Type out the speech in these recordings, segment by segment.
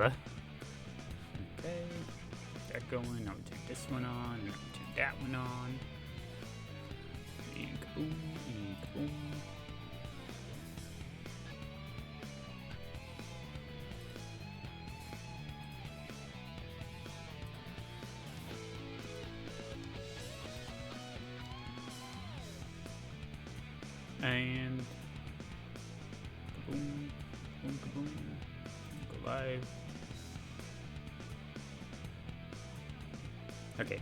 Okay, that going. Now we turn this one on, and we turn that one on. And kaboom, and kaboom. And kaboom, boom, kaboom. Go live. Okay.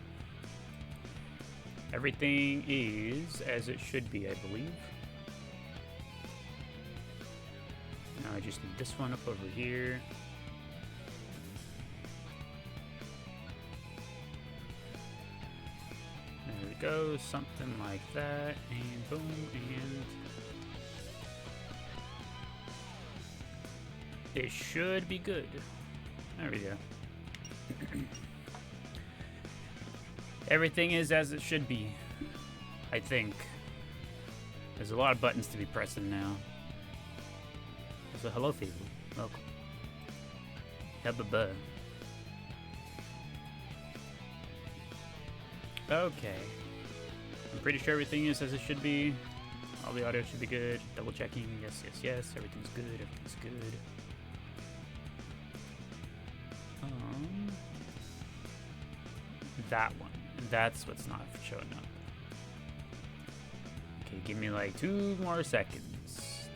Everything is as it should be, I believe. Now I just need this one up over here. There we go, something like that, and boom, and it should be good. There we go. Everything is as it should be, I think. There's a lot of buttons to be pressing now. So hello, people. Welcome. Hubba. Okay. I'm pretty sure everything is as it should be. All the audio should be good. Double checking. Yes, yes, yes. Everything's good. Everything's good. That one. That's what's not showing up. Okay, give me like 2 more seconds.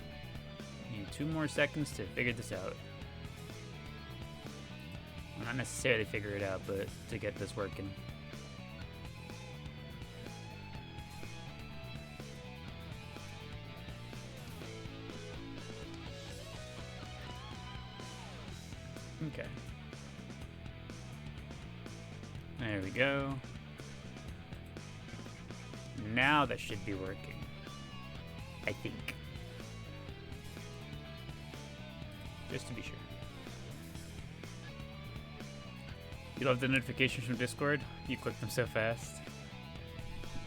Need 2 more seconds to figure this out. Well, not necessarily figure it out, but to get this working. Okay. There we go. Now that should be working. I think. Just to be sure. You love the notifications from Discord? You click them so fast.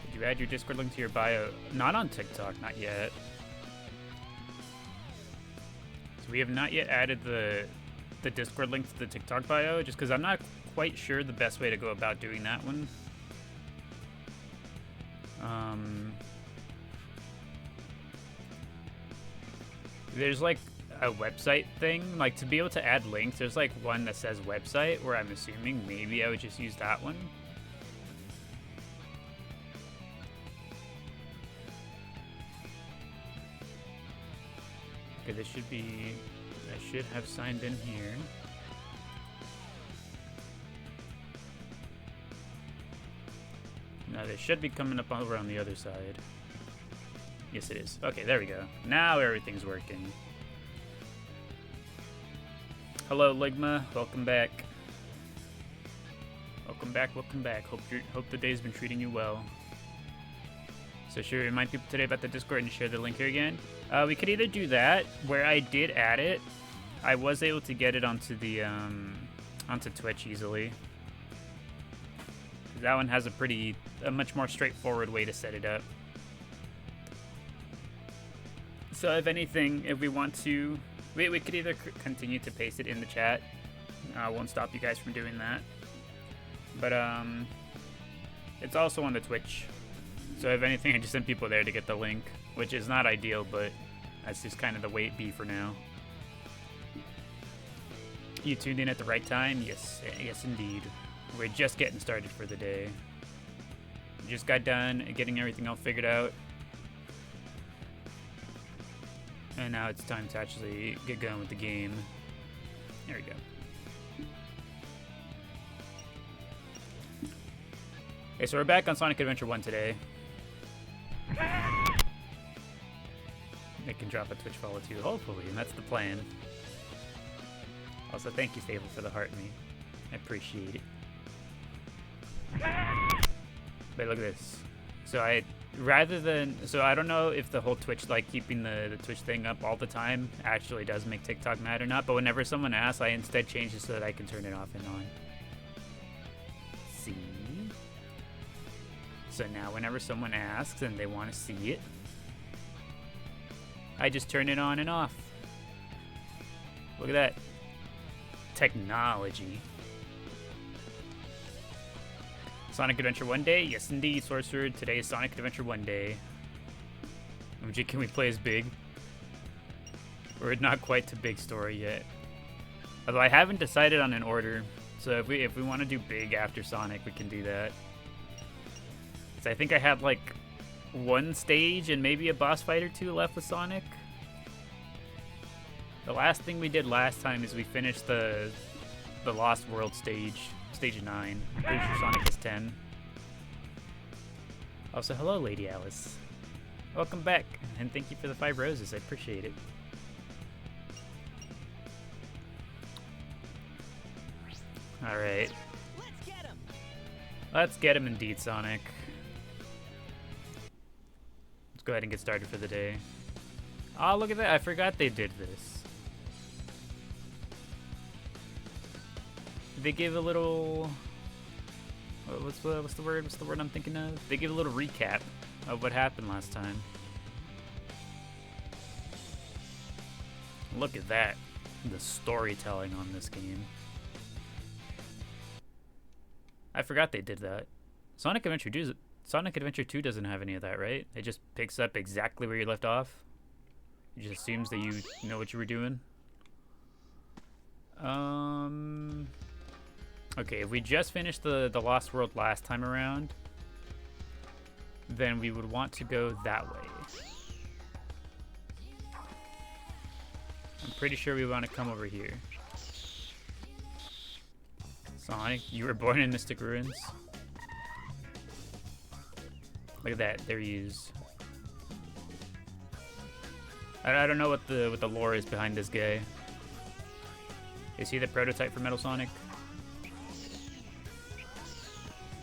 Did you add your Discord link to your bio? Not on TikTok, not yet. So we have not yet added the Discord link to the TikTok bio, just because I'm not quite sure the best way to go about doing that one. There's like a website thing, like to be able to add links, there's like one that says website, where I'm assuming maybe I would just use that one. Okay, this should be, I should have signed in here. Now they should be coming up over on the other side. Yes, it is. Okay, there we go. Now everything's working. Hello, Ligma. Welcome back. Welcome back. Welcome back. Hope the day's been treating you well. So should we remind people today about the Discord and share the link here again? We could either do that, where I did add it. I was able to get it onto the onto Twitch easily. That one has a much more straightforward way to set it up. So if anything, if we want to, we could either continue to paste it in the chat. I won't stop you guys from doing that. But it's also on the Twitch. So if anything, I just send people there to get the link, which is not ideal, but that's just kind of the way it be for now. You tuned in at the right time? Yes, yes indeed. We're just getting started for the day. Just got done getting everything all figured out. And now it's time to actually get going with the game. There we go. Okay, so we're back on Sonic Adventure 1 today. It can drop a Twitch follow too, hopefully, and that's the plan. Also, thank you, Fable, for the heart me. I appreciate it. But look at this. So I don't know if the whole Twitch, like keeping the Twitch thing up all the time actually does make TikTok mad or not, but whenever someone asks, I instead change it so that I can turn it off and on. See? So now whenever someone asks and they want to see it, I just turn it on and off. Look at that. Technology. Sonic Adventure 1 Day? Yes, indeed, Sorcerer. Today is Sonic Adventure 1 Day. OMG, can we play as Big? We're not quite to Big story yet. Although I haven't decided on an order. So if we want to do Big after Sonic, we can do that. So I think I had like one stage and maybe a boss fight or two left with Sonic. The last thing we did last time is we finished the Lost World stage, stage 9. I'm pretty sure Sonic is 10. Also, hello, Lady Alice. Welcome back, and thank you for the 5 roses. I appreciate it. All right. Let's get him indeed, Sonic. Let's go ahead and get started for the day. Oh, look at that. I forgot they did this. They give a little... What's the word? What's the word I'm thinking of? They give a little recap of what happened last time. Look at that. The storytelling on this game. I forgot they did that. Sonic Adventure 2 doesn't have any of that, right? It just picks up exactly where you left off. It just assumes that you know what you were doing. Okay, if we just finished the Lost World last time around, then we would want to go that way. I'm pretty sure we want to come over here. Sonic, you were born in Mystic Ruins. Look at that, there he is. I don't know what the lore is behind this guy. Is he the prototype for Metal Sonic?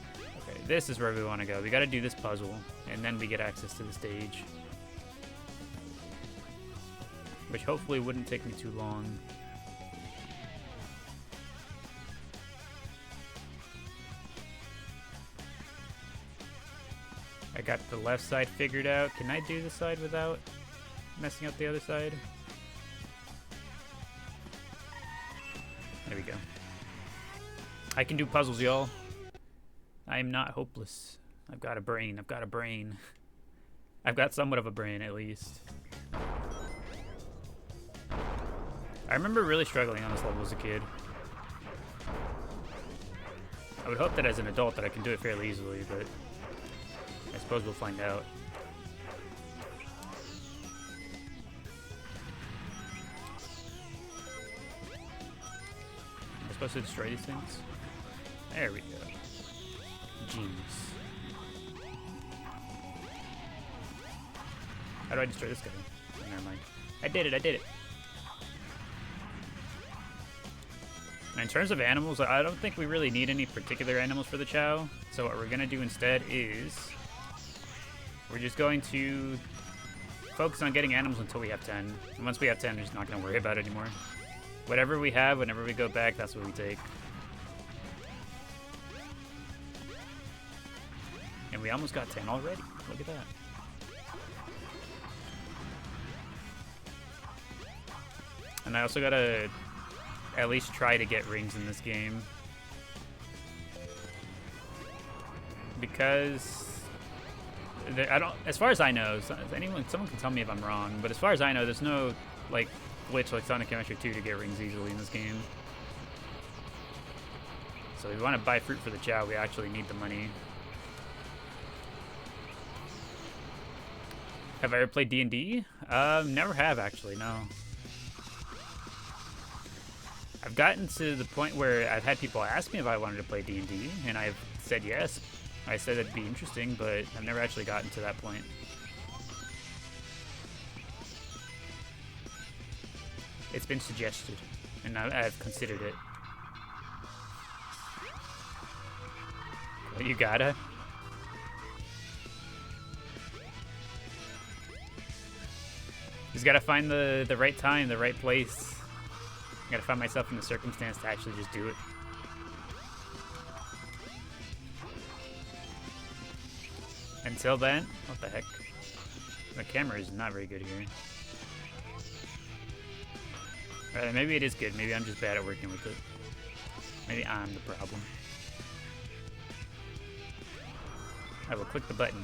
Okay, this is where we want to go. We got to do this puzzle, and then we get access to the stage. Which hopefully wouldn't take me too long. I got the left side figured out. Can I do this side without messing up the other side? There we go. I can do puzzles, y'all. I am not hopeless. I've got a brain. I've got a brain. I've got somewhat of a brain, at least. I remember really struggling on this level as a kid. I would hope that as an adult that I can do it fairly easily, but I suppose we'll find out. Am I supposed to destroy these things? There we go. Genius. How do I destroy this guy? Oh, never mind. I did it, I did it. And in terms of animals, I don't think we really need any particular animals for the Chao. So what we're going to do instead is we're just going to focus on getting animals until we have 10. And once we have 10, we're just not going to worry about it anymore. Whatever we have, whenever we go back, that's what we take. And we almost got 10 already. Look at that. And I also got to at least try to get rings in this game. Because I don't, as far as I know, someone can tell me if I'm wrong, but as far as I know, there's no like glitch like Sonic Adventure 2 to get rings easily in this game. So if we want to buy fruit for the Chao, we actually need the money. Have I ever played D&D? Never have actually, no. I've gotten to the point where I've had people ask me if I wanted to play D&D, and I've said yes. I said it'd be interesting, but I've never actually gotten to that point. It's been suggested, and I've considered it. Well, you gotta. Just gotta find the right time, the right place. I gotta find myself in the circumstance to actually just do it. Until then, what the heck? The camera is not very good here. Maybe it is good. Maybe I'm just bad at working with it. Maybe I'm the problem. I will click the button.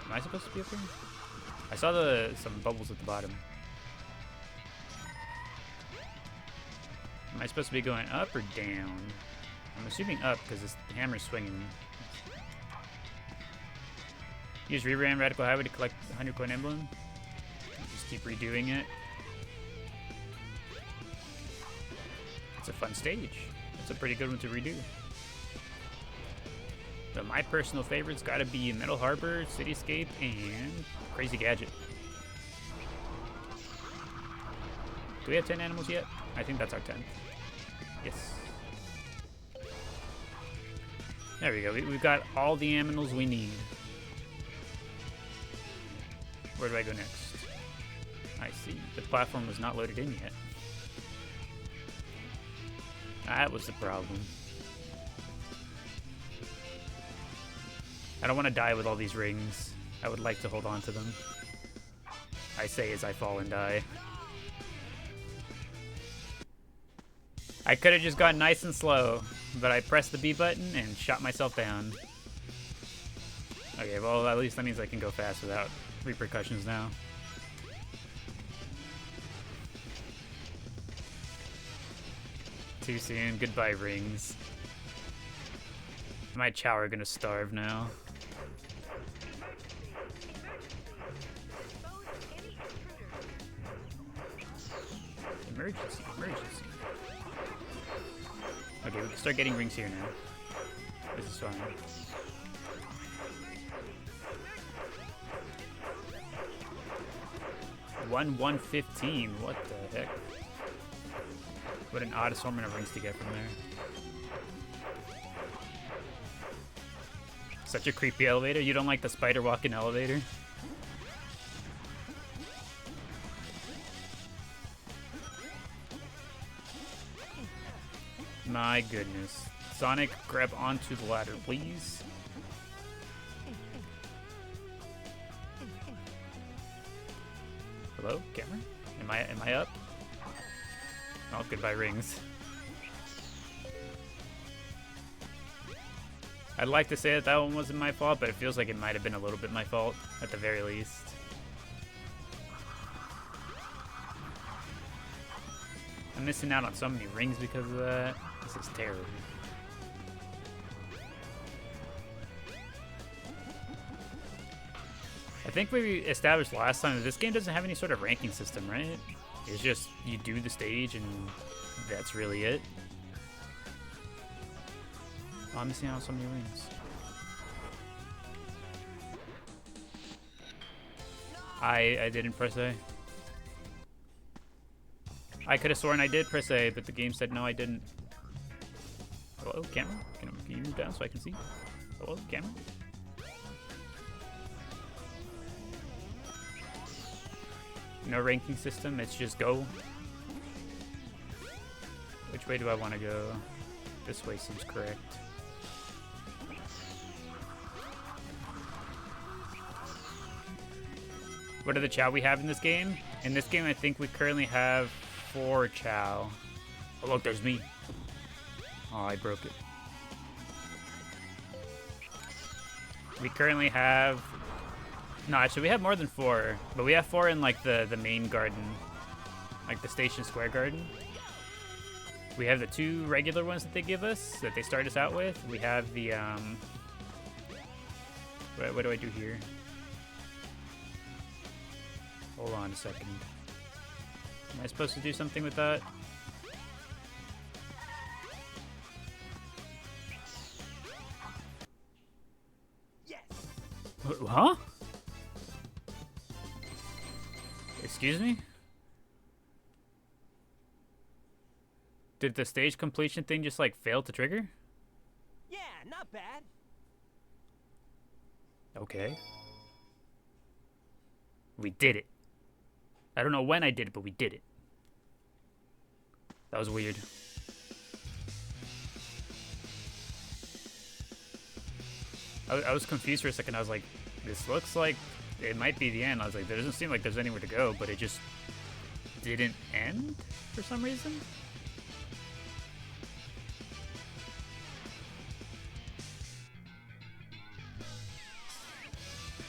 Am I supposed to be up here? I saw some bubbles at the bottom. Am I supposed to be going up or down? I'm assuming up because this hammer's swinging. Use Reran Radical Highway to collect the 100 coin emblem. Just keep redoing it. It's a fun stage. It's a pretty good one to redo. But my personal favorite's gotta be Metal Harbor, Cityscape, and Crazy Gadget. Do we have 10 animals yet? I think that's our 10th. Yes. There we go. We've got all the animals we need. Where do I go next? I see. The platform was not loaded in yet. That was the problem. I don't want to die with all these rings. I would like to hold on to them. I say as I fall and die. I could have just gone nice and slow, but I pressed the B button and shot myself down. Okay, well, at least that means I can go fast without repercussions now. Too soon. Goodbye, rings. My Chow are gonna starve now. Emergency, emergency. Okay, we can start getting rings here now. This is fine. One 115. What the heck? What an odd assortment of rings to get from there. Such a creepy elevator. You don't like the spider walking elevator? My goodness. Sonic, grab onto the ladder, please. Hello, camera? Am I up? Oh, goodbye, rings. I'd like to say that that one wasn't my fault, but it feels like it might have been a little bit my fault, at the very least. I'm missing out on so many rings because of that. This is terrible. I think we established last time that this game doesn't have any sort of ranking system, right? It's just you do the stage and that's really it. Oh, I'm missing out on so many rings. I didn't press A. I could have sworn I did press A, but the game said no, I didn't. Hello, camera? Can you move down so I can see? Hello, camera? No ranking system, it's just go. Which way do I want to go? This way seems correct. What are the Chow we have in this game? In this game, I think we currently have 4 Chow. Oh, look, there's me. Oh, I broke it. We currently have... No, actually, we have more than 4. But we have 4 in, like, the main garden. Like, the Station Square garden. We have the 2 regular ones that they give us, that they start us out with. We have the, What do I do here? Hold on a second. Am I supposed to do something with that? Yes. Huh? Excuse me? Did the stage completion thing just like fail to trigger? Yeah, not bad. Okay. We did it. I don't know when I did it, but we did it. That was weird. I was confused for a second. I was like, this looks like it might be the end. I was like, there doesn't seem like there's anywhere to go, but it just didn't end for some reason.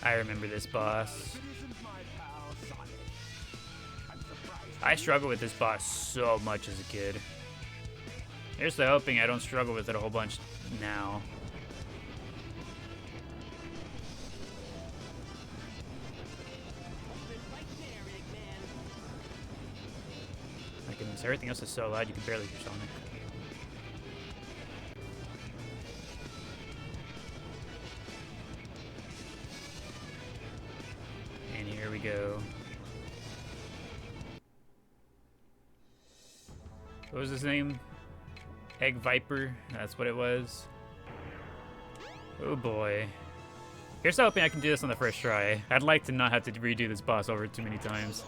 I remember this boss. I struggled with this boss so much as a kid. Here's the hoping I don't struggle with it a whole bunch now. My goodness, everything else is so loud you can barely hear Sonic. And here we go. What was his name? Egg Viper, that's what it was. Oh boy. Here's hoping I can do this on the first try. I'd like to not have to redo this boss over too many times.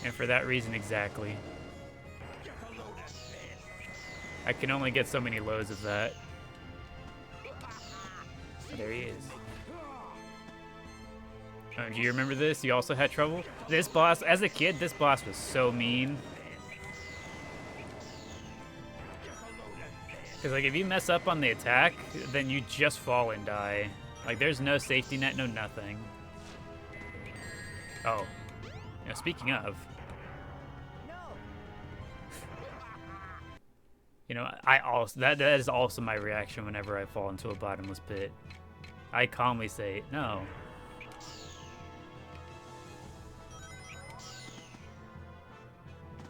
And for that reason exactly. I can only get so many lows of that. Oh, there he is. Oh, do you remember this? You also had trouble? This boss, as a kid, this boss was so mean. Because, like, if you mess up on the attack, then you just fall and die. Like, there's no safety net, no nothing. Oh. You know, speaking of. You know, I also, that is also my reaction whenever I fall into a bottomless pit. I calmly say, no.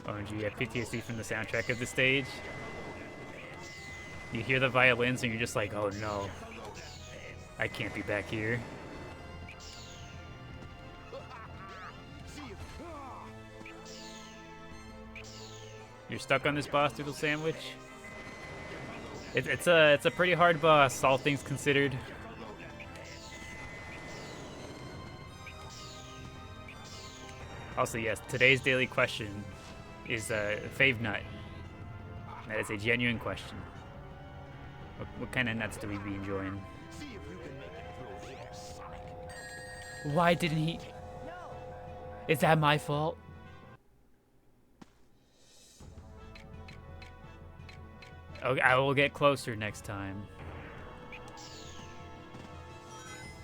OMG, you have PTSD from the soundtrack of the stage. You hear the violins and you're just like, oh no. I can't be back here. You're stuck on this boss, Doodle Sandwich? It's a pretty hard boss, all things considered. Also, yes, today's daily question is fave nut. That is a genuine question. What kind of nuts do we be enjoying? Why didn't he? Is that my fault? Okay, I will get closer next time.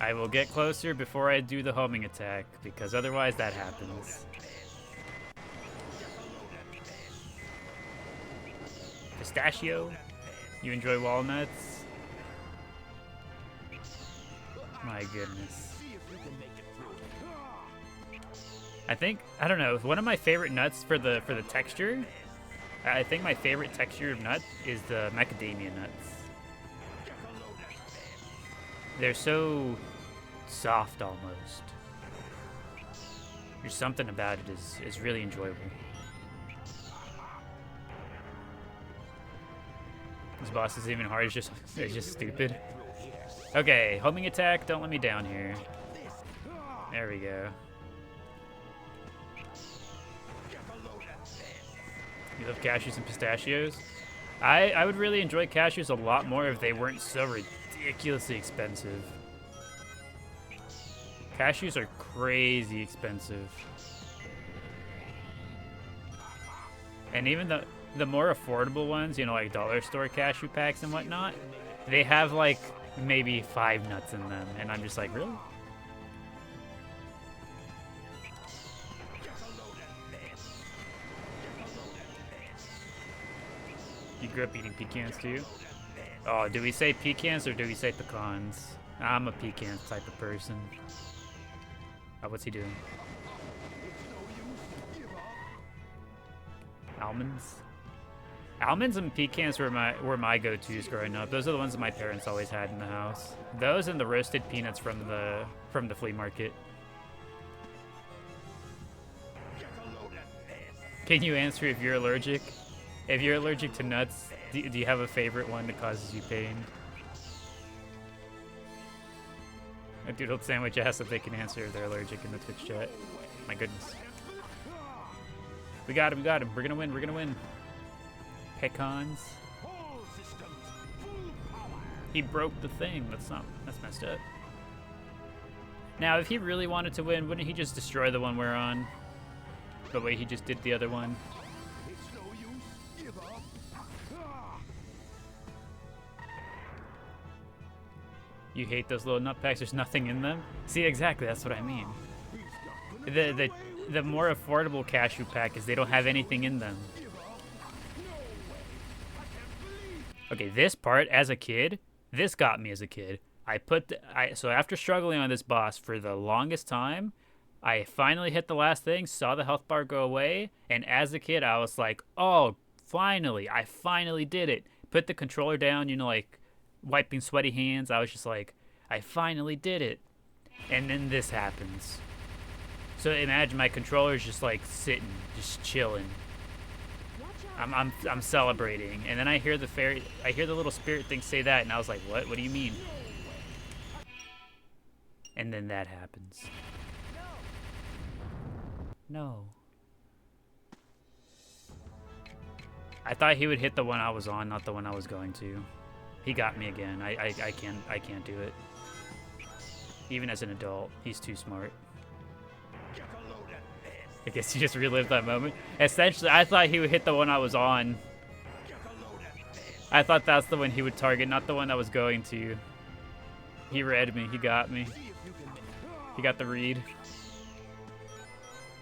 I will get closer before I do the homing attack, because otherwise that happens. Pistachio? You enjoy walnuts? My goodness. I don't know, one of my favorite nuts for the texture, I think my favorite texture of nut is the macadamia nuts. They're so soft almost. There's something about it is really enjoyable. This boss is even hard, it's just stupid. Okay, homing attack, don't let me down here. There we go. You love cashews and pistachios? I would really enjoy cashews a lot more if they weren't so ridiculously expensive. Cashews are crazy expensive. And even the more affordable ones, you know, like dollar store cashew packs and whatnot, they have like maybe 5 nuts in them. And I'm just like, really? You grew up eating pecans too? Oh, do we say pecans or do we say pecans? I'm a pecan type of person. Oh, what's he doing? Almonds? Almonds and pecans were my go-tos growing up. Those are the ones that my parents always had in the house. Those and the roasted peanuts from the flea market. Can you answer if you're allergic? If you're allergic to nuts, do you have a favorite one that causes you pain? A Doodle Sandwich asks if they can answer if they're allergic in the Twitch chat. My goodness. We got him, We're gonna win. Pecans. He broke the thing. That's messed up. Now, if he really wanted to win, wouldn't he just destroy the one we're on? The way he just did the other one. It's no use. Give up. You hate those little nut packs. There's nothing in them. See, exactly. That's what I mean. The more affordable cashew pack is they don't have anything in them. Okay, this part as a kid, this got me as a kid. So after struggling on this boss for the longest time, I finally hit the last thing, saw the health bar go away, and as a kid, I was like, oh, finally, I finally did it. Put the controller down, you know, like wiping sweaty hands. I was just like, I finally did it. And then this happens. So imagine my controller's just like sitting, just chilling. I'm celebrating, and then I hear the little spirit thing say that, and I was like, what? What do you mean? And then that happens. No. I thought he would hit the one I was on, not the one I was going to. He got me again. I can't do it. Even as an adult, he's too smart. I guess he just relived that moment. Essentially, I thought he would hit the one I was on. I thought that's the one he would target, not the one I was going to. He read me. He got me. He got the read.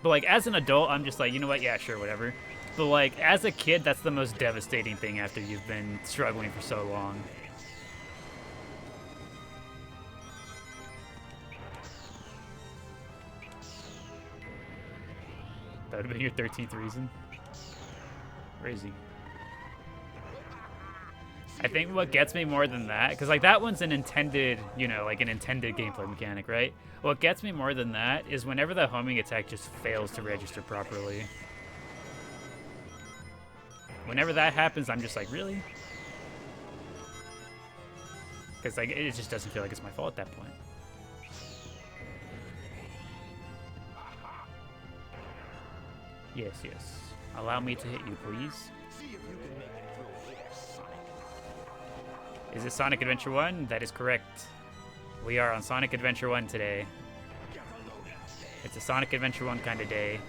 But, like, as an adult, I'm just like, you know what? Yeah, sure, whatever. But, like, as a kid, that's the most devastating thing after you've been struggling for so long. That would have been your 13th reason. Crazy. I think what gets me more than that, because like that one's an intended, you know, like an intended gameplay mechanic, right? What gets me more than that is whenever the homing attack just fails to register properly. Whenever that happens, I'm just like, really? Because like it just doesn't feel like it's my fault at that point. Yes, yes. Allow me to hit you, please. Is it Sonic Adventure 1? That is correct. We are on Sonic Adventure 1 today. It's a Sonic Adventure 1 kind of day.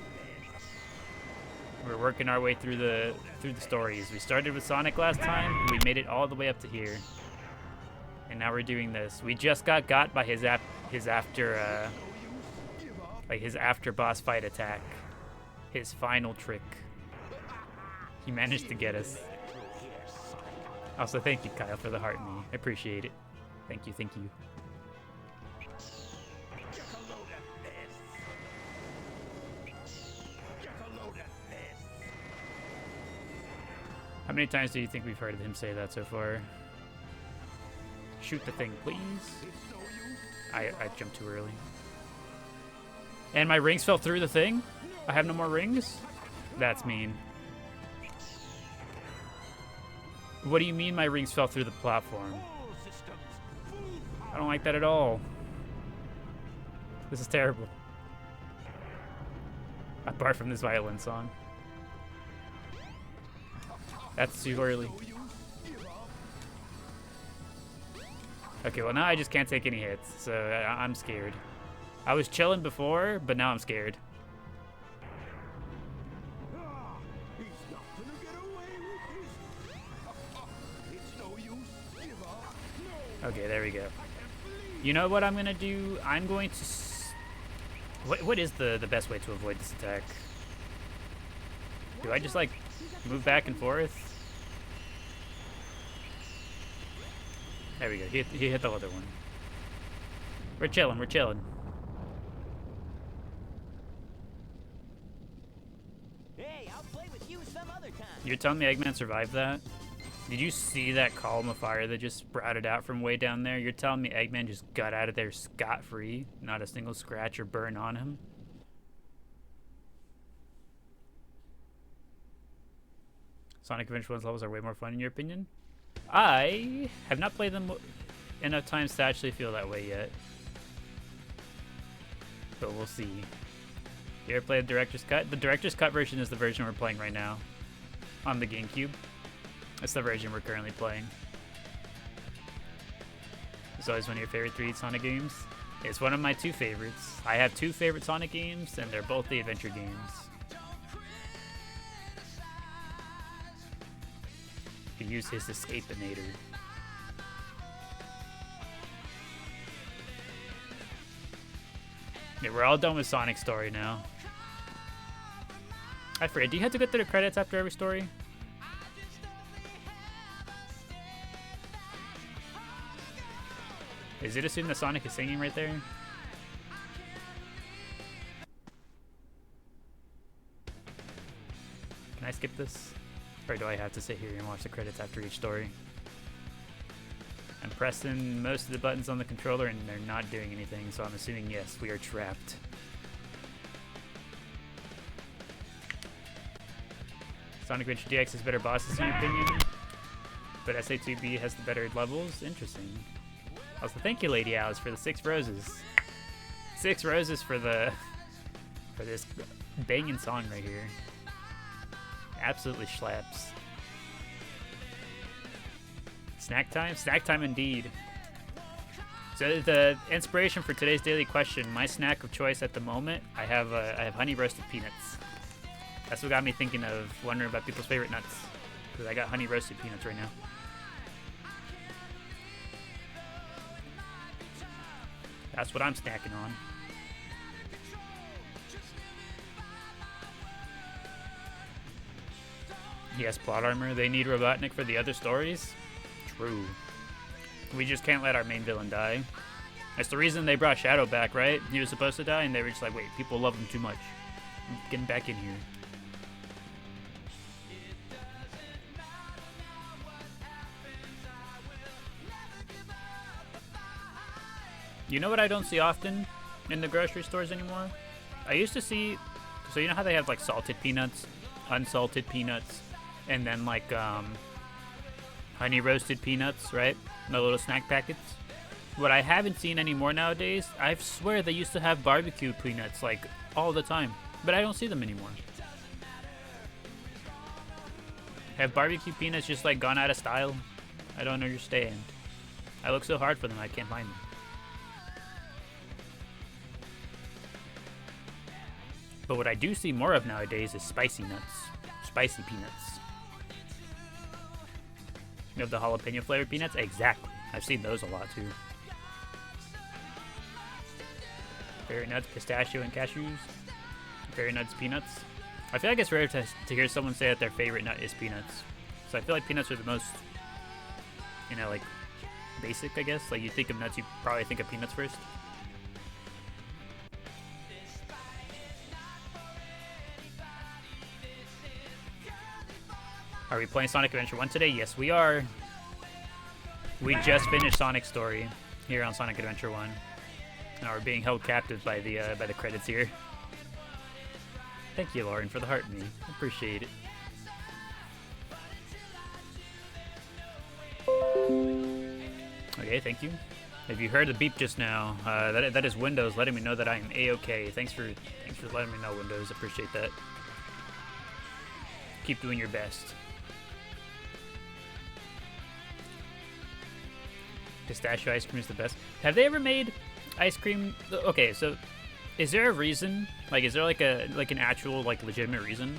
We're working our way through the stories. We started with Sonic last time. We made it all the way up to here. And now we're doing this. We just got by his after boss fight attack. His final trick. He managed to get us. Also, thank you, Kyle, for the heart me. I appreciate it. Thank you, thank you. How many times do you think we've heard him say that so far? Shoot the thing, please. I jumped too early. And my rings fell through the thing? I have no more rings? That's mean. What do you mean my rings fell through the platform? I don't like that at all. This is terrible. Apart from this violin song. That's too early. Okay, well now I just can't take any hits, so I'm scared. I was chilling before, but now I'm scared. Okay, there we go. You know what I'm gonna do? I'm going to... What is the best way to avoid this attack? Do I just, like, move back and forth? There we go. He hit the other one. We're chilling, we're chilling. Hey, I'll play with you some other time. You're telling me Eggman survived that? Did you see that column of fire that just sprouted out from way down there? You're telling me Eggman just got out of there scot-free? Not a single scratch or burn on him? Sonic Adventure 1's levels are way more fun in your opinion? I have not played them enough times to actually feel that way yet. But we'll see. You ever played the Director's Cut? The Director's Cut version is the version we're playing right now. On the GameCube. That's the version we're currently playing. It's always one of your favorite 3D Sonic games. It's one of my two favorites. I have two favorite Sonic games, and they're both the adventure games. He used his escapinator. Yeah, we're all done with Sonic's story now. I forget, do you have to go through the credits after every story? Is it assumed that Sonic is singing right there? Can I skip this? Or do I have to sit here and watch the credits after each story? I'm pressing most of the buttons on the controller and they're not doing anything, so I'm assuming yes, we are trapped. Sonic Adventure DX has better bosses in your opinion, but SA2B has the better levels? Interesting. Also, thank you, Lady Alice, for the 6 roses. 6 roses for this banging song right here. Absolutely slaps. Snack time? Snack time indeed. So the inspiration for today's daily question, my snack of choice at the moment, I have honey roasted peanuts. That's what got me thinking of wondering about people's favorite nuts, because I got honey roasted peanuts right now. That's what I'm snacking on. Yes, plot armor. They need Robotnik for the other stories. True. We just can't let our main villain die. That's the reason they brought Shadow back, right? He was supposed to die, and they were just like, wait, people love him too much. I'm getting back in here. You know what I don't see often in the grocery stores anymore? I used to see, so you know how they have like salted peanuts, unsalted peanuts, and then like honey roasted peanuts, right? The little snack packets. What I haven't seen anymore nowadays, I swear they used to have barbecue peanuts like all the time, but I don't see them anymore. Have barbecue peanuts just like gone out of style? I don't understand. I look so hard for them, I can't find them. But what I do see more of nowadays is spicy nuts. Spicy peanuts. You have the jalapeno flavored peanuts? Exactly. I've seen those a lot too. Fairy nuts, pistachio, and cashews. Fairy nuts, peanuts. I feel like it's rare to hear someone say that their favorite nut is peanuts. So I feel like peanuts are the most, you know, like basic, I guess. Like you think of nuts, you probably think of peanuts first. Are we playing Sonic Adventure 1 today? Yes, we are. We just finished Sonic's story here on Sonic Adventure 1. Now we're being held captive by the credits here. Thank you, Lauren, for the heart me. Appreciate it. Okay, thank you. If you heard the beep just now, that is Windows letting me know that I am A-okay. Thanks for letting me know, Windows. Appreciate that. Keep doing your best. Pistachio ice cream is the best. Have they ever made ice cream? Okay, so is there a reason? Like, is there like an actual like legitimate reason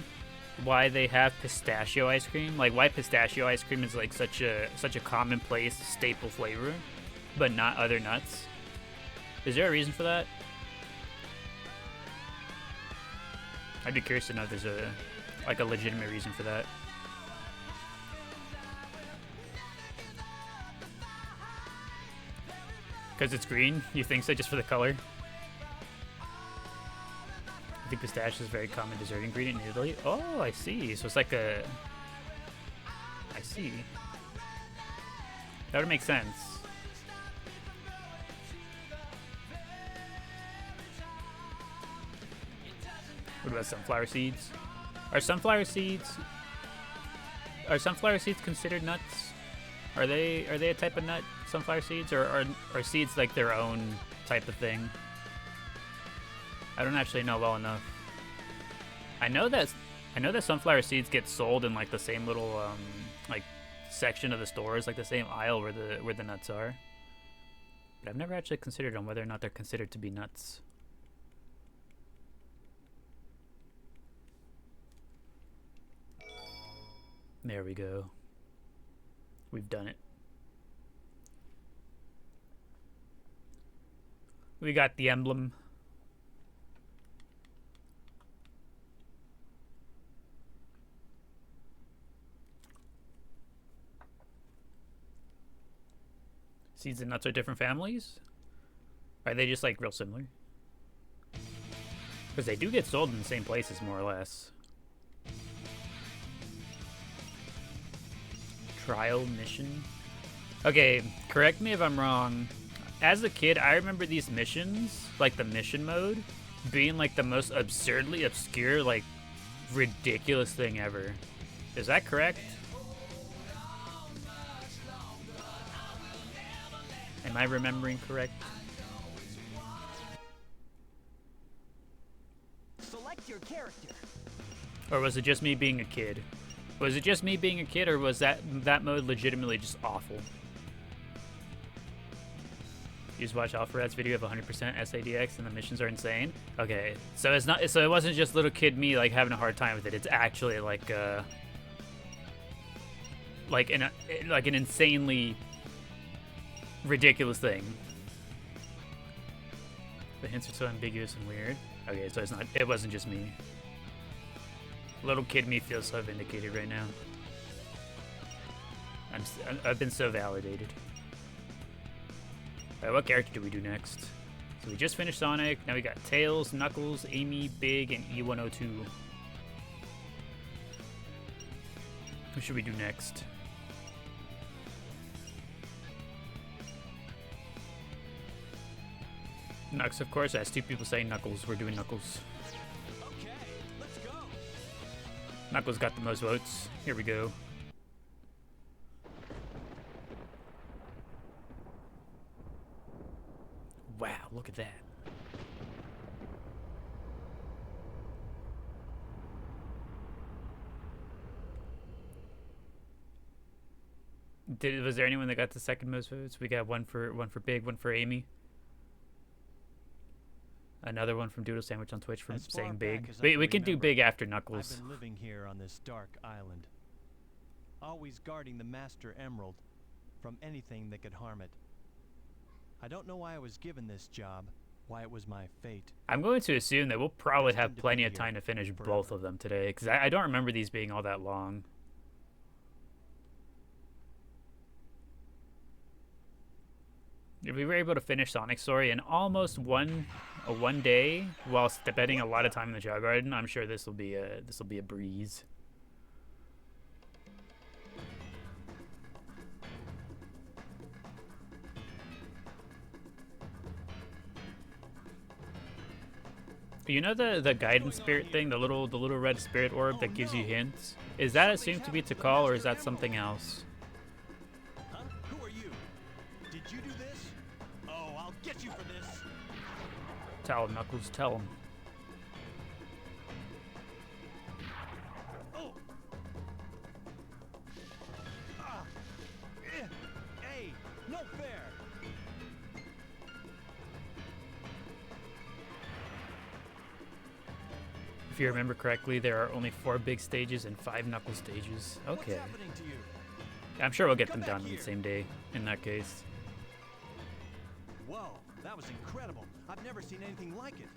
why they have pistachio ice cream? Like, why pistachio ice cream is like such a commonplace staple flavor, but not other nuts? Is there a reason for that? I'd be curious to know if there's a legitimate reason for that. Because it's green? You think so, just for the color? I think pistachio is a very common dessert ingredient in Italy. Oh, I see. So it's like a... I see. That would make sense. What about sunflower seeds? Are sunflower seeds considered nuts? Are they a type of nut, sunflower seeds, or are seeds like their own type of thing? I don't actually know well enough. I know that sunflower seeds get sold in like the same little like section of the stores, like the same aisle where the nuts are. But I've never actually considered on whether or not they're considered to be nuts. There we go. We've done it. We got the emblem. Seeds and nuts are different families? Are they just like real similar? Because they do get sold in the same places more or less. Trial mission. Okay, correct me if I'm wrong. As a kid, I remember these missions, like the mission mode, being like the most absurdly obscure, like ridiculous thing ever. Is that correct? Am I remembering correct? Select your character. Or was it just me being a kid? Was it just me being a kid, or was that mode legitimately just awful? You just watch Alpharat's video of 100% SADX and the missions are insane. Okay, so it's not. So it wasn't just little kid me like having a hard time with it. It's actually like an insanely ridiculous thing. The hints are so ambiguous and weird. Okay, so it's not. It wasn't just me. Little kid me feels so vindicated right now. I've been so validated. Alright, what character do we do next? So we just finished Sonic. Now we got Tails, Knuckles, Amy, Big, and E102. Who should we do next? Knucks, of course. As two people saying Knuckles, we're doing Knuckles. Okay, let's go. Knuckles got the most votes. Here we go. Wow, look at that. Was there anyone that got the second most votes? We got one for Big, one for Amy. Another one from Doodle Sandwich on Twitch from saying Big. We can do Big after Knuckles. I've been living here on this dark island, always guarding the Master Emerald from anything that could harm it. I don't know why I was given this job, why it was my fate. I'm going to assume that we'll probably have plenty of time to finish both of them today, because I don't remember these being all that long. If we were able to finish Sonic's story in almost one day, while spending a lot of time in the Chao Garden, I'm sure this will be a breeze. You know the guidance spirit thing, the little red spirit orb that gives you hints? Is that assumed to be Tikal, or is that something else? Huh? Who are you? Did you do this? Oh, I'll get you for this. Tell him, Knuckles, tell him. Oh. Hey, no fair. If you remember correctly, there are only 4 big stages and 5 Knuckles stages. Okay. What's happening to you? I'm sure we'll get them done on the same day, in that case. Whoa, that was incredible. I've never seen anything like it.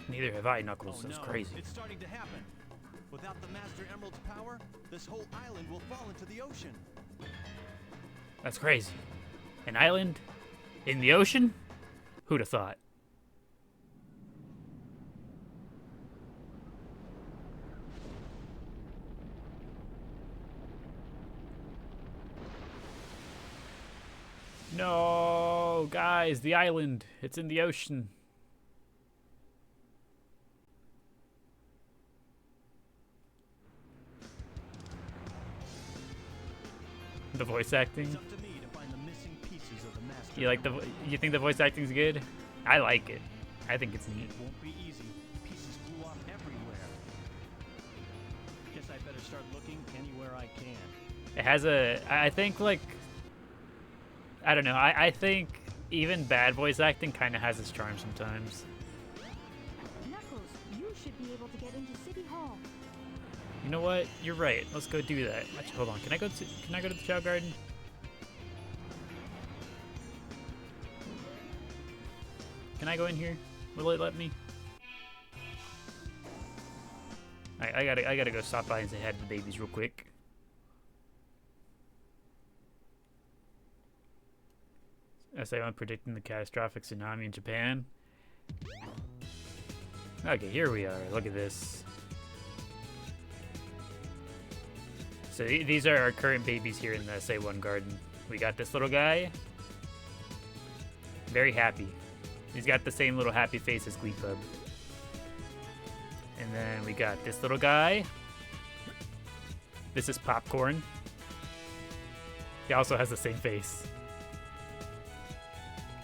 Neither have I, Knuckles. Oh, That's no, crazy. It's starting to happen. Without the Master Emerald's power, this whole island will fall into the ocean. That's crazy. An island in the ocean? Who'd have thought? No, guys, the island. It's in the ocean. The voice acting. It's up to me to find the missing pieces of the Master You like you think the voice acting's good? I like it. I think it's neat. It won't be easy. Pieces flew off everywhere. Guess I better start looking anywhere I can. It has a, I think like, I don't know. I think even bad voice acting kind of has its charm sometimes. Knuckles, you should be able to get into City Hall. You know what? You're right. Let's go do that. Actually, hold on. Can I go to the Chao Garden? Can I go in here? Will it let me? I gotta go stop by and say hi to the babies real quick. SA1 predicting the catastrophic tsunami in Japan. Okay, here we are. Look at this. So these are our current babies here in the SA1 garden. We got this little guy. Very happy. He's got the same little happy face as Glee Club. And then we got this little guy. This is Popcorn. He also has the same face.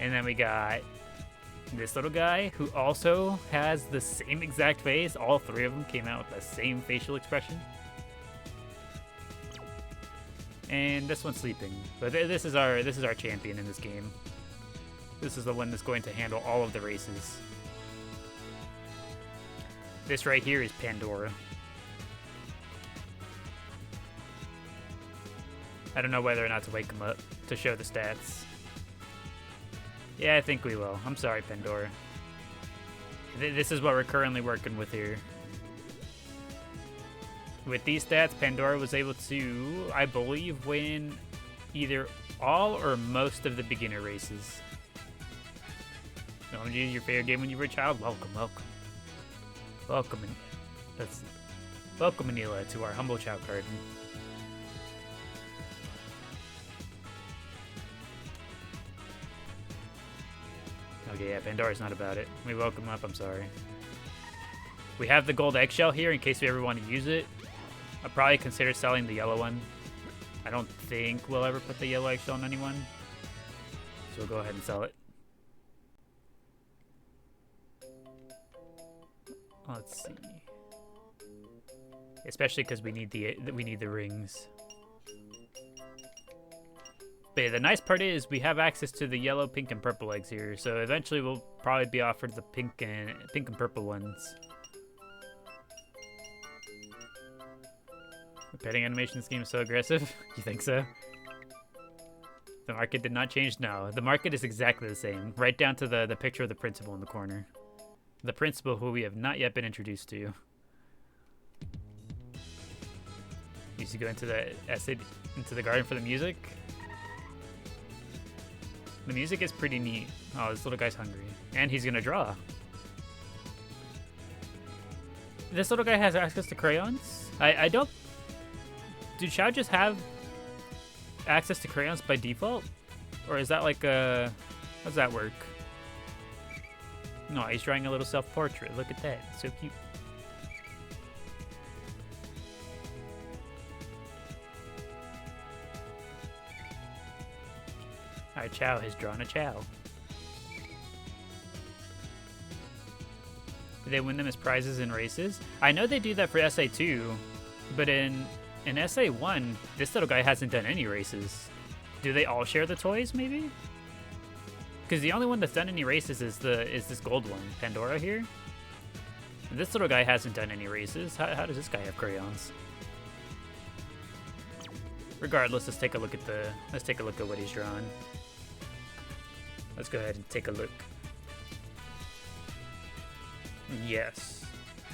And then we got this little guy who also has the same exact face. All three of them came out with the same facial expression. And this one's sleeping. But this is our champion in this game. This is the one that's going to handle all of the races. This right here is Pandora. I don't know whether or not to wake him up to show the stats. Yeah, I think we will. I'm sorry, Pandora. This is what we're currently working with here. With these stats, Pandora was able to, I believe, win either all or most of the beginner races. Your favorite game when you were a child? Welcome, welcome. Welcome, welcome, Manila, to our humble Chao Garden. Okay, yeah, Pandora's not about it. We welcome up, I'm sorry. We have the gold eggshell here in case we ever want to use it. I'll probably consider selling the yellow one. I don't think we'll ever put the yellow eggshell on anyone. So we'll go ahead and sell it. Let's see. Especially because we need the rings. But yeah, the nice part is we have access to the yellow, pink, and purple eggs here. So eventually we'll probably be offered the pink and purple ones. The petting animation in this game is so aggressive. You think so? The market did not change? No. The market is exactly the same. Right down to the picture of the principal in the corner. The principal who we have not yet been introduced to. Used to go into the garden for the music. The music is pretty neat. Oh, this little guy's hungry. And he's gonna draw. This little guy has access to crayons? I don't... Did Chao just have access to crayons by default? Or is that like a... How does that work? No, he's drawing a little self-portrait. Look at that. It's so cute. Alright, Chao has drawn a Chao. Do they win them as prizes in races? I know they do that for SA2, but in SA1, this little guy hasn't done any races. Do they all share the toys, maybe? Because the only one that's done any races is this gold one, Pandora here. And this little guy hasn't done any races. How does this guy have crayons? Regardless, let's take a look at what he's drawn. Let's go ahead and take a look. Yes,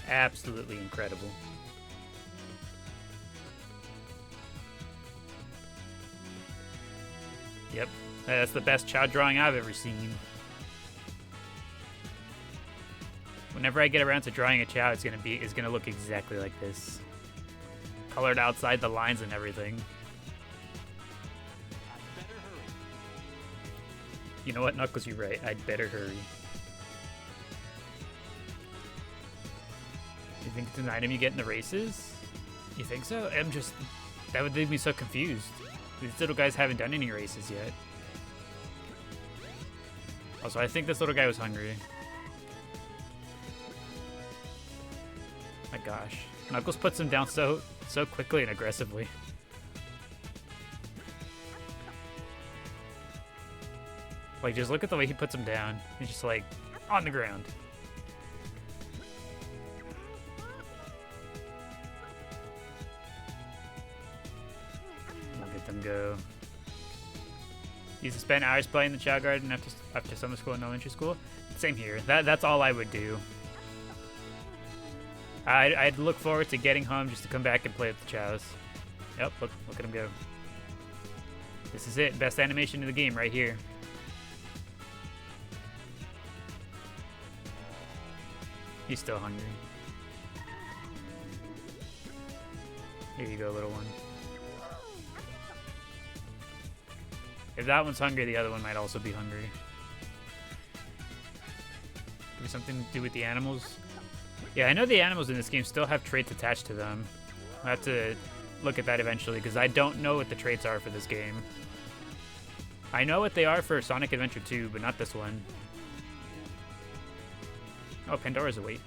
absolutely incredible. Yep, that's the best Chao drawing I've ever seen. Whenever I get around to drawing a Chao, it's gonna look exactly like this. Colored outside the lines and everything. I'd better hurry. You know what, Knuckles, you're right. I'd better hurry. You think it's an item you get in the races? You think so? That would leave me so confused. These little guys haven't done any races yet. Also, I think this little guy was hungry. My gosh. Knuckles puts him down so quickly and aggressively. Like, just look at the way he puts him down. He's just like on the ground. Look at them go. Used to spend hours playing the Chao Garden after summer school and elementary school. Same here. That's all I would do. I'd look forward to getting home just to come back and play with the Chows. Yep, look at him go. This is it. Best animation in the game right here. He's still hungry. Here you go, little one. If that one's hungry, the other one might also be hungry. Maybe something to do with the animals? Yeah, I know the animals in this game still have traits attached to them. I'll have to look at that eventually, because I don't know what the traits are for this game. I know what they are for Sonic Adventure 2, but not this one. Oh, Pandora's awake.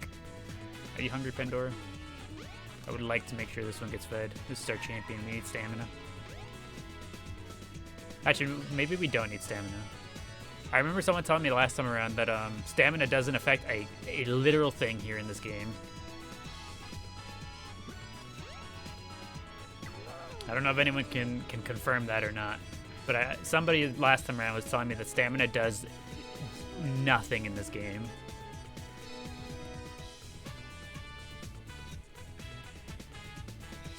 Are you hungry, Pandora? I would like to make sure this one gets fed. This is our champion. We need stamina. Actually, maybe we don't need stamina. I remember someone telling me last time around that stamina doesn't affect a literal thing here in this game. I don't know if anyone can confirm that or not, but somebody last time around was telling me that stamina does nothing in this game.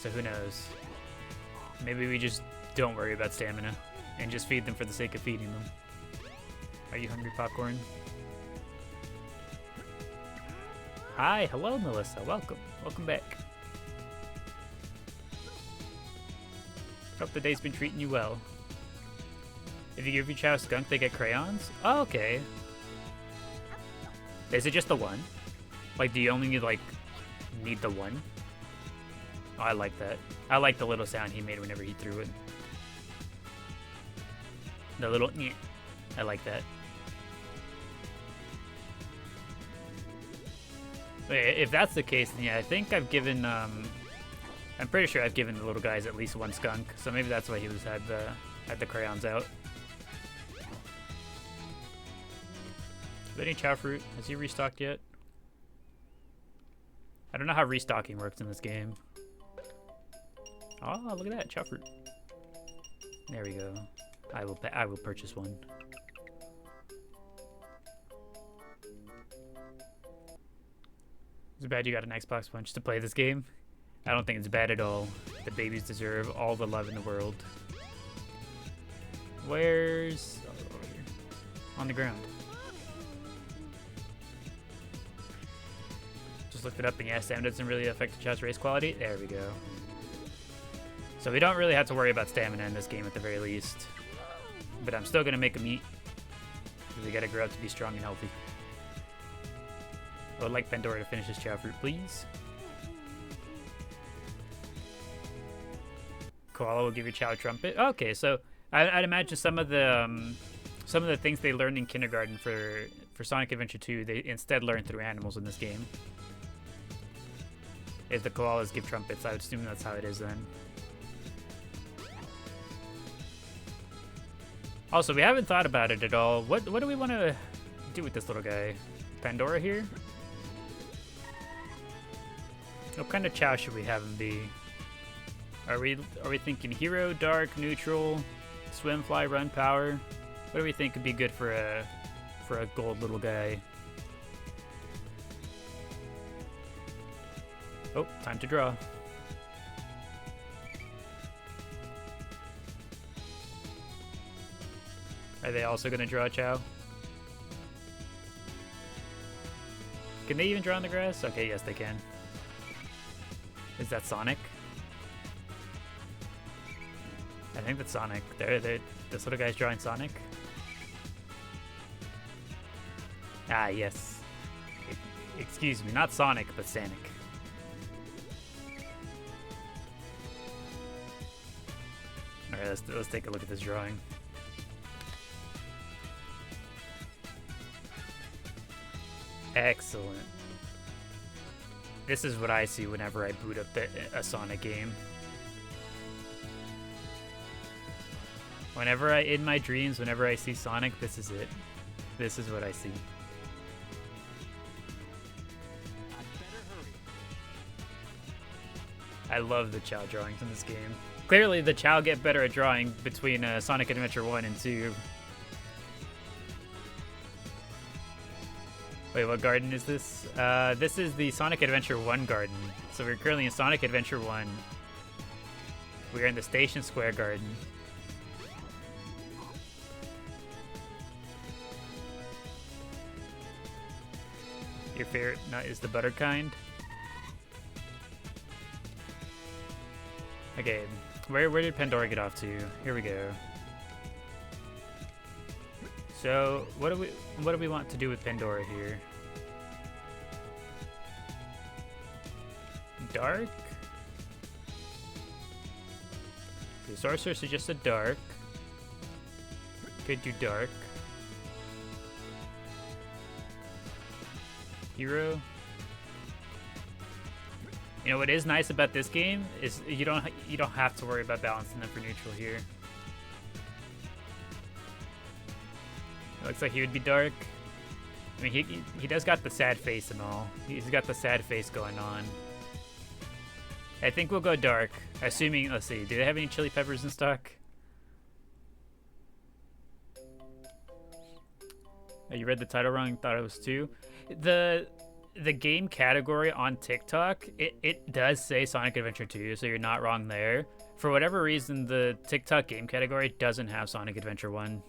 So who knows? Maybe we just don't worry about stamina and just feed them for the sake of feeding them. Are you hungry, Popcorn? Hi, hello, Melissa. Welcome. Welcome back. Hope the day's been treating you well. If you give your Chow a skunk, they get crayons? Oh, okay. Is it just the one? Like, do you only need, like, need the one? Oh, I like that. I like the little sound he made whenever he threw it. The little nyeh. I like that. If that's the case, then yeah, I think I've given, I'm pretty sure I've given the little guys at least one skunk, so maybe that's why he had the crayons out. Is there any Chow fruit? Has he restocked yet? I don't know how restocking works in this game. Oh, look at that, Chow fruit. There we go. I will purchase one. It's bad you got an Xbox One just to play this game. I don't think it's bad at all. The babies deserve all the love in the world. Where's... Oh, over here. On the ground. Just looked it up and yeah, stamina doesn't really affect the Chow's race quality. There we go. So we don't really have to worry about stamina in this game at the very least. But I'm still going to make them eat. Because they got to grow up to be strong and healthy. I would like Pandora to finish his Chow fruit, please. Koala will give you Chow trumpet. Okay, so I'd imagine some of the things they learned in kindergarten for Sonic Adventure 2, they instead learn through animals in this game. If the koalas give trumpets, I would assume that's how it is then. Also, we haven't thought about it at all. What do we want to do with this little guy? Pandora here? What kind of Chow should we have him be? Are we thinking hero, dark, neutral, swim, fly, run, power? What do we think would be good for a gold little guy? Oh, time to draw. Are they also going to draw a Chow? Can they even draw on the grass? Okay, yes they can. Is that Sonic? I think that's Sonic. This little guy's drawing Sonic. Ah, yes. Excuse me, not Sonic, but Sanic. Alright, let's take a look at this drawing. Excellent. This is what I see whenever I boot up a Sonic game. Whenever in my dreams, whenever I see Sonic, this is it. This is what I see. I better hurry. I love the Chao drawings in this game. Clearly, the Chao get better at drawing between Sonic Adventure 1 and 2. Wait, what garden is this? This is the Sonic Adventure 1 garden. So we're currently in Sonic Adventure 1. We're in the Station Square garden. Your favorite nut is the butter kind? Okay, where did Pandora get off to? Here we go. So what do we want to do with Pandora here? Dark? The sorcerer suggested dark. Could do dark. Hero. You know what is nice about this game is you don't have to worry about balancing them for neutral here. It looks like he would be dark. I mean, he does got the sad face and all. He's got the sad face going on. I think we'll go dark, assuming, let's see, do they have any chili peppers in stock? Oh, you read the title wrong, thought it was 2. The game category on TikTok, it does say Sonic Adventure 2, so you're not wrong there. For whatever reason, the TikTok game category doesn't have Sonic Adventure 1.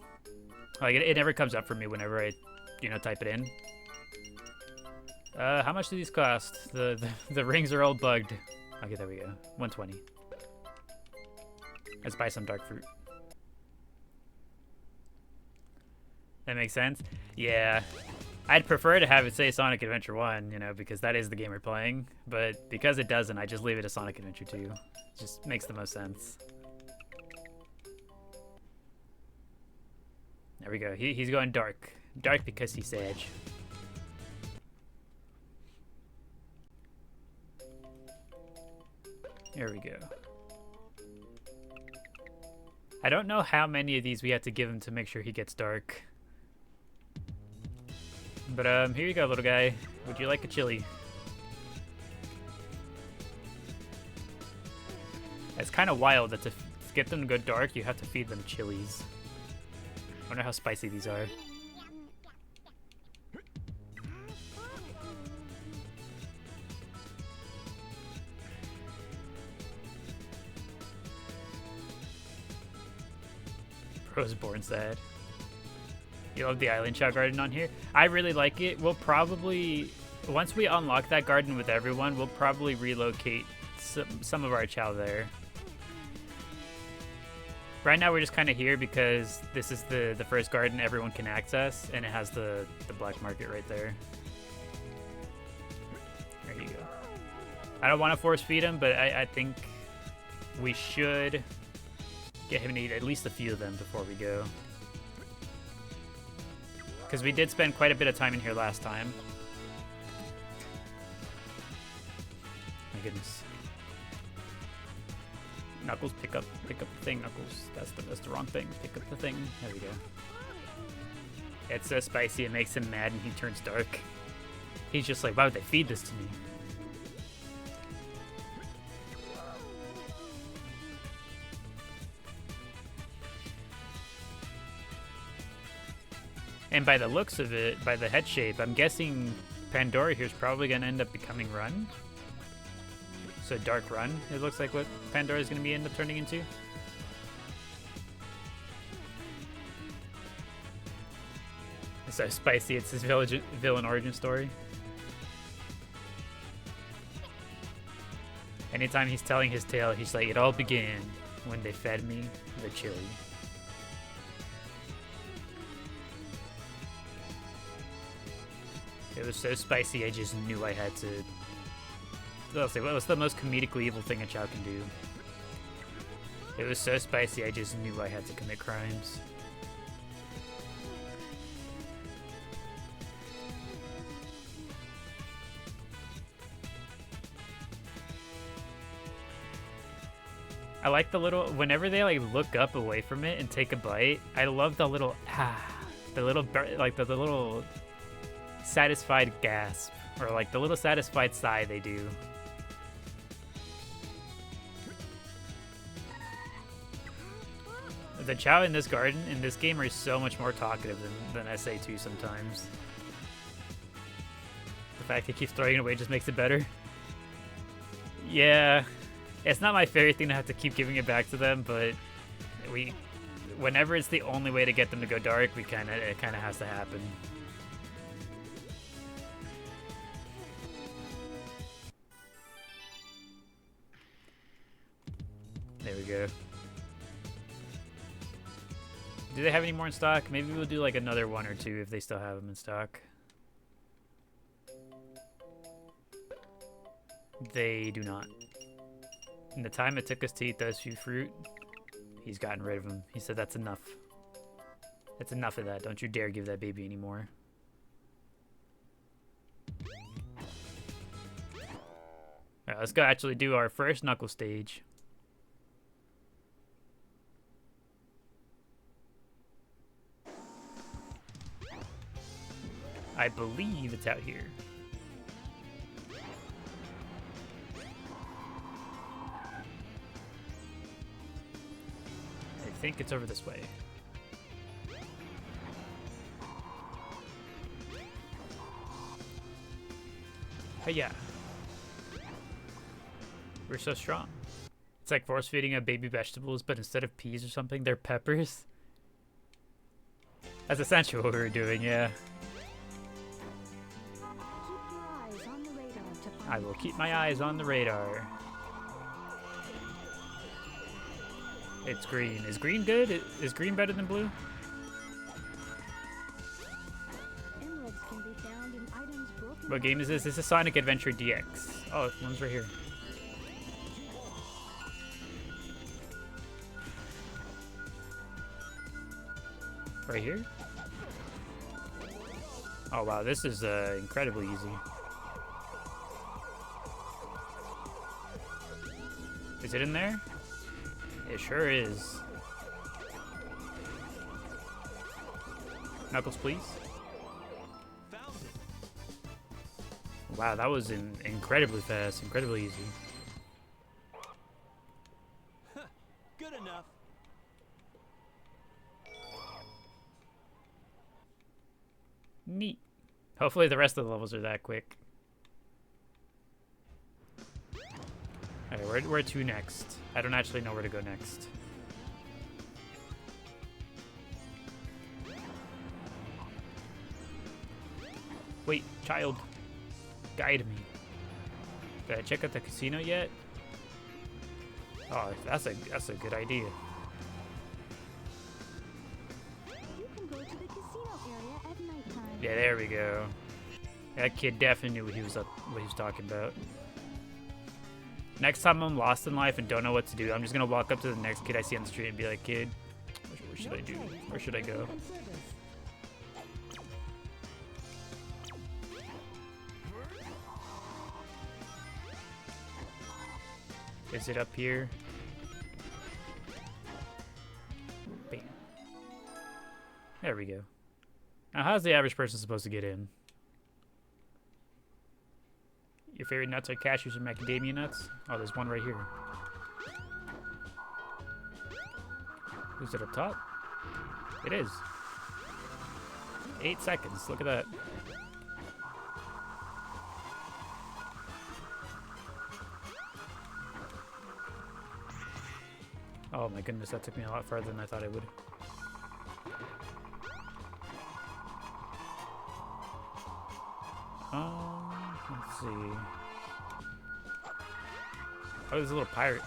Like, it never comes up for me whenever I, type it in. How much do these cost? The rings are all bugged. Okay, there we go. 120. Let's buy some dark fruit. That makes sense? Yeah. I'd prefer to have it say Sonic Adventure 1, because that is the game we're playing. But because it doesn't, I just leave it as Sonic Adventure 2. It just makes the most sense. There we go. He's going dark. Dark because he's Sage. There we go. I don't know how many of these we have to give him to make sure he gets dark. But here you go, little guy. Would you like a chili? It's kind of wild that to get them to go dark, you have to feed them chilies. I wonder how spicy these are. Bro's born sad. You love the Island Chao garden on here? I really like it. We'll probably, once we unlock that garden with everyone, we'll probably relocate some of our Chao there. Right now we're just kind of here because this is the first garden everyone can access, and it has the black market right there. There you go. I don't want to force feed him, but I think we should get him to eat at least a few of them before we go. Because we did spend quite a bit of time in here last time. My goodness. Knuckles, pick up the thing, Knuckles. That's the wrong thing. Pick up the thing. There we go. It's so spicy, it makes him mad and he turns dark. He's just like, why would they feed this to me? And by the looks of it, by the head shape, I'm guessing Pandora here is probably going to end up becoming Run. So Dark Run, it looks like what Pandora is going to end up turning into. It's so spicy, it's his villain origin story. Anytime he's telling his tale, he's like, it all began when they fed me the chili. It was so spicy, I just knew I had to... Let's see, what was the most comedically evil thing a Chao can do? It was so spicy, I just knew I had to commit crimes. like the little, whenever they like look up away from it and take a bite, I love the little the little like the little satisfied gasp, or like the little satisfied sigh they do. The Chow in this garden, in this game, are so much more talkative than SA2 sometimes. The fact he keeps throwing it away just makes it better. Yeah, it's not my favorite thing to have to keep giving it back to them, but whenever it's the only way to get them to go dark, it kind of has to happen. There we go. Do they have any more in stock? Maybe we'll do like another one or two if they still have them in stock. They do not. In the time it took us to eat those few fruit, he's gotten rid of them. He said that's enough. That's enough of that. Don't you dare give that baby any more. Alright, let's go actually do our first knuckle stage. I believe it's out here. I think it's over this way. Hey, yeah. We're so strong. It's like force feeding a baby vegetables, but instead of peas or something, they're peppers. That's essentially what we were doing, yeah. I will keep my eyes on the radar. It's green. Is green good? Is green better than blue? What game is this? This is Sonic Adventure DX. Oh, one's right here. Right here? Oh wow, this is incredibly easy. Is it in there? It sure is. Knuckles, please. Wow, that was incredibly fast, incredibly easy. Good enough. Neat. Hopefully the rest of the levels are that quick. Alright, where to next? I don't actually know where to go next. Wait, child. Guide me. Did I check out the casino yet? Oh, that's a good idea. You can go to the casino area at nighttime. Yeah, there we go. That kid definitely knew what he was talking about. Next time I'm lost in life and don't know what to do, I'm just gonna walk up to the next kid I see on the street and be like, "Kid, what should I do? Where should I go?" Is it up here? Bam. There we go. Now, how's the average person supposed to get in? Your favorite nuts are cashews and macadamia nuts? Oh, there's one right here. Is it up top? It is. 8 seconds. Look at that. Oh my goodness, that took me a lot farther than I thought it would. Let's see. Oh, there's a little pirate.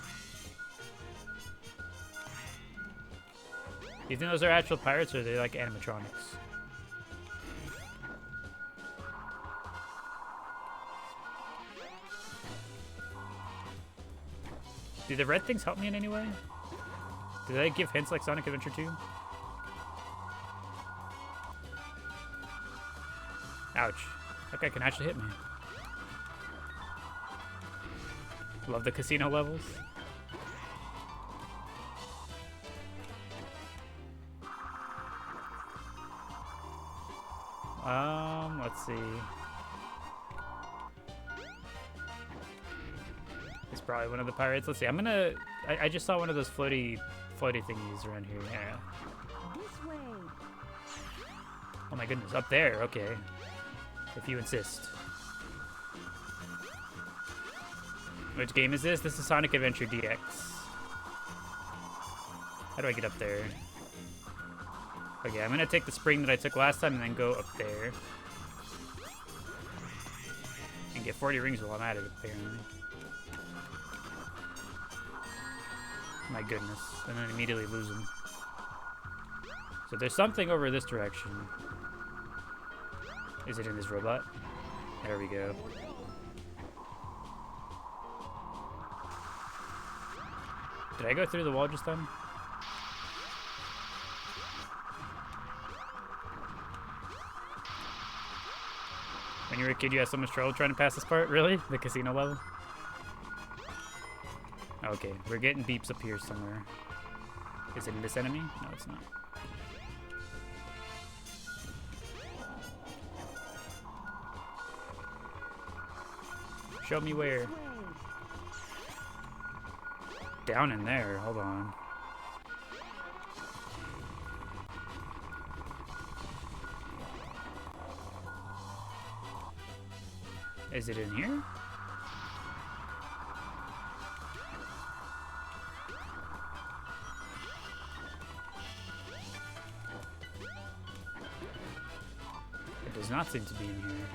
Do you think those are actual pirates or are they like animatronics? Do the red things help me in any way? Do they give hints like Sonic Adventure 2? Ouch. That guy can actually hit me. Love the casino levels. Let's see. It's probably one of the pirates. Let's see. I'm gonna. I just saw one of those floaty thingies around here. Yeah. This way. Oh my goodness, up there. Okay. If you insist. Which game is this? This is Sonic Adventure DX. How do I get up there? Okay, I'm gonna take the spring that I took last time and then go up there. And get 40 rings while I'm at it, apparently. My goodness. And then immediately lose them. So there's something over this direction. Is it in this robot? There we go. Did I go through the wall just then? When you were a kid, you had so much trouble trying to pass this part? Really? The casino level? Okay, we're getting beeps up here somewhere. Is it in this enemy? No, it's not. Show me where. This way. Down in there. Hold on. Is it in here? It does not seem to be in here.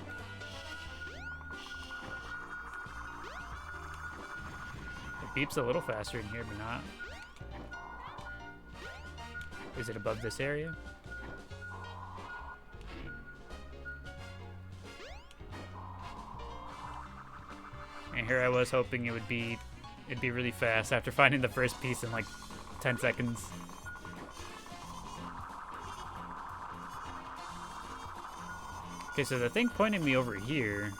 It beeps a little faster in here, but not. Is it above this area? And here I was hoping it'd be really fast after finding the first piece in like 10 seconds. Okay, so the thing pointing me over here.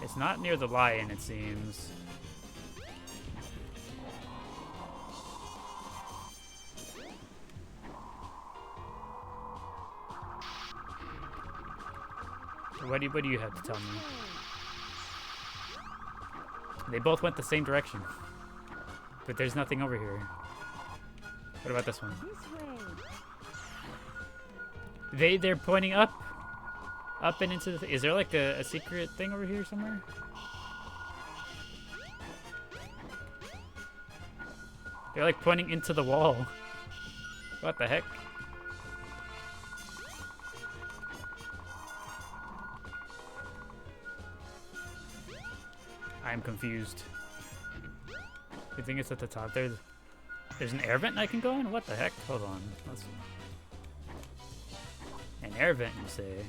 It's not near the lion, it seems. What do you have to tell me? They both went the same direction. But there's nothing over here. What about this one? This way. They're pointing up. Up and into the... Is there like a secret thing over here somewhere? They're like pointing into the wall. What the heck? I'm confused. You think it's at the top there? There's an air vent I can go in? What the heck? Hold on. Let's... An air vent, you say?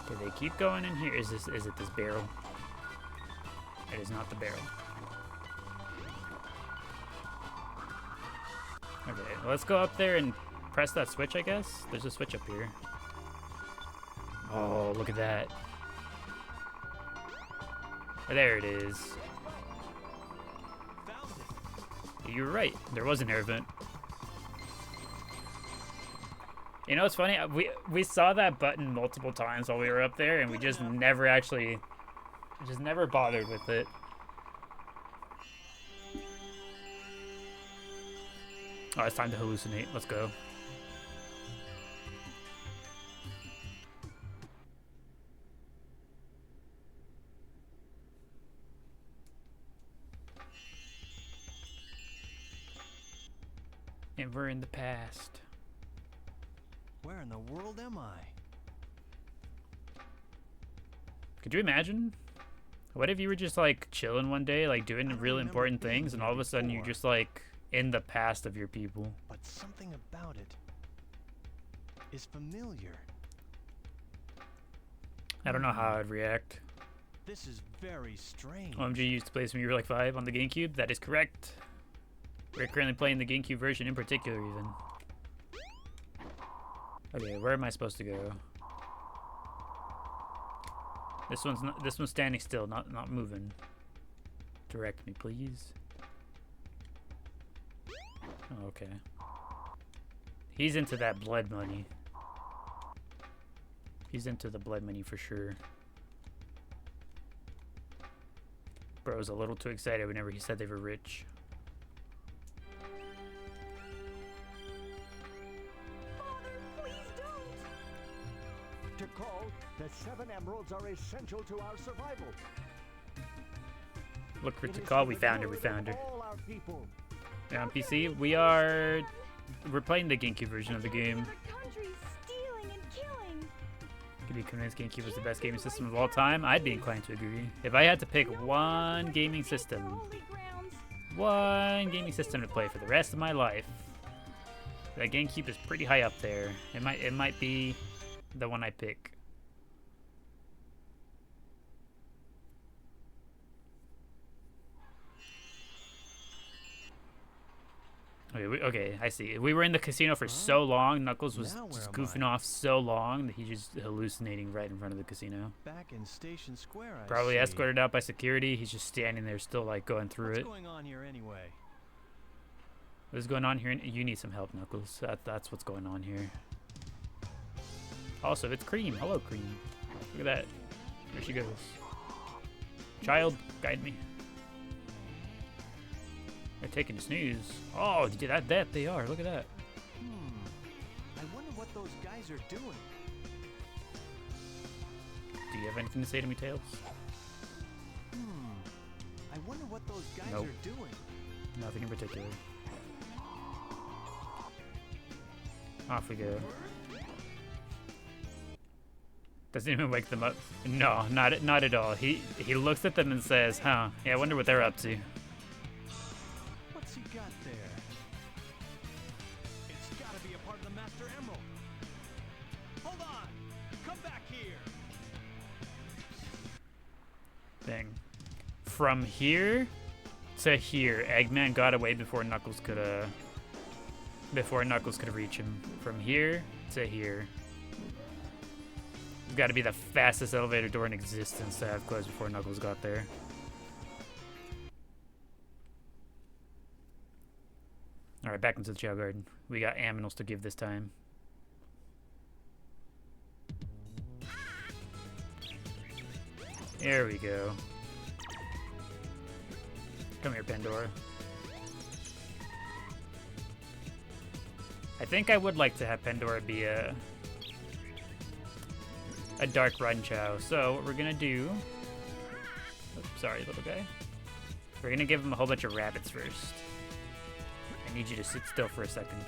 Okay, they keep going in here. Is it this barrel? It is not the barrel. Okay, let's go up there and press that switch, I guess. There's a switch up here. Oh, look at that. There it is. You were right. There was an air vent. You know, it's funny. We saw that button multiple times while we were up there, and we just never actually, just never bothered with it. Oh, it's time to hallucinate. Let's go. And we're in the past. Where in the world am I? Could you imagine? What if you were just like chilling one day, like doing real important things, and all of a sudden you're just like in the past of your people? But something about it is familiar. I don't know how I'd react. This is very strange. OMG used to play this when you were like 5 on the GameCube. That is correct. We're currently playing the GameCube version in particular, even. Okay, where am I supposed to go? This one's standing still, not moving. Direct me, please. Oh, okay. He's into that blood money. He's into the blood money for sure. Bro's a little too excited whenever he said they were rich. Father, please don't. To call, the 7 emeralds are essential to our survival. Look for It is Tikal. for We the found her. We good of found her. all our people. On PC, we're playing the GameCube version of the game. Other countries stealing and killing. Could be convinced GameCube was the best gaming system of all time. I'd be inclined to agree. If I had to pick one gaming system, to play for the rest of my life, that GameCube is pretty high up there. It might be the one I pick. Okay, I see. We were in the casino for so long. Knuckles was Now where just am goofing I? off so long that he's just hallucinating right in front of the casino. Back in Station Square, I Probably see. escorted out by security. He's just standing there still like going through What's it. going on here anyway? What's going on here? You need some help, Knuckles. That's what's going on here. Also, it's Cream. Hello, Cream. Look at that. There she goes. Child, guide me. They're taking a snooze. Oh, that they are. Look at that. I wonder what those guys are doing. Do you have anything to say to me, Tails? I wonder what those guys Nope. are doing. Nothing in particular. Off we go. Doesn't even wake them up. No, not at all. He looks at them and says, "Huh? Yeah, I wonder what they're up to." What's he got there? It's gotta be a part of the Master Emerald. Hold on! Come back here! Thing. From here to here, Eggman got away before Knuckles could reach him. From here to here. It's got to be the fastest elevator door in existence to have closed before Knuckles got there. Alright, back into the Chao Garden. We got aminals to give this time. There we go. Come here, Pandora. I think I would like to have Pandora be a dark run Chao. So what we're gonna do, oops, sorry little guy, we're gonna give him a whole bunch of rabbits first. I need you to sit still for a second.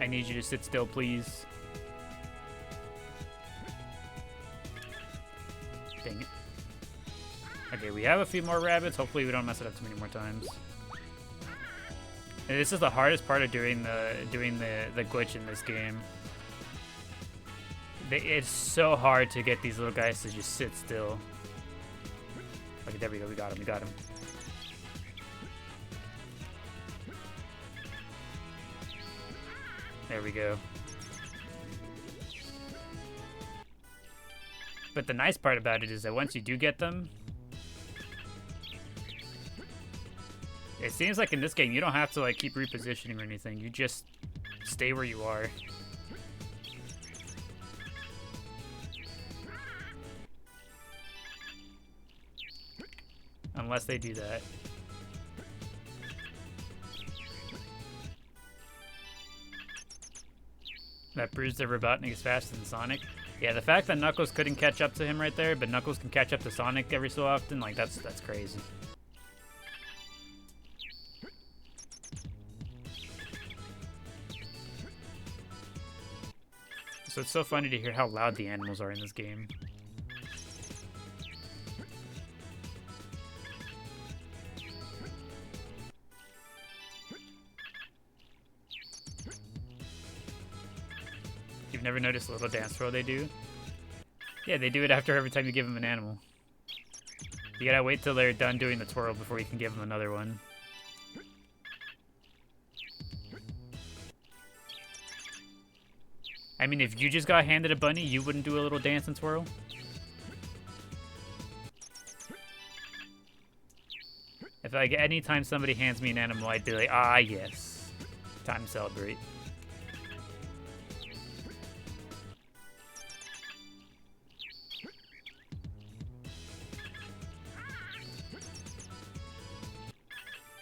I need you to sit still, please. Dang it. Okay, we have a few more rabbits. Hopefully we don't mess it up too many more times. And this is the hardest part of doing the glitch in this game. It's so hard to get these little guys to just sit still. Okay, there we go. We got him. We got him. There we go. But the nice part about it is that once you do get them, it seems like in this game you don't have to like keep repositioning or anything. You just stay where you are. Unless they do that. That proves that Robotnik is faster than Sonic. Yeah, the fact that Knuckles couldn't catch up to him right there, but Knuckles can catch up to Sonic every so often, like that's crazy. So it's so funny to hear how loud the animals are in this game. You've never noticed the little dance twirl they do? Yeah, they do it after every time you give them an animal. You gotta wait till they're done doing the twirl before you can give them another one. I mean, if you just got handed a bunny, you wouldn't do a little dance and twirl? If like anytime somebody hands me an animal, I'd be like, ah, yes, time to celebrate.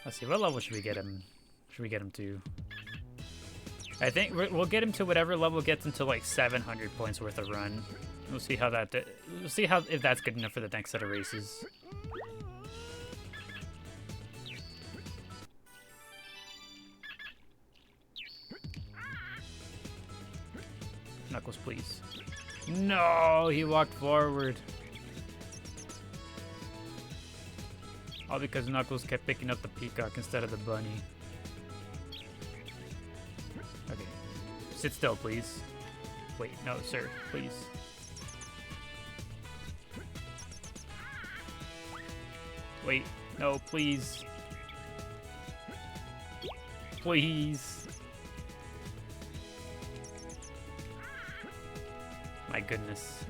Let's see, what level should we get him? Should we get him to? I think we'll get him to whatever level gets him to like 700 points worth of run. We'll see how that. We'll see how if that's good enough for the next set of races. Knuckles, please. No, he walked forward. All because Knuckles kept picking up the peacock instead of the bunny. Okay. Sit still, please. Wait, no, sir, please. Wait, no, please. Please. My goodness.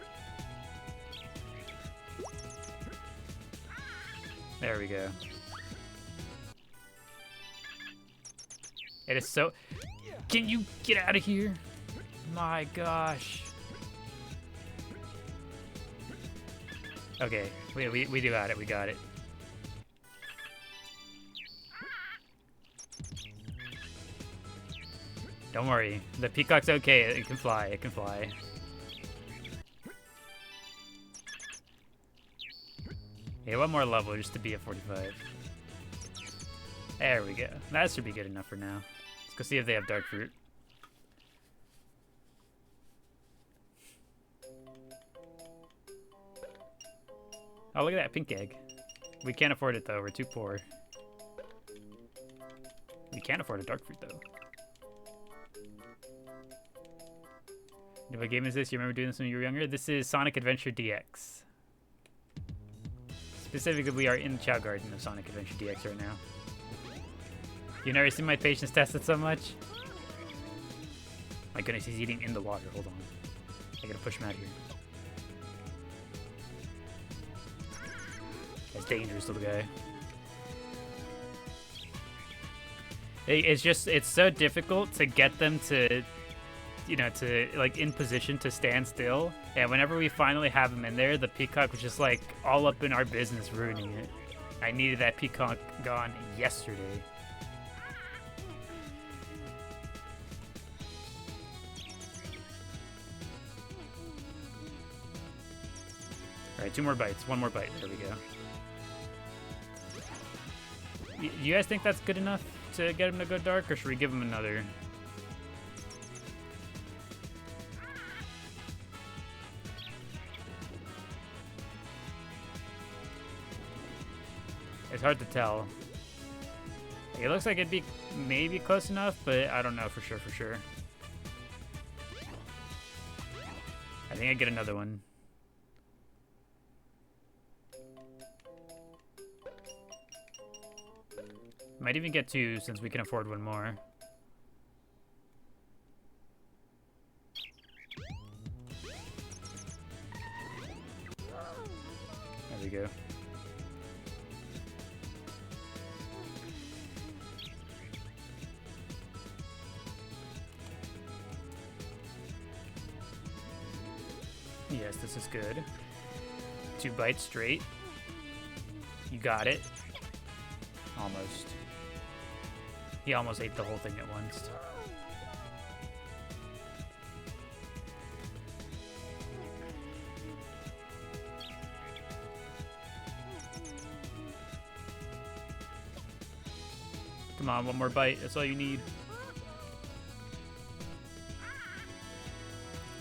There we go. It is so... Can you get out of here? My gosh. Okay, we do got it, we got it. Don't worry, the peacock's okay, it can fly, it can fly. Yeah, one more level just to be at 45. There we go. That should be good enough for now. Let's go see if they have dark fruit. Oh, look at that pink egg. We can't afford it though, we're too poor. We can't afford a dark fruit though. What game is this? You remember doing this when you were younger? This is Sonic Adventure DX. Specifically, we are in the Chow Garden of Sonic Adventure DX right now. You've never seen my patience tested so much? My goodness, he's eating in the water. Hold on. I gotta push him out of here. That's dangerous, little guy. It's so difficult to get them to, you know, to, like, in position to stand still. And whenever we finally have him in there, the peacock was just, like, all up in our business, ruining it. I needed that peacock gone yesterday. Alright, 2 more bites. 1 more bite. There we go. You guys think that's good enough to get him to go dark, or should we give him another? It's hard to tell. It looks like it'd be maybe close enough, but I don't know for sure. I think I'd get another one. Might even get 2 since we can afford 1 more. There we go. Yes, this is good. 2 bites straight. You got it. Almost. He almost ate the whole thing at once. Come on, 1 more bite. That's all you need.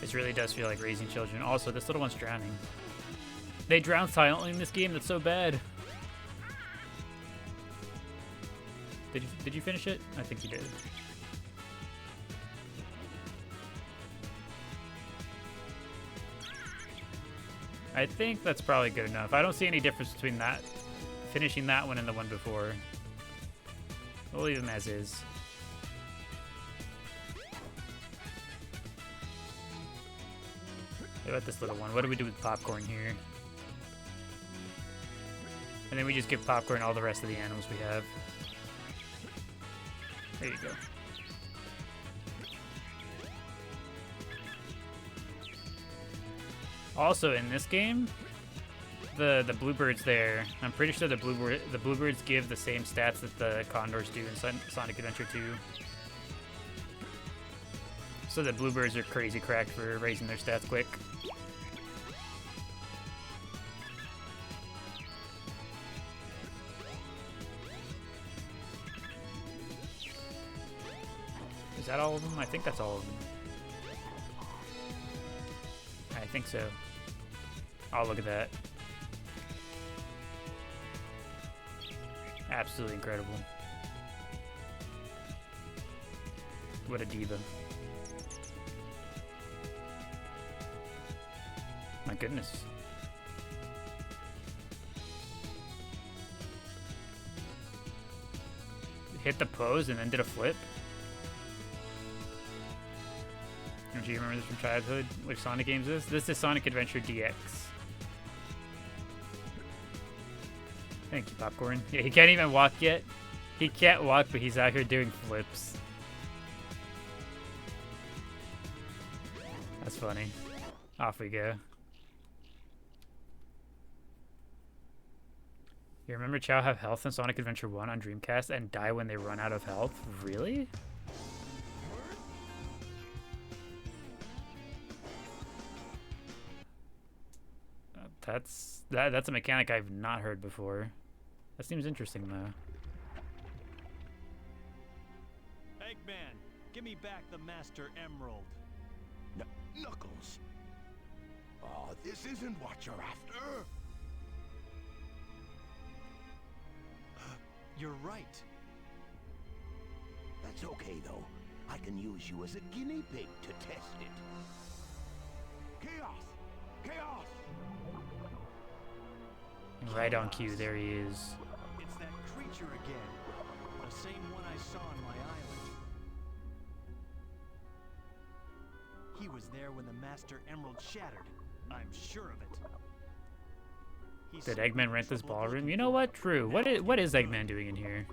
This really does feel like raising children. Also, this little one's drowning. They drown silently in this game. That's so bad. Did you finish it? I think you did. I think that's probably good enough. I don't see any difference between that, finishing that one and the one before. We'll leave him as is. What about this little one? What do we do with Popcorn here? And then we just give Popcorn all the rest of the animals we have. There you go. Also in this game, the bluebirds there, I'm pretty sure the bluebirds give the same stats that the condors do in Sonic Adventure 2. So the bluebirds are crazy cracked for raising their stats quick. Is that all of them? I think that's all of them. I think so. Oh, look at that. Absolutely incredible. What a diva. My goodness. Hit the pose and then did a flip? Do you remember this from childhood? Which Sonic games is this? This is Sonic Adventure DX. Thank you, Popcorn. Yeah, he can't even walk yet. He can't walk, but he's out here doing flips. That's funny. Off we go. You remember Chao have health in Sonic Adventure 1 on Dreamcast and die when they run out of health? Really? That's a mechanic I've not heard before. That seems interesting though. Eggman, give me back the Master Emerald. Knuckles. Oh, this isn't what you're after. You're right. That's okay though. I can use you as a guinea pig to test it. Chaos! Chaos! Right on cue, there he is. It's that creature again. The same one I saw on my island. He was there when the Master Emerald shattered. I'm sure of it. Did Eggman rent this ballroom? You know what? True. What is Eggman doing in here?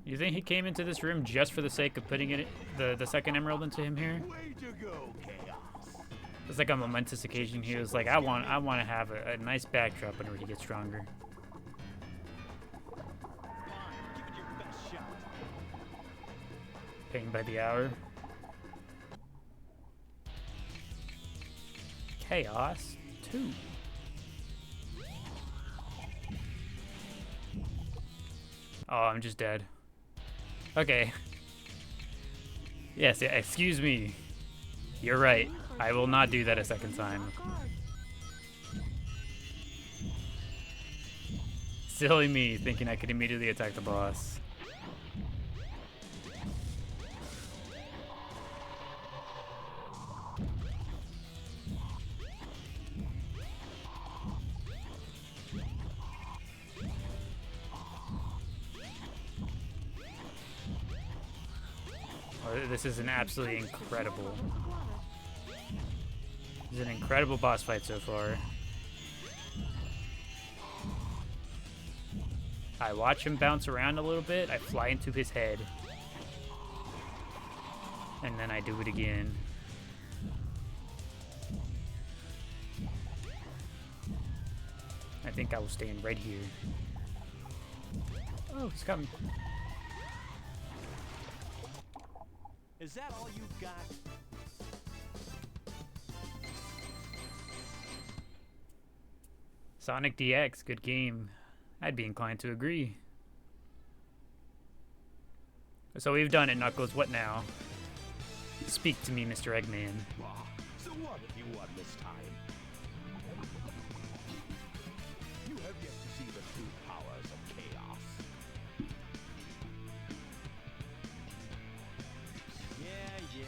You think he came into this room just for the sake of putting it the second emerald into him here? Way to go, Chaos. It's like a momentous occasion. He was like, I want to have a nice backdrop whenever he gets stronger. Give it your best shot. Paying by the hour. Chaos 2. Oh, I'm just dead. Okay. Yes, yeah, excuse me. You're right. I will not do that a second time. Silly me, thinking I could immediately attack the boss. This is an absolutely incredible. This is an incredible boss fight so far. I watch him bounce around a little bit. I fly into his head. And then I do it again. I think I will stand right here. Oh, he's coming. Is that all you got? Sonic DX, good game. I'd be inclined to agree. So we've done it, Knuckles. What now? Speak to me, Mr. Eggman. So what have you won this time? You have yet to see the true powers of chaos. Yeah,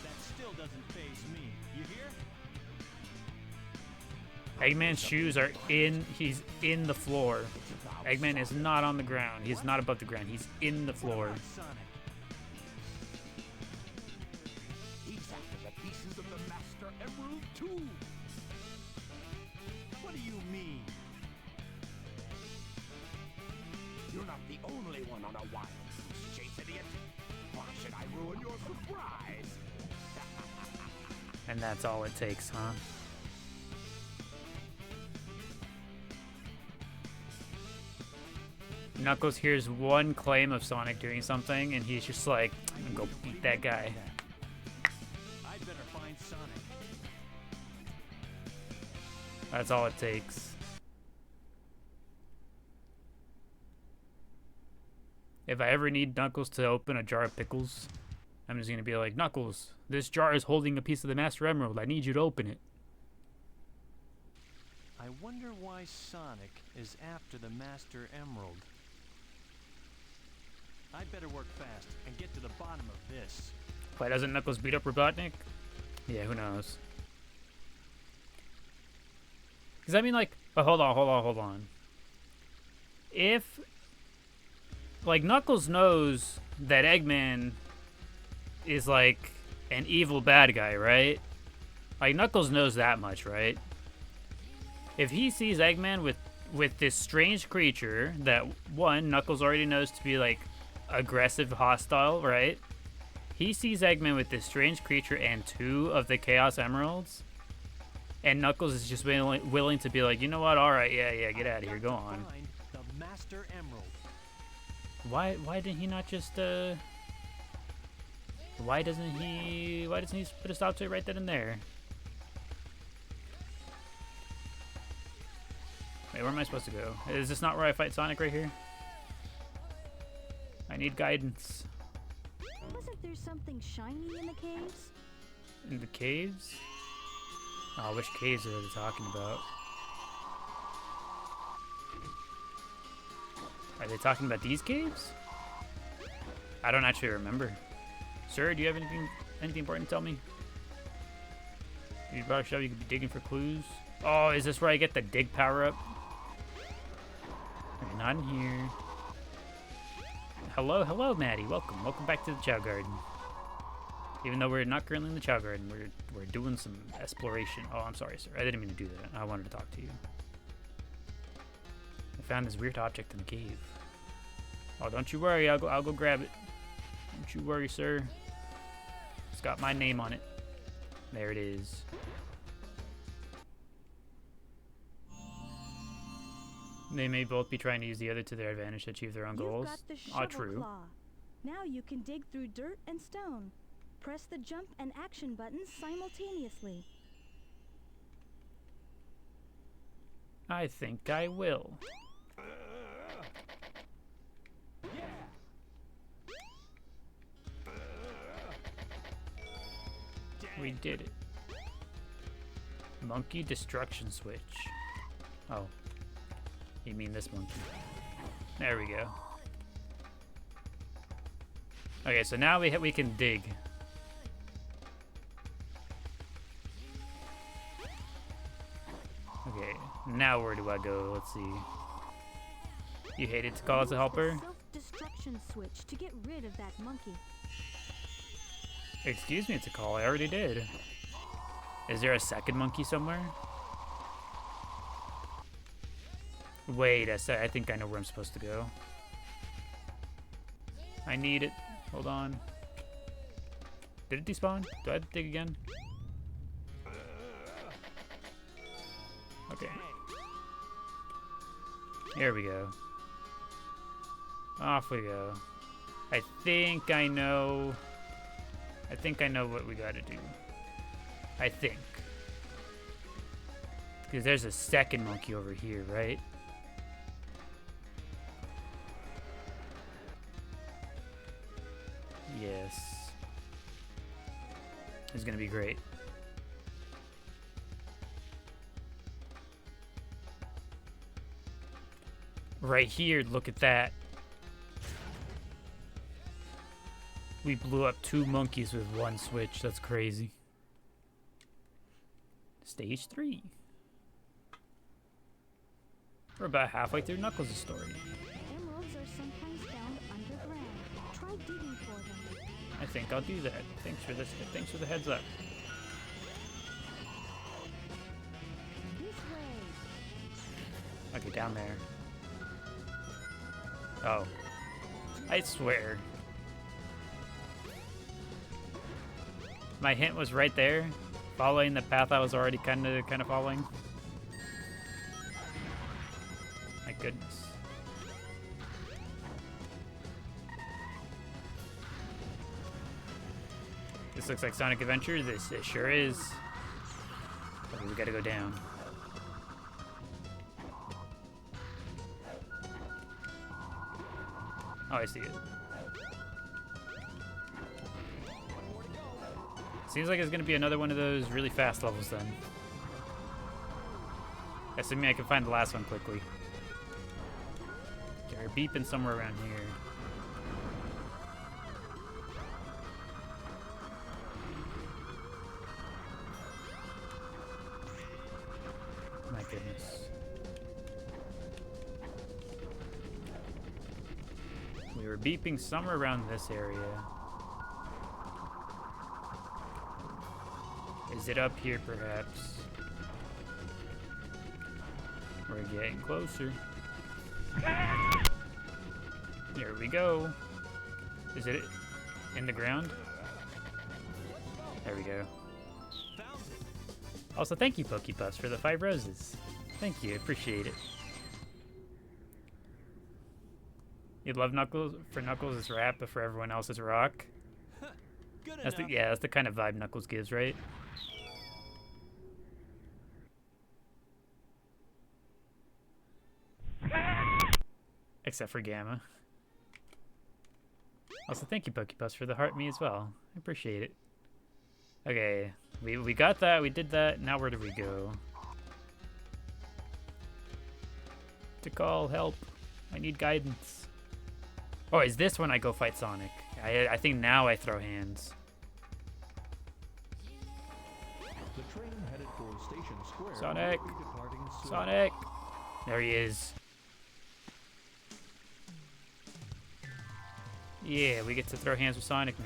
that still doesn't faze me. You hear? Eggman's shoes are he's in the floor. Eggman is not on the ground. He's not above the ground. He's in the floor. Sonic, move! What do you mean? You're not the only one on a wild goose chase, idiot. Why should I ruin your surprise? And that's all it takes, huh? Knuckles hears one claim of Sonic doing something, and he's just like, I'm gonna go beat that guy. I'd better find Sonic. That's all it takes. If I ever need Knuckles to open a jar of pickles, I'm just gonna be like, Knuckles, this jar is holding a piece of the Master Emerald. I need you to open it. I wonder why Sonic is after the Master Emerald. I'd better work fast and get to the bottom of this. Why doesn't Knuckles beat up Robotnik? Yeah, who knows? Because I mean, like, oh, hold on. If, like, Knuckles knows that Eggman is, like, an evil bad guy, right? Like, Knuckles knows that much, right? If he sees Eggman with this strange creature that, one, Knuckles already knows to be, like, aggressive, hostile, right? He sees Eggman with this strange creature and 2 of the Chaos Emeralds, and Knuckles is just willing to be like, you know what? All right, yeah, get out of here, go on. Find the Master Emerald. Why didn't he not just why doesn't he put a stop to it right then and there? Wait, where am I supposed to go? Is this not where I fight Sonic right here? I need guidance. Wasn't there something shiny in the caves? In the caves? Oh, which caves are they talking about? Are they talking about these caves? I don't actually remember. Sir, do you have anything important to tell me? You brought a show, you could be digging for clues. Oh, is this where I get the dig power up? Okay, not in here. Hello, Maddie. Welcome back to the Chao Garden. Even though we're not currently in the Chao Garden, we're doing some exploration. Oh, I'm sorry, sir. I didn't mean to do that. I wanted to talk to you. I found this weird object in the cave. Oh, don't you worry. I'll go grab it. Don't you worry, sir. It's got my name on it. There it is. They may both be trying to use the other to their advantage to achieve their own goals. You've got the Ah, shovel true. claw. Now you can dig through dirt and stone. Press the jump and action buttons simultaneously. I think I will. We did it. Monkey destruction switch. Oh. You mean this monkey. There we go. Okay, so now we can dig. Okay, now where do I go? Let's see. You hated to call us a helper? Use the self-destruction switch to get rid of that monkey. Excuse me, it's a call. I already did. Is there a second monkey somewhere? Wait a sec. I think I know where I'm supposed to go. I need it. Hold on. Did it despawn? Do I have to dig again? Okay. Here we go. Off we go. I think I know what we gotta do. I think. Because there's a second monkey over here, right? Yes. It's gonna be great. Right here, look at that. We blew up 2 monkeys with 1 switch. That's crazy. Stage 3. We're about halfway through Knuckles' story. Emeralds are sometimes found underground. Try digging for them. I think I'll do that. Thanks for the heads up. Okay, down there. Oh. I swear. My hint was right there, following the path I was already kind of following. My goodness. This looks like Sonic Adventure. This it sure is. Okay, we gotta go down. Oh, I see it. Seems like it's gonna be another one of those really fast levels then. Assuming I can find the last one quickly. Okay, we're beeping somewhere around here. My goodness. We were beeping somewhere around this area. Is it up here, perhaps? We're getting closer. Here we go. Is it in the ground? There we go. Also, thank you, Pokepuffs, for the 5 roses. Thank you, appreciate it. You'd love Knuckles for Knuckles' rap, but for everyone else it's rock. That's the kind of vibe Knuckles gives, right? Except for Gamma. Also, thank you, Pokepuffs, for the heart me as well. I appreciate it. Okay, we got that, we did that. Now where do we go? To call help. I need guidance. Oh, is this when I go fight Sonic? I think now I throw hands. The train headed for Station Square. Sonic! will be departing soon. Sonic! There he is. Yeah, we get to throw hands with Sonic now.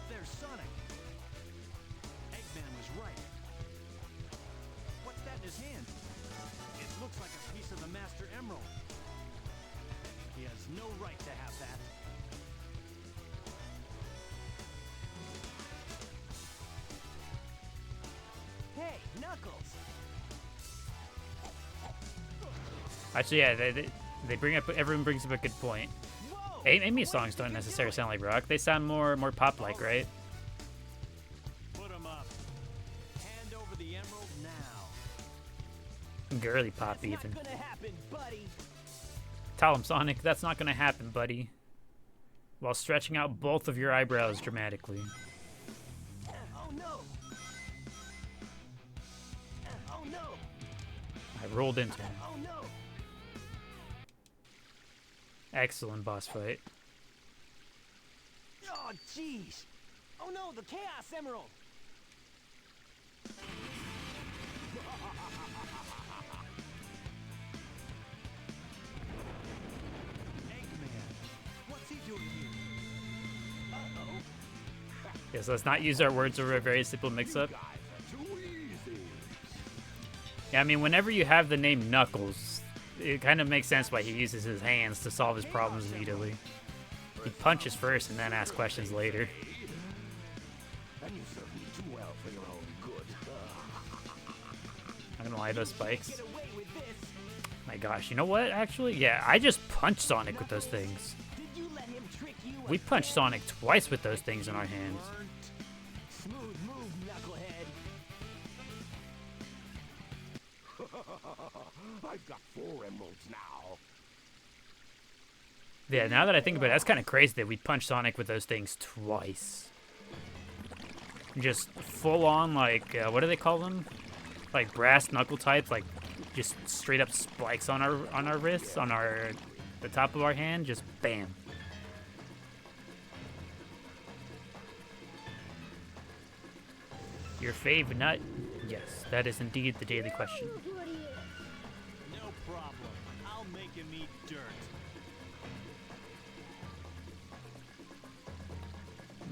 There's Sonic. Eggman was right. What's that in his hand? It looks like a piece of the Master Emerald. He has no right to have that. Hey, Knuckles! Actually, yeah, they bring up, everyone brings up a good point. Amy's songs don't necessarily sound like rock. They sound more pop-like, right? Put him up. Hand over the emerald now. Girly pop, even. Not gonna happen, buddy. Tell him, Sonic, that's not gonna happen, buddy. While stretching out both of your eyebrows dramatically. Oh no! Oh no! I rolled into him. Oh no! Excellent boss fight. Oh jeez! Oh no, the Chaos Emerald! Eggman. What's he doing here? Yeah, so let's not use our words over a very simple mix-up. Guys are too easy. Yeah, I mean, whenever you have the name Knuckles, it kind of makes sense why he uses his hands to solve his problems immediately. He punches first and then asks questions later. And you serve me too well for your own good. I'm gonna lie, those spikes. Get away with this! My gosh, you know what, actually? Yeah, I just punched Sonic with those things. Did you let him trick you? We punched Sonic twice with those things in our hands. Smooth move, knucklehead. I've got 4 emeralds now. Yeah, now that I think about it, that's kind of crazy that we punched Sonic with those things twice. Just full on, like, what do they call them? Like brass knuckle types, like just straight up spikes on our wrists, on the top of our hand, just bam. Your fave nut? Yes, that is indeed the daily question. No problem. I'll make him eat dirt.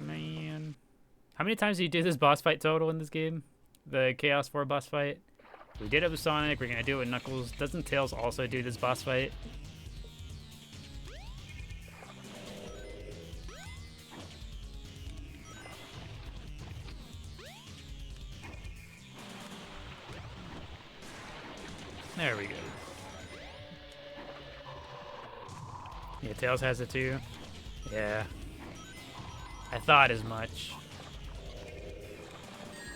Man. How many times do you do this boss fight total in this game? The Chaos 4 boss fight? We did it with Sonic. We're gonna do it with Knuckles. Doesn't Tails also do this boss fight? There we go. Yeah, Tails has it too. Yeah. I thought as much.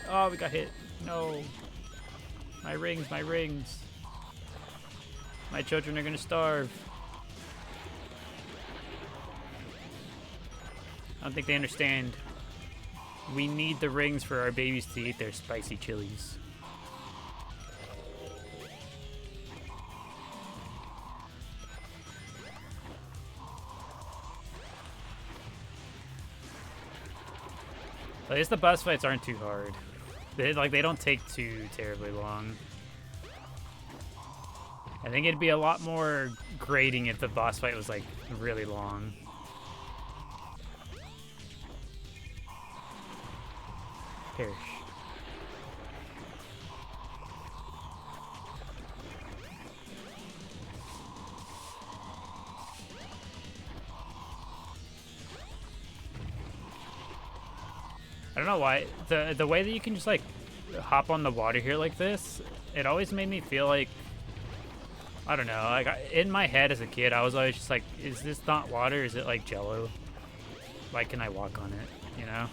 Oh, we got hit. No. My rings, my rings. My children are gonna starve. I don't think they understand. We need the rings for our babies to eat their spicy chilies. At least the boss fights aren't too hard. They don't take too terribly long. I think it'd be a lot more grating if the boss fight was like really long. Perish. I don't know why the way that you can just like hop on the water here like this, it always made me feel like, I don't know, like in my head as a kid I was always just like, is this not water? Is it like Jello? Why can I walk on it, you know?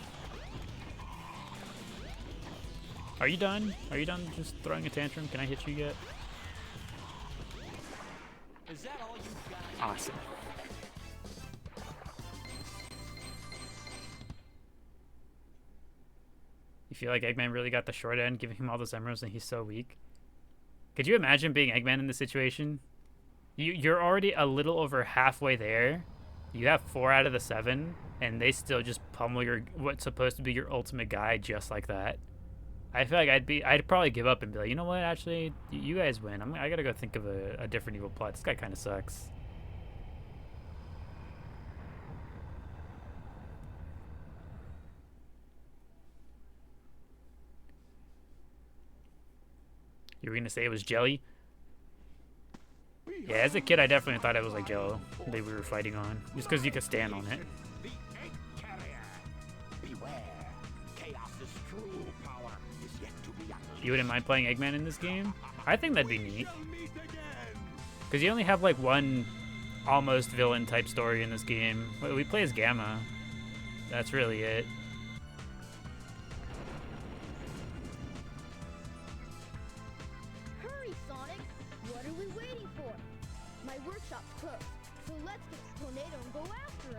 Are you done? Are you done just throwing a tantrum? Can I hit you yet? Is that all you got? Awesome. You feel like Eggman really got the short end, giving him all those emeralds, and he's so weak? Could you imagine being Eggman in this situation? You're already a little over halfway there. You have 4 out of the 7, and they still just pummel your what's supposed to be your ultimate guy just like that. I feel like I'd probably give up and be like, you know what? Actually, you guys win. I gotta go think of a different evil plot. This guy kind of sucks. You were gonna say it was jelly? Yeah, as a kid, I definitely thought it was like Jello that we were fighting on, just because you could stand on it. The egg carrier. Beware. Chaos's true power is yet to be unleashed. You wouldn't mind playing Eggman in this game? I think that'd be neat. Because you only have like one almost villain type story in this game. We play as Gamma. That's really it. Hurry, Sonic! What are we waiting for? My workshop's closed, so let's get the tornado and go after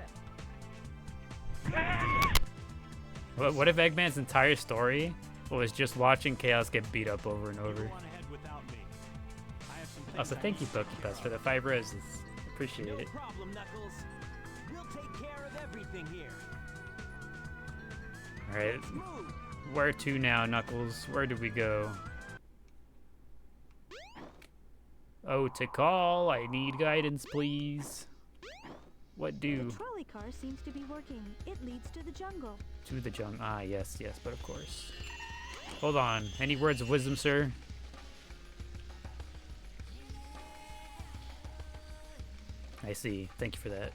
him. What if Eggman's entire story was just watching Chaos get beat up over and over? Go on ahead without me. I have some things Also, I thank you, need to Pokebus, for the 5 roses. Appreciate No it. problem, Knuckles. We'll take care of everything here. Alright, Move. where to now, Knuckles? Where do we go? Oh, to call. I need guidance, please. What do? The trolley car seems to be working. It leads to the jungle. To the jungle. Ah, yes, but of course. Hold on. Any words of wisdom, sir? I see. Thank you for that.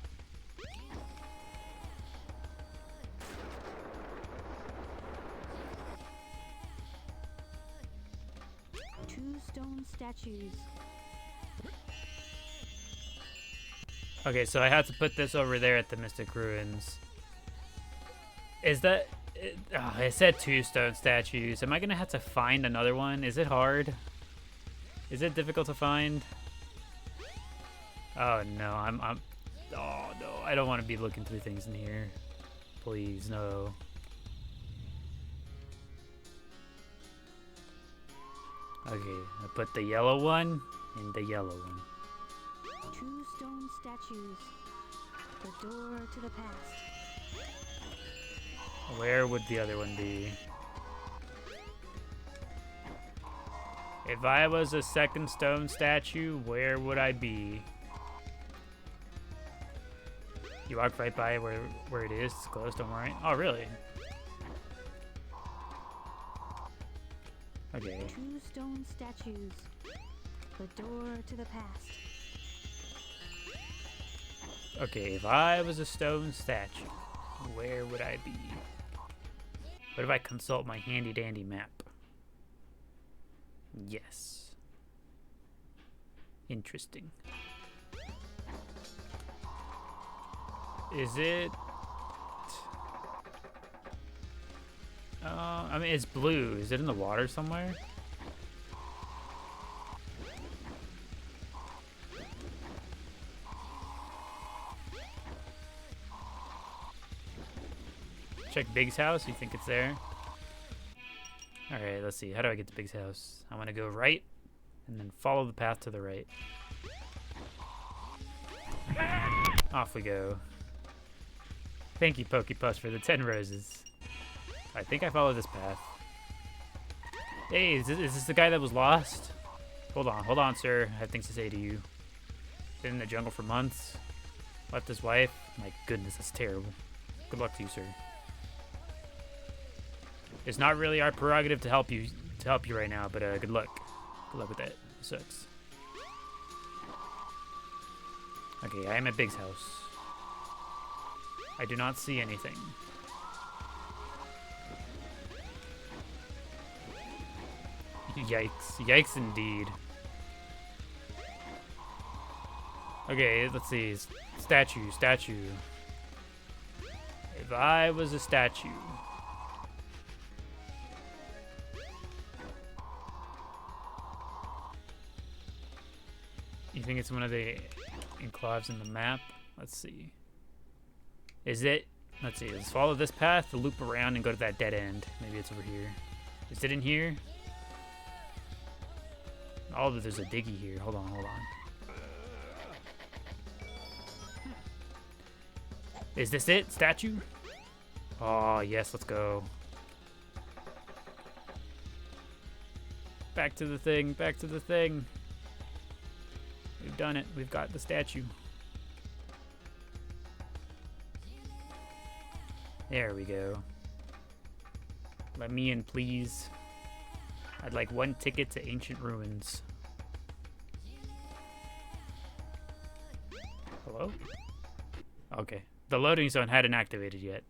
Two stone statues. Okay, so I have to put this over there at the Mystic Ruins. Is that... it said 2 stone statues. Am I going to have to find another one? Is it hard? Is it difficult to find? Oh, no. Oh, no. I don't want to be looking through things in here. Please, no. Okay, I put the yellow one and the yellow one. 2 stone statues. The door to the past. Where would the other one be? If I was a second stone statue, where would I be? You walk right by where it is. It's close, don't worry. Oh, really? Okay. 2 stone statues. The door to the past. Okay, if I was a stone statue, where would I be? What if I consult my handy dandy map? Yes. Interesting. Is it... I mean, it's blue. Is it in the water somewhere? Check Big's house. You think it's there? Alright, let's see. How do I get to Big's house? I want to go right and then follow the path to the right. Off we go. Thank you, Pokepuss, for the 10 roses. I think I follow this path. Hey, is this the guy that was lost? Hold on, sir. I have things to say to you. Been in the jungle for months. Left his wife. My goodness, that's terrible. Good luck to you, sir. It's not really our prerogative to help you right now, but good luck. Good luck with that. It sucks. Okay, I am at Big's house. I do not see anything. Yikes. Yikes indeed. Okay, let's see. Statue. If I was a statue. You think it's one of the enclaves in the map? Let's see. Is it? Let's see. Let's follow this path, loop around, and go to that dead end. Maybe it's over here. Is it in here? Oh, there's a diggy here. Hold on. Is this it? Statue? Oh, yes. Let's go. Back to the thing. We've done it. We've got the statue. There we go. Let me in, please. I'd like 1 ticket to ancient ruins. Hello? Okay. The loading zone hadn't activated yet.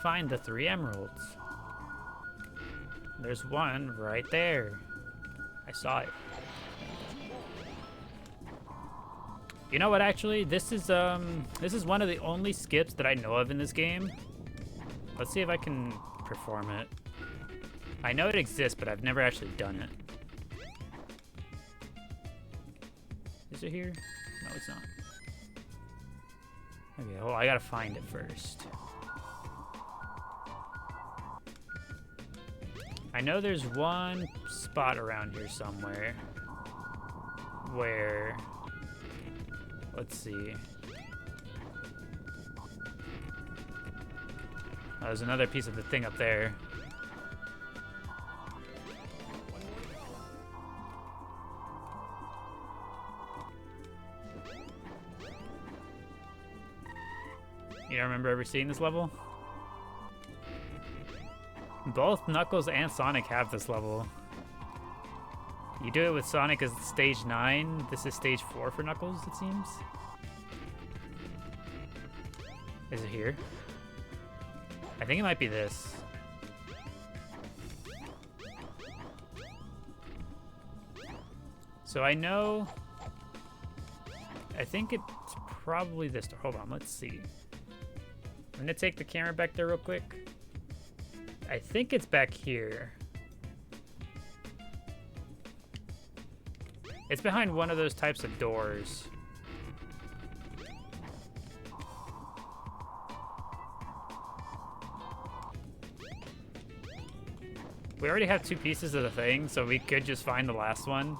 Find the 3 emeralds. There's one right there. I saw it. You know what, actually? This is one of the only skips that I know of in this game. Let's see if I can perform it. I know it exists, but I've never actually done it. Is it here? No, it's not. Okay, well, I gotta find it first. I know there's one spot around here somewhere where, let's see. Oh, there's another piece of the thing up there. You don't remember ever seeing this level? Both Knuckles and Sonic have this level. You do it with Sonic as stage 9. This is stage 4 for Knuckles, it seems. Is it here? I think it might be this. So I know... I think it's probably this door. Hold on, let's see. I'm gonna take the camera back there real quick. I think it's back here. It's behind one of those types of doors. We already have 2 pieces of the thing, so we could just find the last one.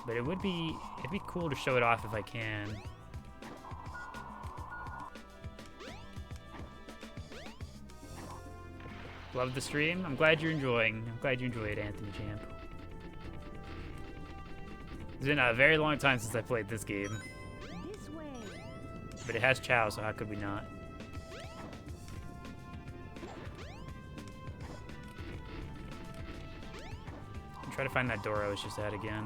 But it'd be cool to show it off if I can. Love the stream. I'm glad you're enjoying. I'm glad you enjoyed, Anthony Champ. It's been a very long time since I played this game. This way. But it has Chao, so how could we not? Try to find that door I was just at again.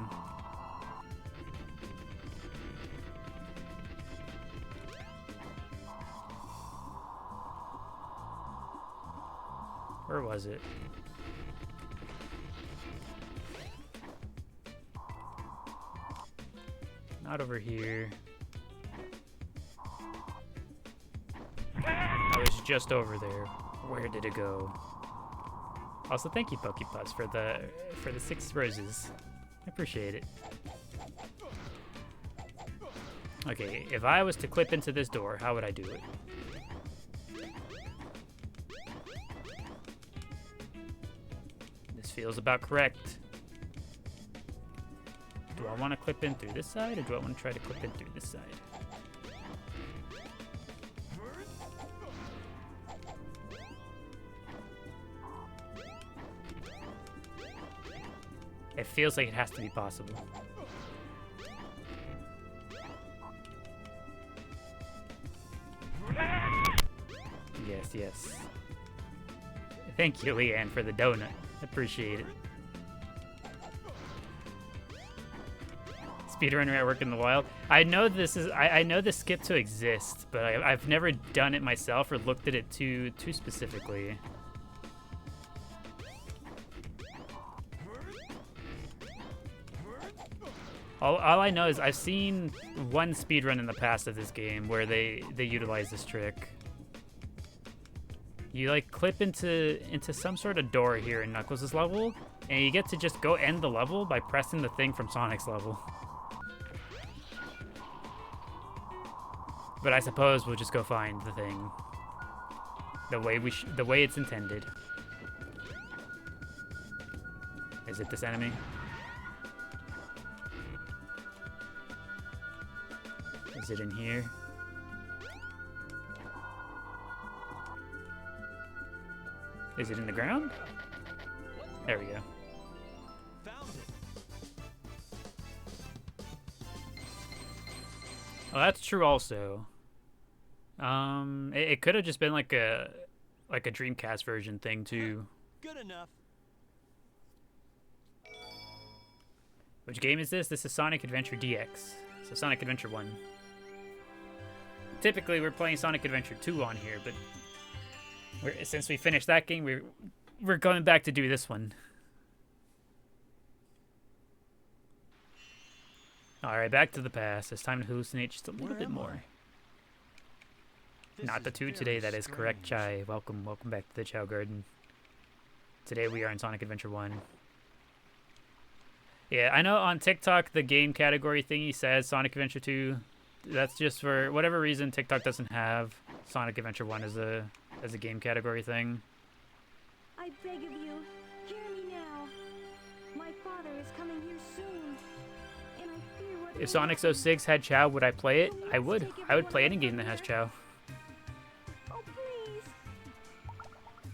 Where was it? Not over here. I was just over there. Where did it go? Also, thank you, Pokepus, for the 6 roses. I appreciate it. Okay, if I was to clip into this door, how would I do it? This feels about correct. Do I want to clip in through this side, or do I want to try to clip in through this side? It feels like it has to be possible. Yes, yes. Thank you, Leanne, for the donut. Appreciate it. Speedrunner at work in the wild. I know this is. I know the skip to exist, but I've never done it myself or looked at it too specifically. All I know is I've seen one speedrun in the past of this game where they utilize this trick. You like clip into some sort of door here in Knuckles' level, and you get to just go end the level by pressing the thing from Sonic's level. But I suppose we'll just go find the thing the way it's intended. Is it this enemy? Is it in here? Is it in the ground? There we go. Found it. Well, that's true also. It could have just been like a Dreamcast version thing too. Good enough. Which game is this? This is Sonic Adventure DX. So Sonic Adventure 1. Typically we're playing Sonic Adventure 2 on here, but since we finished that game, we're going back to do this one. Alright, back to the past. It's time to hallucinate just a little bit more. Not the 2 today, that is correct, Chai. Welcome back to the Chao Garden. Today we are in Sonic Adventure 1. Yeah, I know on TikTok the game category thingy says Sonic Adventure 2. That's just for whatever reason TikTok doesn't have Sonic Adventure 1 as a game category thing. I beg of you, hear me now. My father is coming here soon, and I fear what If Sonic 06 had Chao, would I play it? I would. I would play any game that has Chao. Oh, please.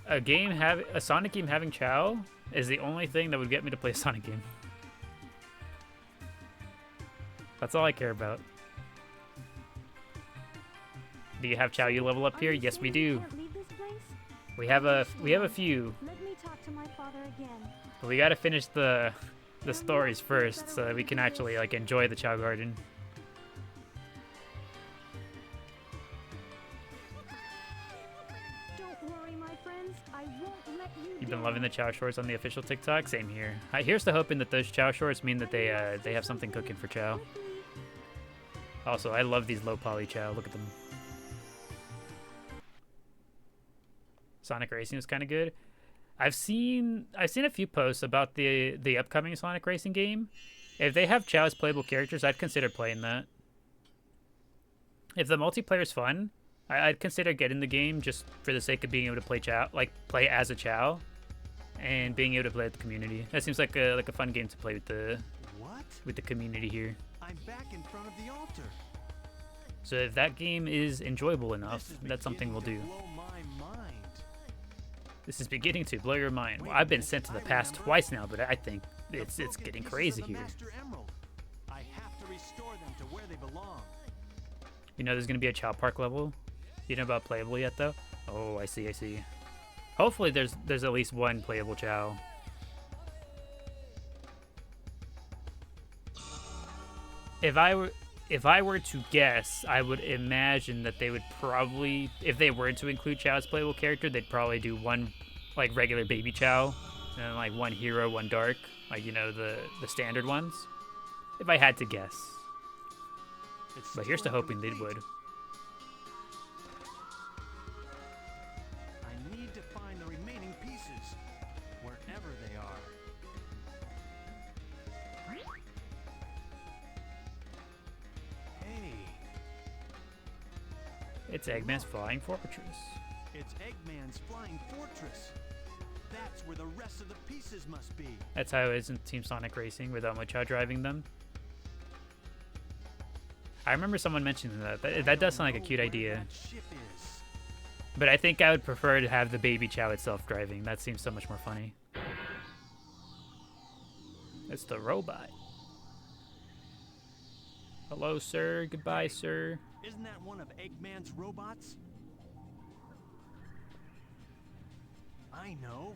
A Sonic game having Chao is the only thing that would get me to play a Sonic game. That's all I care about. Do you have Chao you level up here? Yes, we do. We have a few. Let me talk to my father again. But we gotta finish the stories first so that we can actually like enjoy the Chao Garden. Don't worry, my friends. I won't let you You've been down. loving the Chao shorts on the official TikTok? Same here. Here's to hoping that those Chao shorts mean that they have something cooking for Chao. Also, I love these low poly Chao. Look at them. Sonic Racing was kind of good. I've seen a few posts about the upcoming Sonic Racing game. If they have Chao as playable characters, I'd consider playing that. If the multiplayer's fun, I'd consider getting the game just for the sake of being able to play Chao, like play as a Chao, and being able to play with the community. That seems like a fun game to play with the community here. I'm back in front of the altar. So if that game is enjoyable enough, that's something we'll do. Blow my mind. This is beginning to blow your mind. Well, I've been sent to the past twice now, but I think it's getting crazy here. I have to restore them to where they belong. You know there's gonna be a Chow Park level. You know about playable yet though? Oh, I see, I see. Hopefully there's at least one playable Chow. If I were to guess, I would imagine that they would probably, if they were to include Chow as playable character, they'd probably do one like regular baby Chow, and then like one hero, one dark, like, you know, the standard ones. If I had to guess. But here's to hoping they would. I need to find the remaining pieces, wherever they are. Hey, It's Eggman's Flying Fortress. it's Eggman's Flying Fortress. That's where the rest of the pieces must be. That's how it is in Team Sonic Racing without Chow driving them. I remember someone mentioning that. That does sound like a cute idea. That ship is. But I think I would prefer to have the baby Chow itself driving. That seems so much more funny. It's the robot. Hello, sir. Goodbye, sir. Isn't that one of Eggman's robots? I know.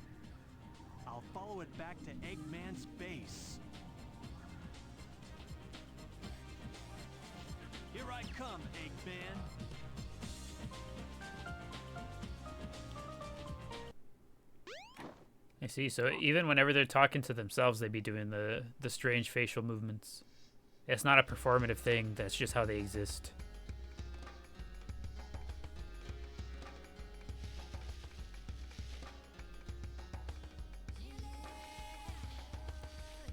I'll follow it back to Eggman's base. Here I come, Eggman. I see. So even whenever they're talking to themselves, they'd be doing the strange facial movements. It's not a performative thing. That's just how they exist.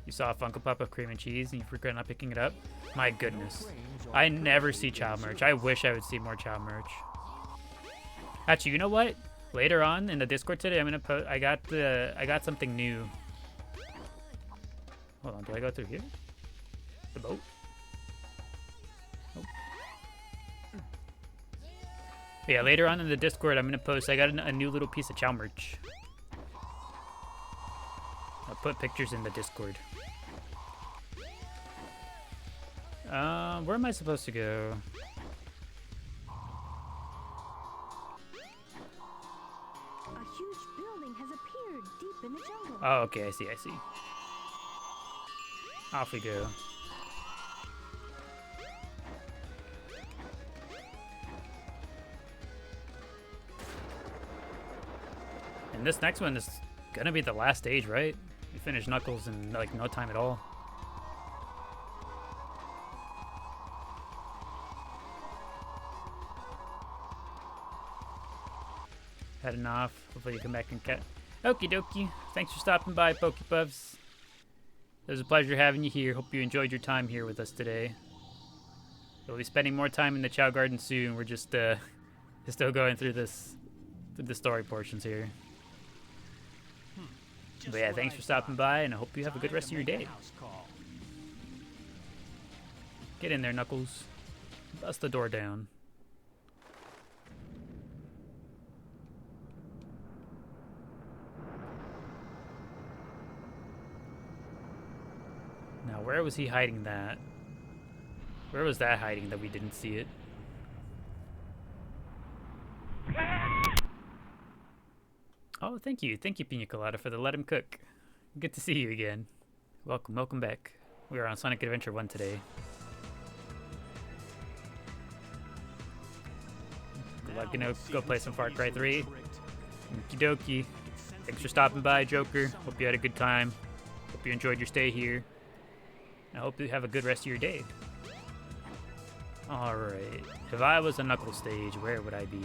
You saw a Funko Pop of cream and cheese and you regret not picking it up? My goodness. I never see Chow merch. I wish I would see more Chow merch. Actually, you know what? Later on in the Discord today, I'm gonna post. I got something new. Hold on, do I go through here? The boat? Nope. But yeah, later on in the Discord, I'm gonna post. I got a new little piece of Chow merch. I'll put pictures in the Discord. Where am I supposed to go? A huge building has appeared deep in the jungle. Oh, okay, I see, I see. Off we go. And this next one is gonna be the last stage, right? We finish Knuckles in like no time at all. Heading off. Hopefully you come back and cat. Okie dokie. Thanks for stopping by, Pokepuffs. It was a pleasure having you here. Hope you enjoyed your time here with us today. We'll be spending more time in the Chow Garden soon. We're just still going through the story portions here. But yeah, thanks for stopping by, and I hope you have a good rest of your day. Get in there, Knuckles. Bust the door down. Now, where was he hiding that? Where was that hiding that we didn't see it? Oh, thank you. Thank you, Pina Colada, for the Let Him Cook. Good to see you again. Welcome, welcome back. We are on Sonic Adventure 1 today. I'm gonna go play some Far Cry 3. Okie dokie. Thanks for stopping by, Joker. Hope you had a good time. Hope you enjoyed your stay here. I hope you have a good rest of your day. Alright. If I was a Knuckles stage, where would I be?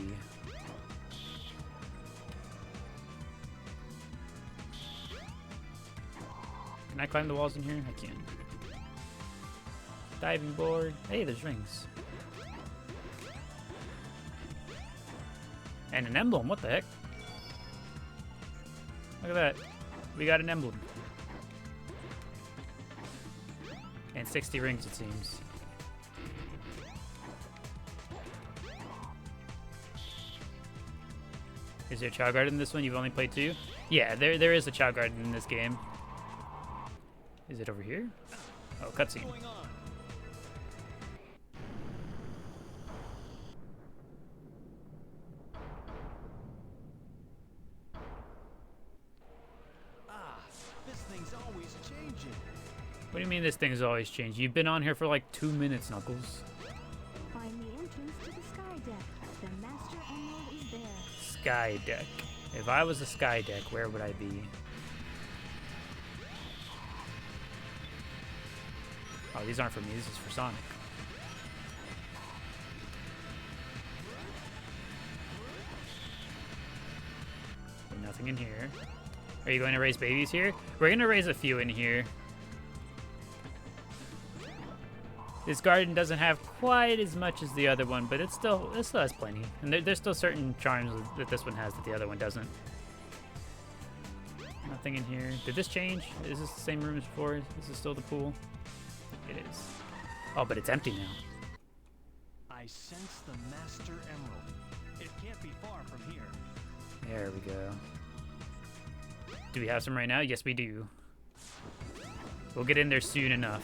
Can I climb the walls in here? I can. Diving board. Hey, there's rings. And an emblem. What the heck? Look at that. We got an emblem. And 60 rings, it seems. Is there a Chow Garden in this one? You've only played 2? Yeah, there is a Chow Garden in this game. Is it over here? Oh, cutscene. thing's always changing. What do you mean this thing's always changed? You've been on here for like 2 minutes, Knuckles. Find the entrance to the sky deck. The Master Emerald is there. Sky deck. If I was a sky deck, where would I be? Oh, these aren't for me. This is for Sonic. Nothing in here. Are you going to raise babies here? We're going to raise a few in here. This garden doesn't have quite as much as the other one, but it still has plenty. And there's still certain charms that this one has that the other one doesn't. Nothing in here. Did this change? Is this the same room as before? Is this still the pool? It is. Oh, but it's empty now. I sense the Master Emerald. It can't be far from here. There we go. Do we have some right now? Yes, we do. We'll get in there soon enough.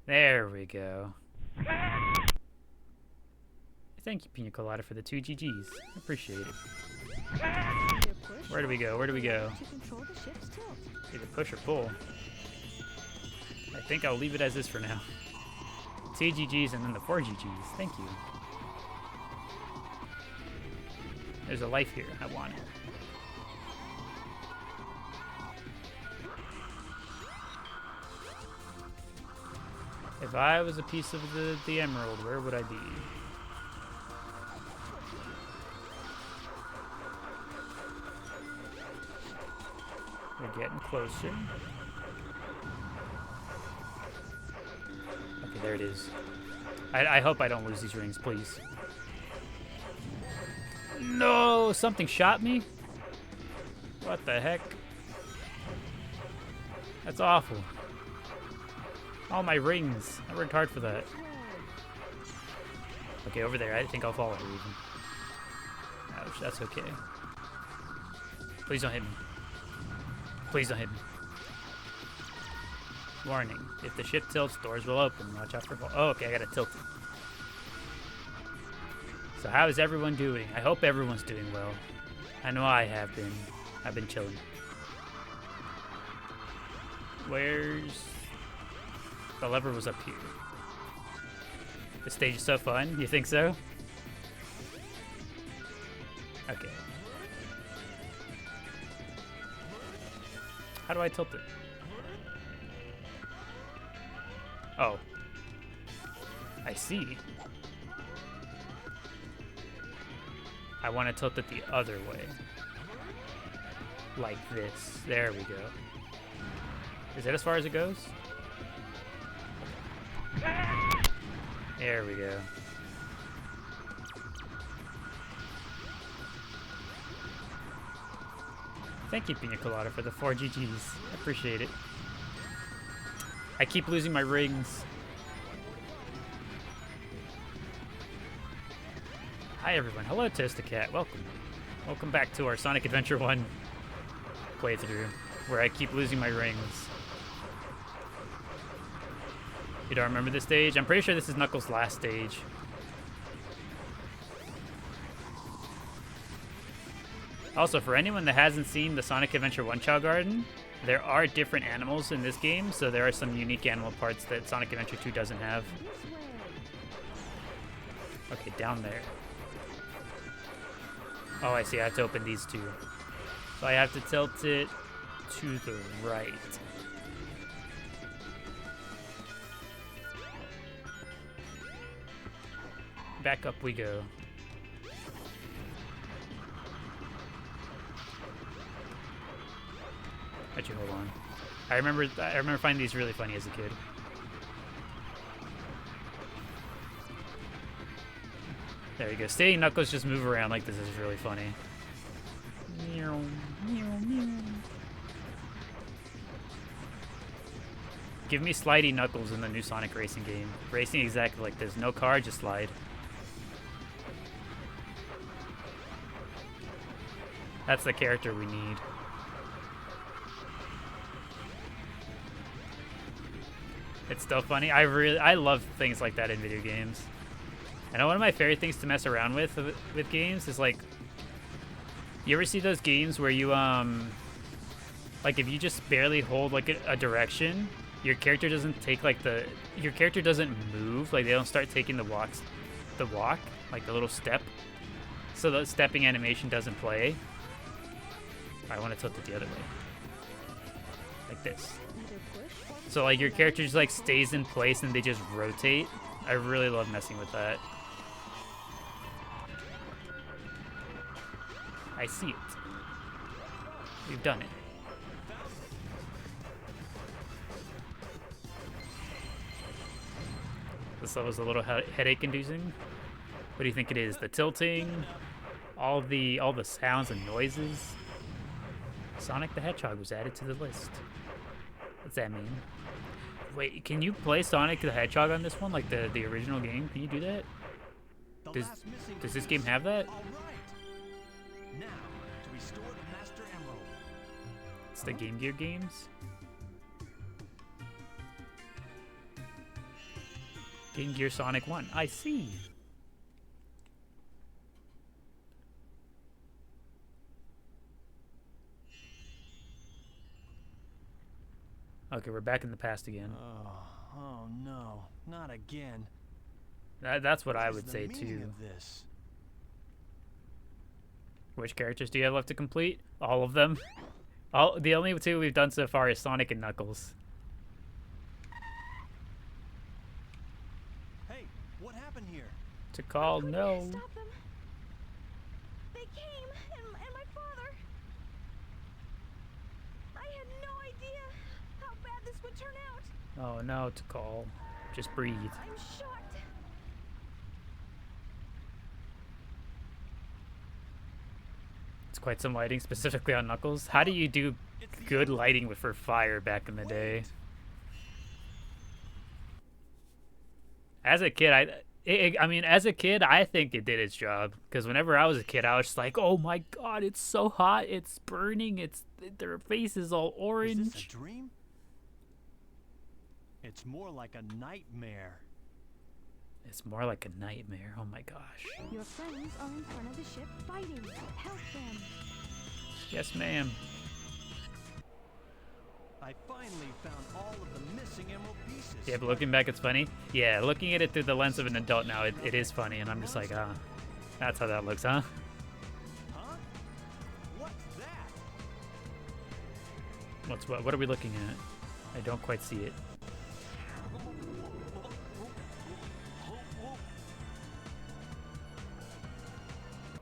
There we go. Thank you, Pina Colada, for the 2 GGs. Appreciate it. Where do we go? Where do we go? To control the ship's tilt. Either push or pull. I think I'll leave it as is for now. 2 GGs and then the 4 GGs. Thank you. There's a life here. I want it. If I was a piece of the emerald, where would I be? We're getting closer. Okay, there it is. I hope I don't lose these rings, please. No! Something shot me? What the heck? That's awful. All my rings. I worked hard for that. Okay, over there. I think I'll follow her even. Ouch, that's okay. Please don't hit me. Please don't hit me. Warning. If the ship tilts, doors will open. Watch out for fall. Oh, okay, I gotta tilt it. So how is everyone doing? I hope everyone's doing well. I know I have been. I've been chilling. Where's... The lever was up here. The stage is so fun. You think so? Okay. How do I tilt it? Oh. I see. I want to tilt it the other way. Like this. There we go. Is that as far as it goes? There we go. Thank you, Pina Colada, for the 4 GGs. I appreciate it. I keep losing my rings. Hi, everyone. Hello, Toastacat. Welcome. Welcome back to our Sonic Adventure 1 playthrough, where I keep losing my rings. You don't remember this stage? I'm pretty sure this is Knuckles' last stage. Also, for anyone that hasn't seen the Sonic Adventure 1 Chao Garden, there are different animals in this game, so there are some unique animal parts that Sonic Adventure 2 doesn't have. Okay, down there. Oh, I see. I have to open these two. So I have to tilt it to the right. Back up we go. Actually, hold on. I remember finding these really funny as a kid. There we go. Seeing Knuckles just move around like this is really funny. Meow, meow, meow. Give me slidey Knuckles in the new Sonic racing game. Racing exactly like this. No car, just slide. That's the character we need. It's still funny. I love things like that in video games. I know one of my favorite things to mess around with games is like, you ever see those games where you like Like if you just barely hold like a direction, your character doesn't take like your character doesn't move. Like they don't start taking the walk, like the little step. So the stepping animation doesn't play. I want to tilt it the other way, like this. So like your character just like stays in place and they just rotate. I really love messing with that. I see it. We've done it. This level's a little headache-inducing. What do you think it is? The tilting, all the sounds and noises. Sonic the Hedgehog was added to the list. What's that mean? Wait, can you play Sonic the Hedgehog on this one, like the original game? Can you do that? Does this game have that? Now, to restore the Master Emerald. It's the Game Gear games. Game Gear Sonic 1. I see. Okay, we're back in the past again. Oh no, not again. That's what I would say too. This? Which characters do you have left to complete? All of them. The only two we've done so far is Sonic and Knuckles. Hey, what happened here? To call no. Stop them. They came, and my father. I had no idea how bad this would turn out. Oh no, to call. Just breathe. I'm shocked. It's quite some lighting, specifically on Knuckles. How do you do good lighting for fire back in the day? As a kid, I mean, as a kid, I think it did its job. Because whenever I was a kid, I was just like, oh my god, it's so hot, it's burning, their face is all orange. Is this a dream? It's more like a nightmare. It's more like a nightmare, oh my gosh. Your friends are in front of the ship fighting. Help them. Yes, ma'am. I finally found all of the missing emerald pieces. Yeah, but looking back, it's funny. Yeah, looking at it through the lens of an adult now, it is funny, and I'm just like, ah, that's how that looks, huh? Huh? What's that? What are we looking at? I don't quite see it.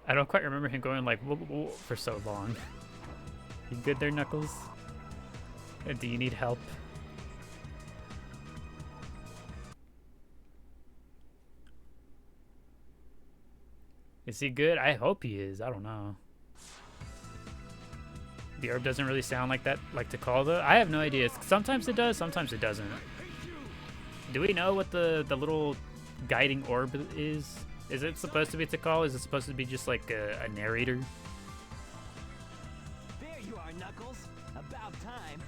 I don't quite remember him going like whoa, whoa, whoa, for so long. You good there, Knuckles? Do you need help? Is he good? I hope he is. I don't know. The herb doesn't really sound like that, like to call though. I have no idea. Sometimes it does, sometimes it doesn't. Do we know what the little guiding orb is? Is it supposed to be to call? Is it supposed to be just like a narrator? There you are, Knuckles. About time.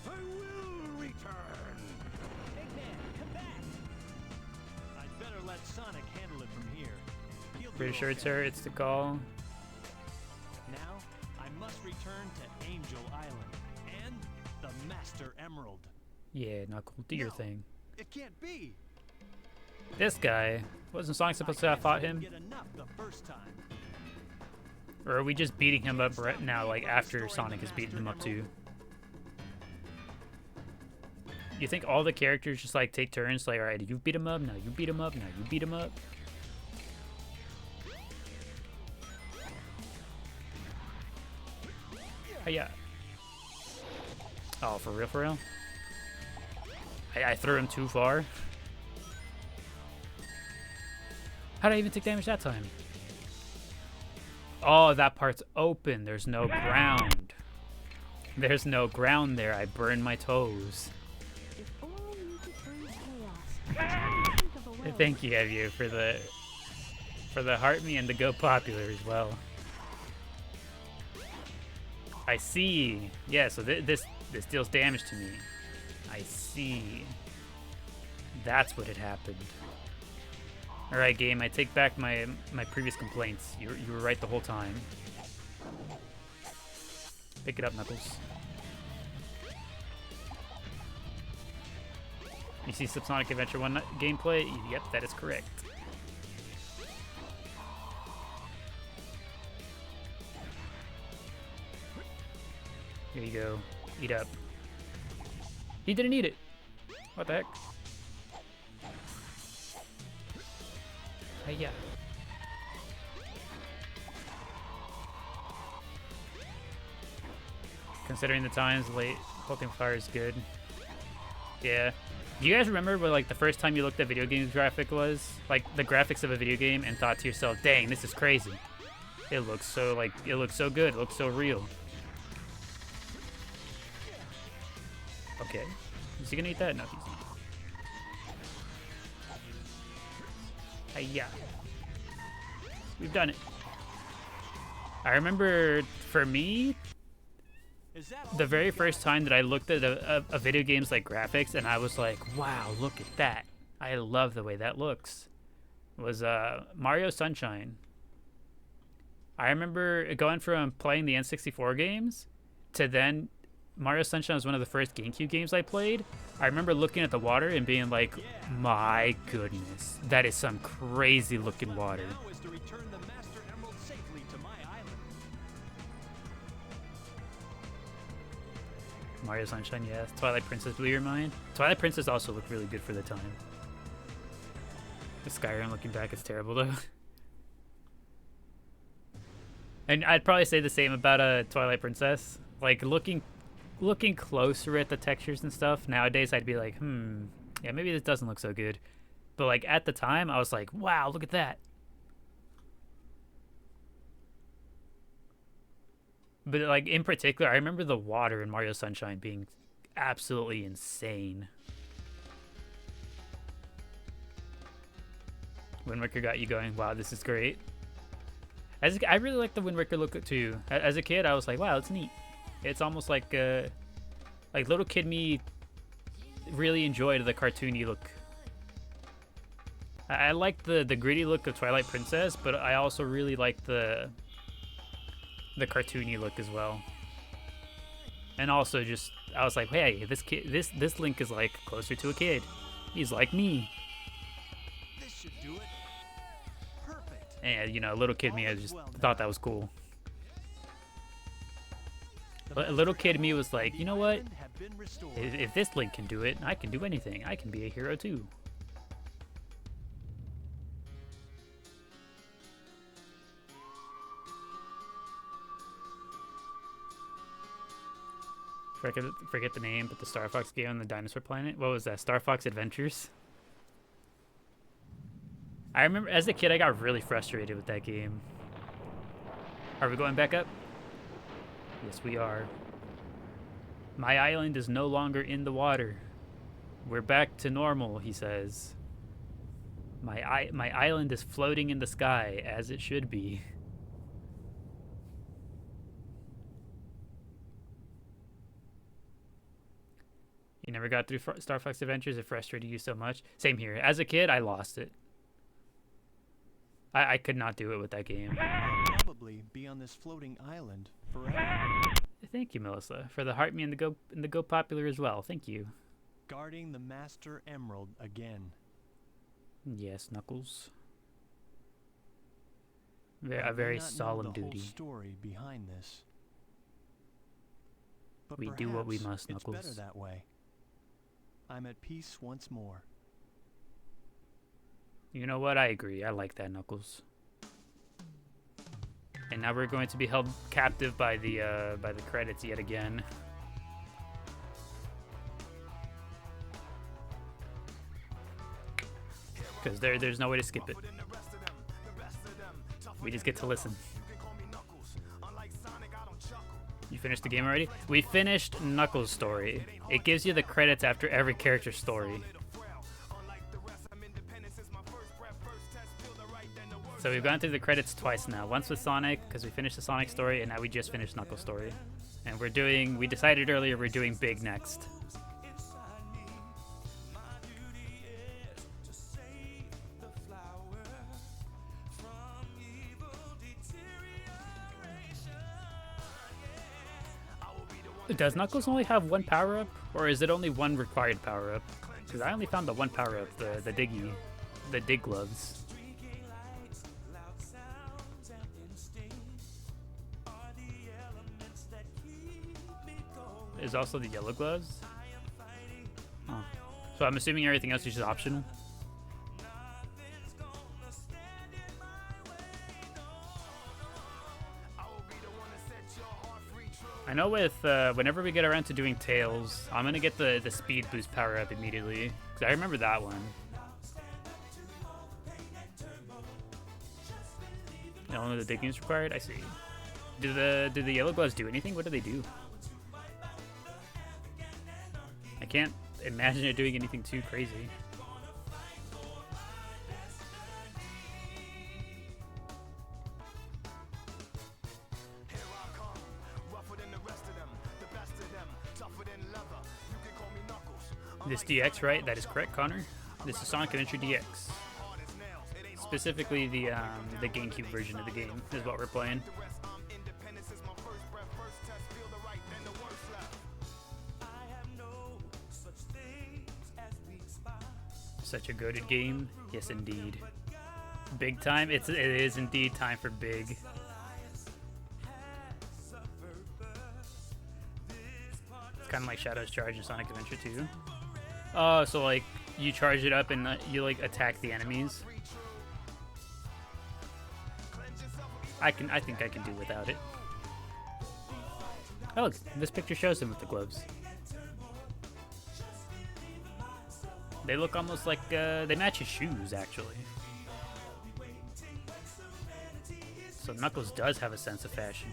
I will return. Big man, come back. I'd better let Sonic handle it from here. He'll do Pretty sure it's okay. her. It's to call. Now, I must return to Angel Island and the Master Emerald. Yeah, Knuckle, do your No, thing. It can't be. This guy, wasn't Sonic supposed to have fought him? Get enough the first time. Or are we just beating him up right now, like after Sonic is beating him up too? You think all the characters just like take turns, like, alright, you beat him up, now you beat him up, now you beat him up? Oh, yeah. Oh, for real, for real? I threw him too far. How did I even take damage that time? Oh, that part's open. There's no ground. There's no ground there. I burned my toes. If only you could bring chaos. Think of a way. Thank you, Evie, for the heart me and the go popular as well. I see. Yeah, so this deals damage to me. I see. That's what had happened. All right, game. I take back my previous complaints. You were right the whole time. Pick it up, Knuckles. You see some Sonic Adventure 1 gameplay? Yep, that is correct. Here you go. Eat up. He didn't eat it. What the heck? Hiya. Considering the times, late holding fire is good. Yeah. Do you guys remember what, like, the first time you looked at video games graphic was? Like, the graphics of a video game and thought to yourself, dang, this is crazy. It looks so, like, it looks so good. It looks so real. Okay. Is he gonna eat that? No, he's not. Hiya. We've done it. I remember, for me, the very first time that I looked at a video game's like graphics and I was like, wow, look at that. I love the way that looks. Was Mario Sunshine. I remember going from playing the N64 games to then Mario Sunshine was one of the first GameCube games I played. I remember looking at the water and being like, my goodness, that is some crazy looking water. Mario Sunshine, yes. Twilight Princess blew your mind. Twilight Princess also looked really good for the time. The Skyrim, looking back, is terrible though. And I'd probably say the same about Twilight Princess. Like looking closer at the textures and stuff nowadays, I'd be like, yeah, maybe this doesn't look so good. But like at the time, I was like, wow, look at that. But like in particular, I remember the water in Mario Sunshine being absolutely insane. Wind Waker got you going, wow, this is great. I really like the Wind Waker look too. As a kid, I was like, wow, it's neat. It's almost like little kid me really enjoyed the cartoony look. I like the gritty look of Twilight Princess, but I also really like the cartoony look as well. And also just, I was like, hey, this Link is like closer to a kid. He's like me. This should do it. Perfect. And you know, little kid me, I just thought that was cool. But a little kid me was like, you know what? If this Link can do it, I can do anything. I can be a hero too. Forget the name, but the Star Fox game on the dinosaur planet. What was that? Star Fox Adventures? I remember as a kid, I got really frustrated with that game. Are we going back up? Yes, we are. My island is no longer in the water. We're back to normal, he says. My island is floating in the sky, as it should be. You never got through Star Fox Adventures? It frustrated you so much? Same here. As a kid, I lost it. I could not do it with that game. Probably be on this floating island forever. Thank you, Melissa, for the heart me and the go popular as well. Thank you. Guarding the Master Emerald again. Yes, Knuckles. A very solemn duty. Whole story behind this. But we do what we must, Knuckles. It's better that way. I'm at peace once more. You know what? I agree. I like that, Knuckles. And now we're going to be held captive by the credits yet again. Because there's no way to skip it. We just get to listen. You finished the game already? We finished Knuckles' story. It gives you the credits after every character's story. So we've gone through the credits twice now. Once with Sonic, because we finished the Sonic story, and now we just finished Knuckles' story. And we decided earlier we're doing Big next. Does Knuckles only have one power up, or is it only one required power up? Because I only found the one power up, the dig gloves. Is also the yellow gloves. Oh. So I'm assuming everything else is just optional. I know with whenever we get around to doing Tails, I'm gonna get the speed boost power up immediately, because I remember that one. Only the digging is required. I see. Do the yellow gloves do anything? What do they do? I can't imagine it doing anything too crazy. This DX, right? That is correct, Connor. This is Sonic Adventure DX. Specifically, the GameCube version of the game is what we're playing. Such a goated game. Yes, indeed. Big time. It is indeed time for big. It's kind of like Shadow's Charge in Sonic Adventure 2. Oh, so like you charge it up and you like attack the enemies. I think I can do without it. Oh, look, this picture shows him with the gloves. They look almost like they match his shoes, actually. So Knuckles does have a sense of fashion.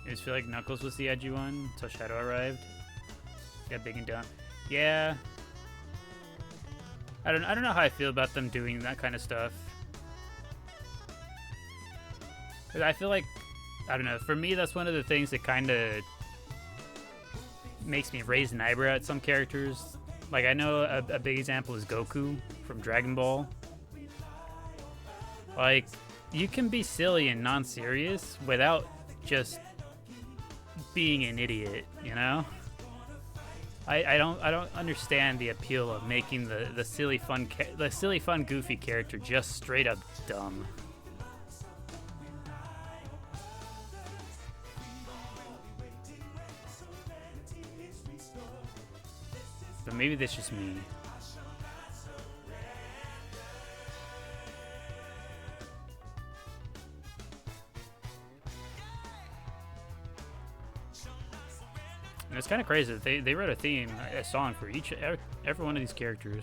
I just feel like Knuckles was the edgy one until Shadow arrived. Got big and dumb. Yeah. I don't know how I feel about them doing that kind of stuff. But I feel like, I don't know, for me that's one of the things that kind of makes me raise an eyebrow at some characters. Like I know a big example is Goku from Dragon Ball. Like, you can be silly and non-serious without just being an idiot, you know? I don't understand the appeal of making the silly fun goofy character just straight up dumb. But maybe that's just me. And it's kind of crazy that they wrote a song for every one of these characters.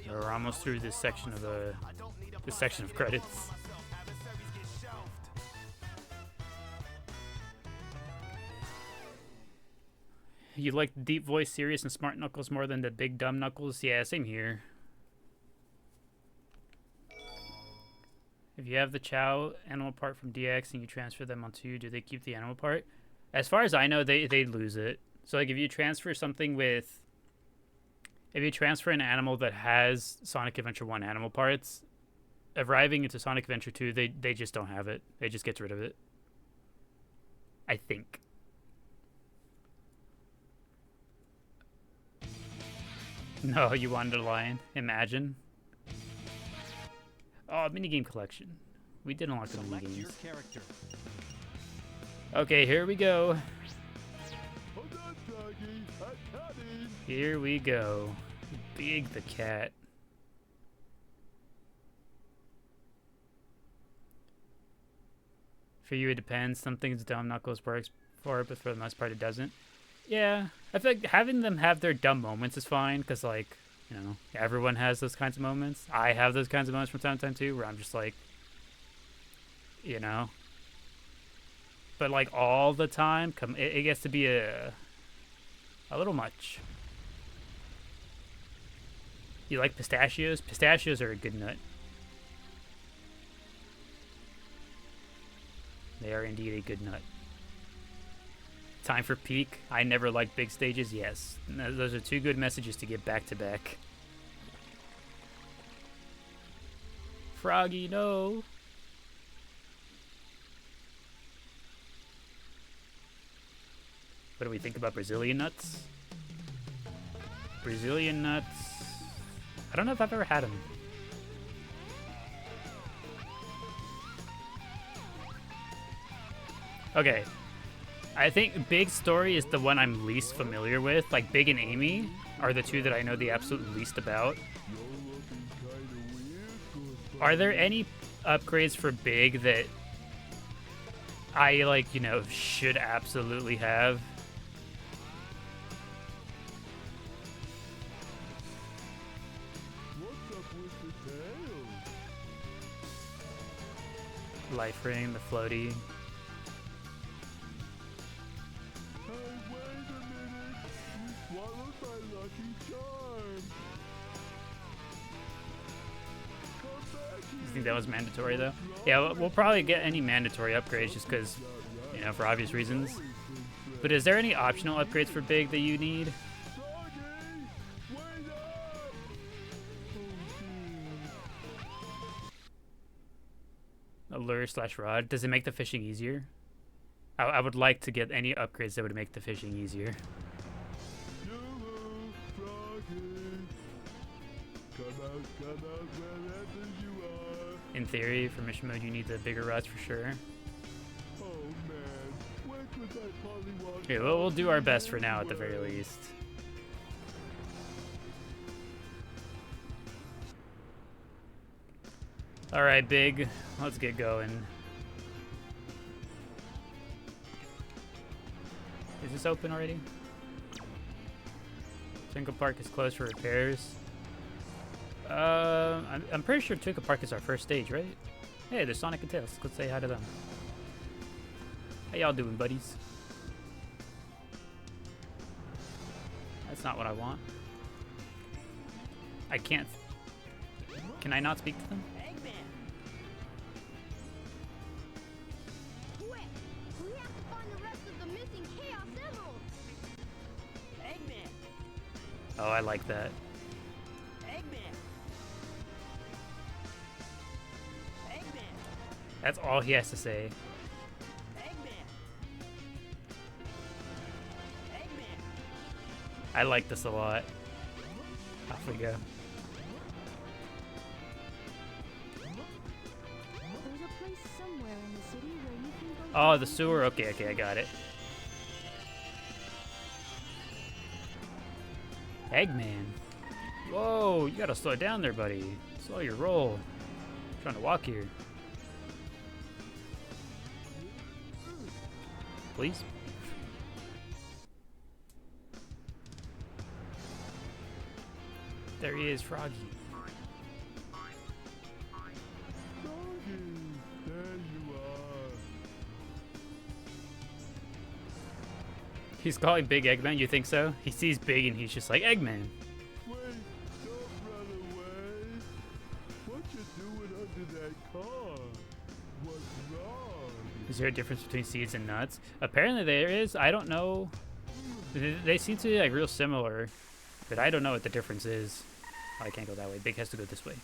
We're almost through this section of credits. You like the deep voice, serious, and smart Knuckles more than the big dumb Knuckles? Yeah, same here. If you have the Chao animal part from DX and you transfer them onto you, do they keep the animal part? As far as I know, they lose it. So like if you transfer an animal that has Sonic Adventure 1 animal parts, arriving into Sonic Adventure 2, they just don't have it. They just get rid of it. I think. No, you wanted a lion. Imagine. Oh, minigame collection. We did unlock the minigames. Okay, here we go. Here we go. Big the cat. For you, it depends. Some things dumb Knuckles works for it, but for the most part, it doesn't. Yeah, I feel like having them have their dumb moments is fine, because, like, you know, everyone has those kinds of moments. I have those kinds of moments from time to time, too, where I'm just like, you know. But, like, all the time, it gets to be a little much. You like pistachios? Pistachios are a good nut. They are indeed a good nut. Time for peak. I never liked big stages. Yes. Those are two good messages to get back to back. Froggy, no. What do we think about Brazilian nuts? Brazilian nuts. I don't know if I've ever had them. Okay. I think Big Story is the one I'm least familiar with. Like, Big and Amy are the two that I know the absolute least about. Are there any upgrades for Big that I, like, you know, should absolutely have? Life ring, the floaty. I think that was mandatory though. Yeah, we'll probably get any mandatory upgrades just because, you know, for obvious reasons. But is there any optional upgrades for Big that you need? A lure / rod. Does it make the fishing easier? I would like to get any upgrades that would make the fishing easier. In theory, for mission mode, you need the bigger rods for sure. Okay, well, we'll do our best for now at the very least. Alright, Big. Let's get going. Is this open already? Twinkle Park is closed for repairs. I'm pretty sure Twinkle Park is our first stage, right? Hey, there's Sonic and Tails. Let's say hi to them. How y'all doing, buddies? That's not what I want. I can't. Can I not speak to them? Oh, I like that. That's all he has to say. I like this a lot. Off we go. Oh, the sewer? Okay, okay, I got it. Eggman. Whoa, you gotta slow down there, buddy. Slow your roll. I'm trying to walk here. Please? There he is, Froggy. He's calling Big Eggman, you think so? He sees Big and he's just like, Eggman. Wait, don't run away. What you doing under that car? What's wrong? Is there a difference between seeds and nuts? Apparently there is. I don't know. They seem to be like real similar, but I don't know what the difference is. Oh, I can't go that way. Big has to go this way.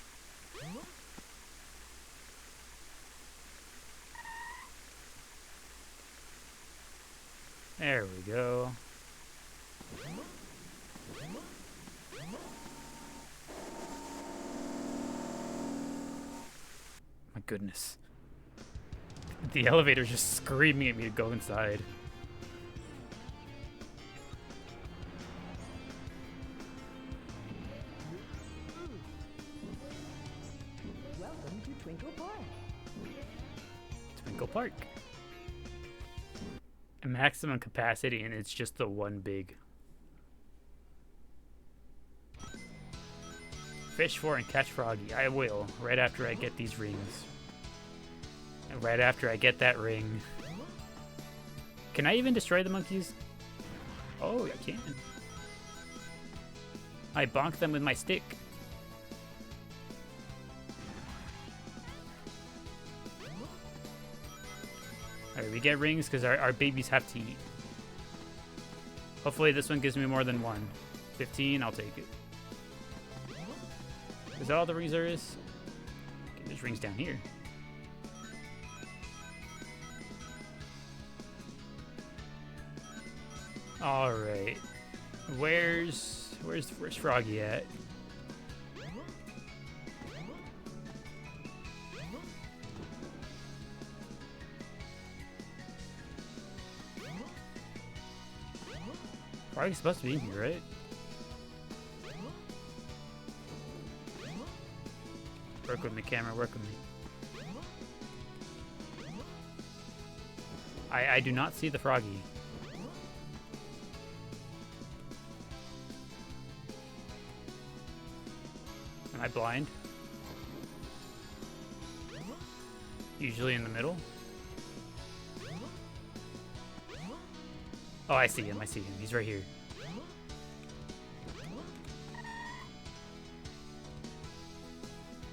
There we go. My goodness. The elevator's just screaming at me to go inside. Welcome to Twinkle Park. Twinkle Park. A maximum capacity, and it's just the one big. Fish for and catch Froggy. I will, right after I get these rings. And right after I get that ring. Can I even destroy the monkeys? Oh, I can. I bonk them with my stick. Alright, we get rings because our babies have to eat. Hopefully this one gives me more than one. 15, I'll take it. Is that all the rings there is? Okay, there's rings down here. Alright. Where's Froggy at? Froggy's supposed to be in here, right? Work with me, camera, work with me. I do not see the Froggy. Am I blind? Usually in the middle. Oh, I see him, I see him. He's right here.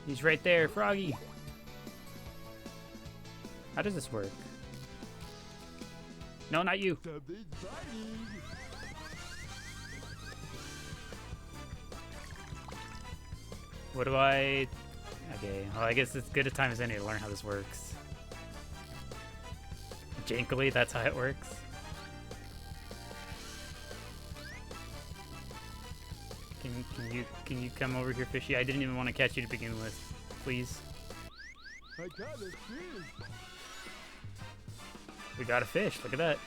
He's right there, Froggy. How does this work? No, not you. What do I... Okay, well, I guess it's good a time as any to learn how this works. Jankily, that's how it works. Can you come over here, Fishy? I didn't even want to catch you to begin with. Please. I got a fish. We got a fish. Look at that.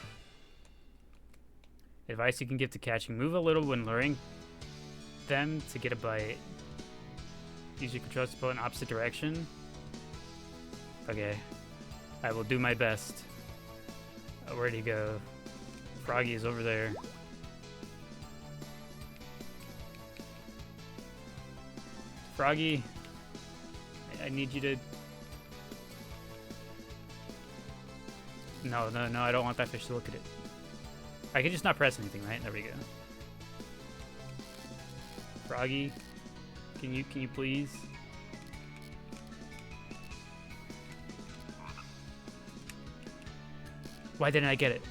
Advice you can give to catching. Move a little when luring them to get a bite. Use your controls to pull in opposite direction. Okay. I will do my best. Where'd he go? Froggy is over there. Froggy, I need you to... No, I don't want that fish to look at it. I can just not press anything, right? There we go. Froggy, can you please? Why didn't I get it?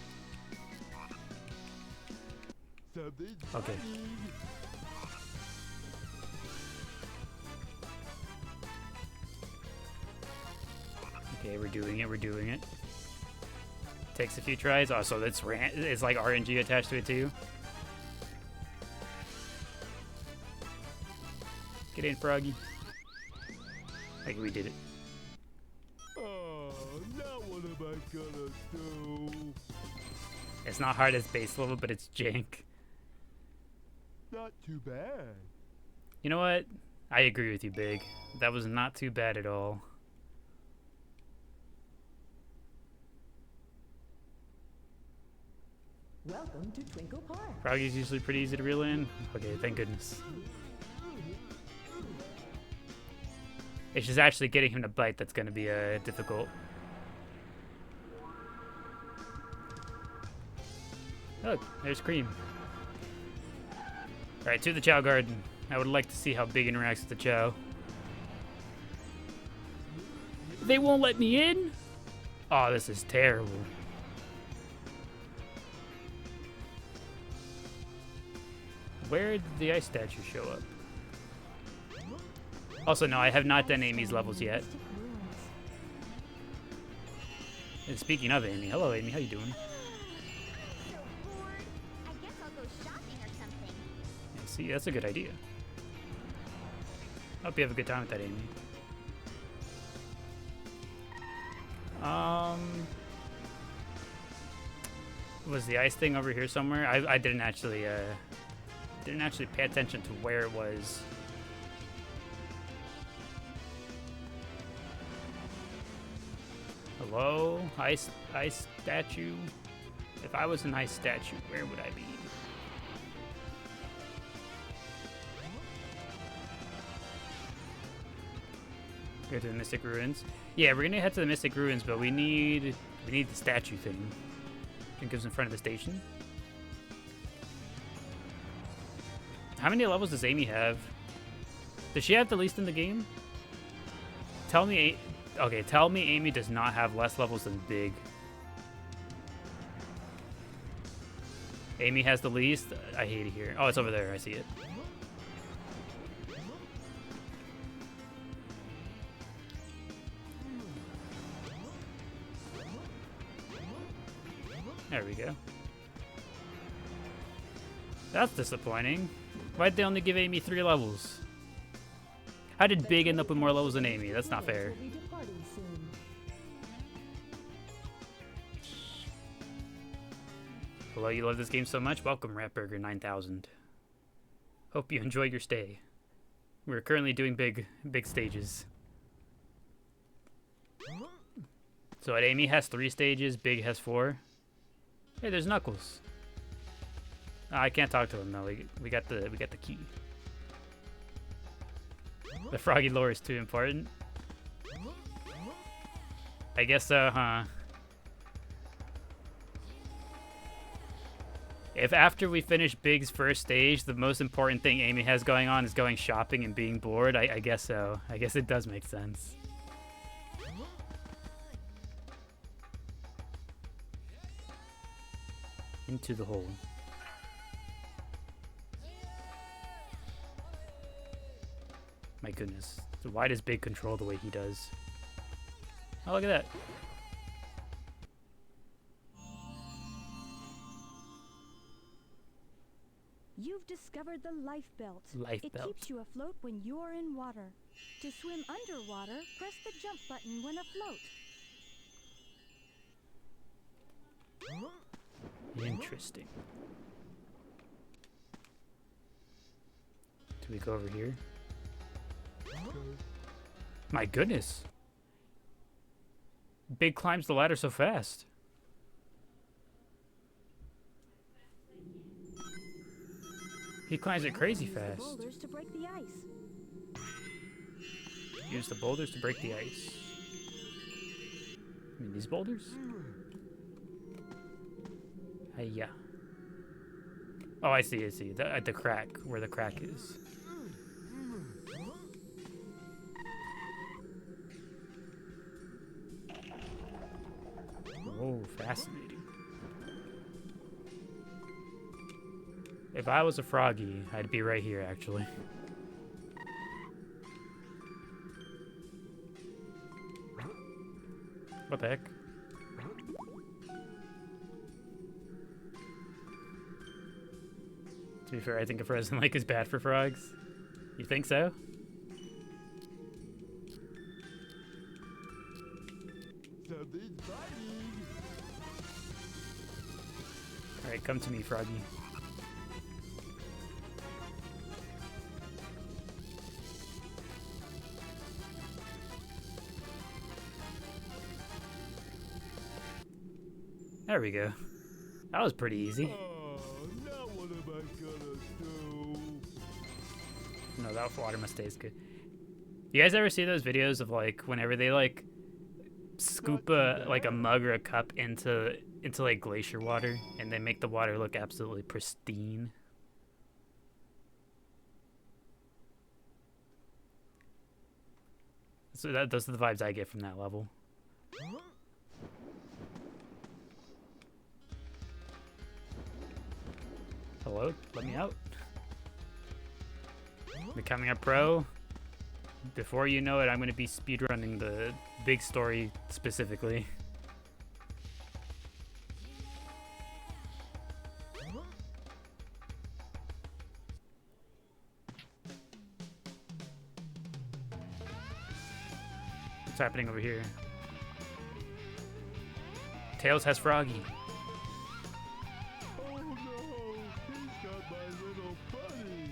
Okay. Okay, we're doing it. Takes a few tries. Oh, so it's like RNG attached to it too. Get in, Froggy. Like we did it. Oh, now what am I gonna do? It's not hard as base level, but it's jank. Not too bad. You know what? I agree with you, Big. That was not too bad at all. Welcome to Twinkle Park. Froggy's usually pretty easy to reel in. Okay, thank goodness. It's just actually getting him to bite that's going to be difficult. Look, there's Cream. Alright, to the Chow Garden. I would like to see how Big interacts with the Chow. They won't let me in? Oh, this is terrible. Where did the ice statue show up? Also, no, I have not done Amy's levels yet. And speaking of Amy, hello Amy, how you doing? I guess I'll go shopping or something. Yeah, see, that's a good idea. Hope you have a good time with that, Amy. Was the ice thing over here somewhere? I didn't actually pay attention to where it was. Hello? Ice statue? If I was an ice statue, where would I be? Go to the Mystic Ruins. Yeah, we're gonna head to the Mystic Ruins, but we need the statue thing. I think it was in front of the station. How many levels does Amy have? Does she have the least in the game? Tell me Amy does not have less levels than Big. Amy has the least. I hate it here. Oh, it's over there. I see it. There we go. That's disappointing. Why'd they only give Amy 3 levels? How did Big end up with more levels than Amy? That's not fair. Will be departing soon. Hello, you love this game so much? Welcome, Ratburger9000. Hope you enjoy your stay. We're currently doing big stages. So Amy has 3 stages, Big has 4. Hey, there's Knuckles. I can't talk to him though. We got the key. The froggy lore is too important. I guess so, huh? If after we finish Big's first stage, the most important thing Amy has going on is going shopping and being bored, I guess so. I guess it does make sense. Into the hole. My goodness. So why does Big control the way he does? Oh, look at that. You've discovered the life belt. Life belt. It keeps you afloat when you're in water. To swim underwater, press the jump button when afloat. Interesting. Do we go over here? My goodness. Big climbs the ladder so fast. He climbs it crazy Use the fast. boulders to break the ice. Use the boulders to break the ice. I mean, these boulders? Yeah. Oh, I see. At the crack, where the crack is. Oh, fascinating. If I was a froggy, I'd be right here, actually. What the heck? To be fair, I think a frozen lake is bad for frogs. You think so? Something's biting. Alright, come to me, froggy. There we go. That was pretty easy. Oh, now what am I gonna do? No, that water must taste good. You guys ever see those videos of like whenever they like scoop a mug or a cup into like glacier water and they make the water look absolutely pristine? So those are the vibes I get from that level. Hello? Let me out. Becoming a pro. Before you know it, I'm going to be speedrunning the big story specifically. What's happening over here? Tails has Froggy. Oh no, he's got my little bunny.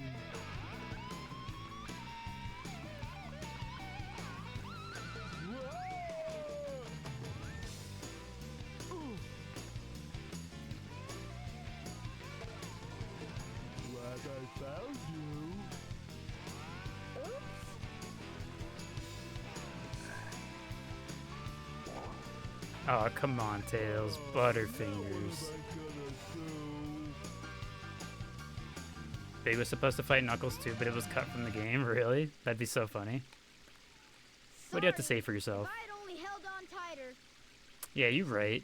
Glad I found you. Oh, come on, Tails. Butterfingers. What am I gonna do? Big was supposed to fight Knuckles too, but it was cut from the game. Really? That'd be so funny. What do you have to say for yourself? I'd only held on tighter. Yeah, you're right.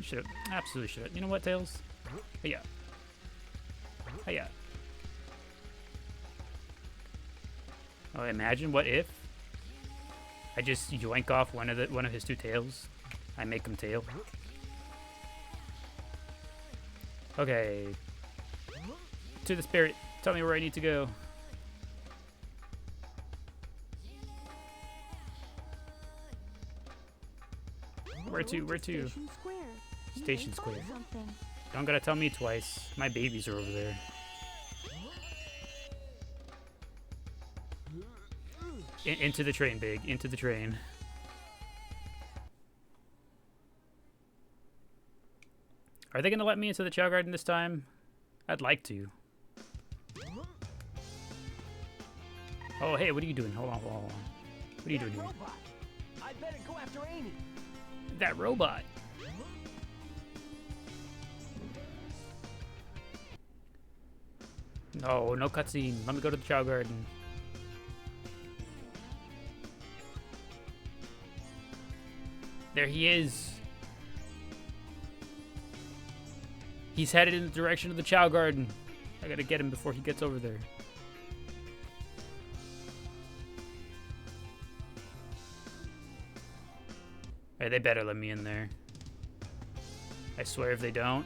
You should have. Absolutely should have. You know what, Tails? Yeah. Hiya. Oh, imagine what if I just yoink off one of his two tails. I make him tail. Okay. To the spirit. Tell me where I need to go. Where to? Where to? Station Square. You Station may Square. find something. Don't gotta tell me twice. My babies are over there. Into the train, Big. Into the train. Are they gonna let me into the Chow Garden this time? I'd like to. Oh, hey, what are you doing? Hold on, hold on, hold on. What are you doing here? Robot. I better go after Amy. That robot. No, no cutscene. Let me go to the Chow Garden. There he is. He's headed in the direction of the Chow Garden. I gotta get him before he gets over there. Hey, they better let me in there. I swear if they don't.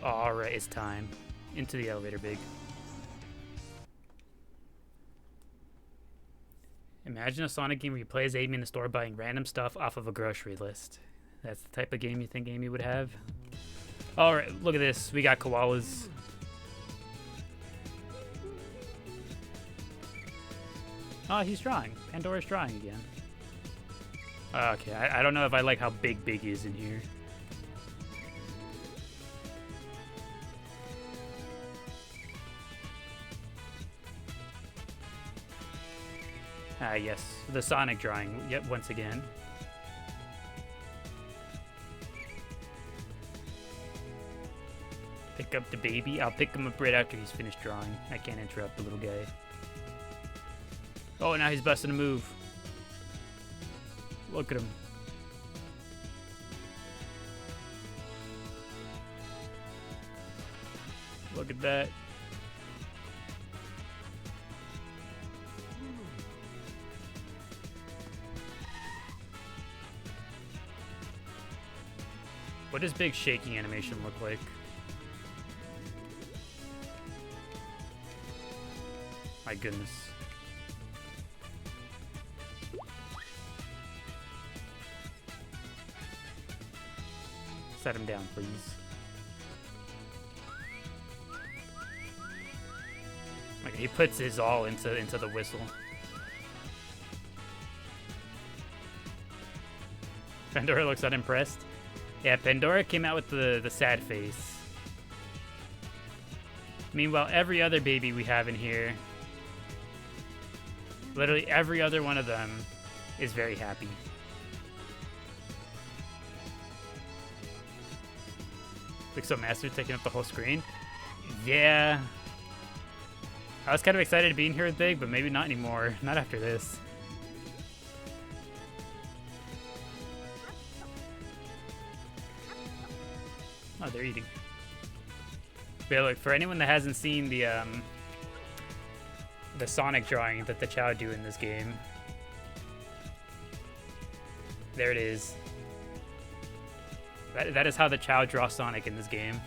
Alright, it's time. Into the elevator, Big. Imagine a Sonic game where you play as Amy in the store buying random stuff off of a grocery list. That's the type of game you think Amy would have? Alright, look at this. We got koalas. Oh, he's drawing. Pandora's drawing again. Okay, I don't know if I like how big Big is in here. Ah, yes. The Sonic drawing, yet once again. Pick up the baby. I'll pick him up right after he's finished drawing. I can't interrupt the little guy. Oh, now he's busting a move. Look at him. Look at that. What does Big shaking animation look like? My goodness. Set him down, please. Like he puts his all into the whistle. Pandora looks unimpressed. Yeah, Pandora came out with the sad face. Meanwhile, every other baby we have in here, literally every other one of them, is very happy. Pixel Master taking up the whole screen. Yeah. I was kind of excited to be in here with Big, but maybe not anymore. Not after this. Oh, they're eating. But yeah, look, for anyone that hasn't seen the Sonic drawing that the Chow do in this game, there it is. That is how the Chow draw Sonic in this game.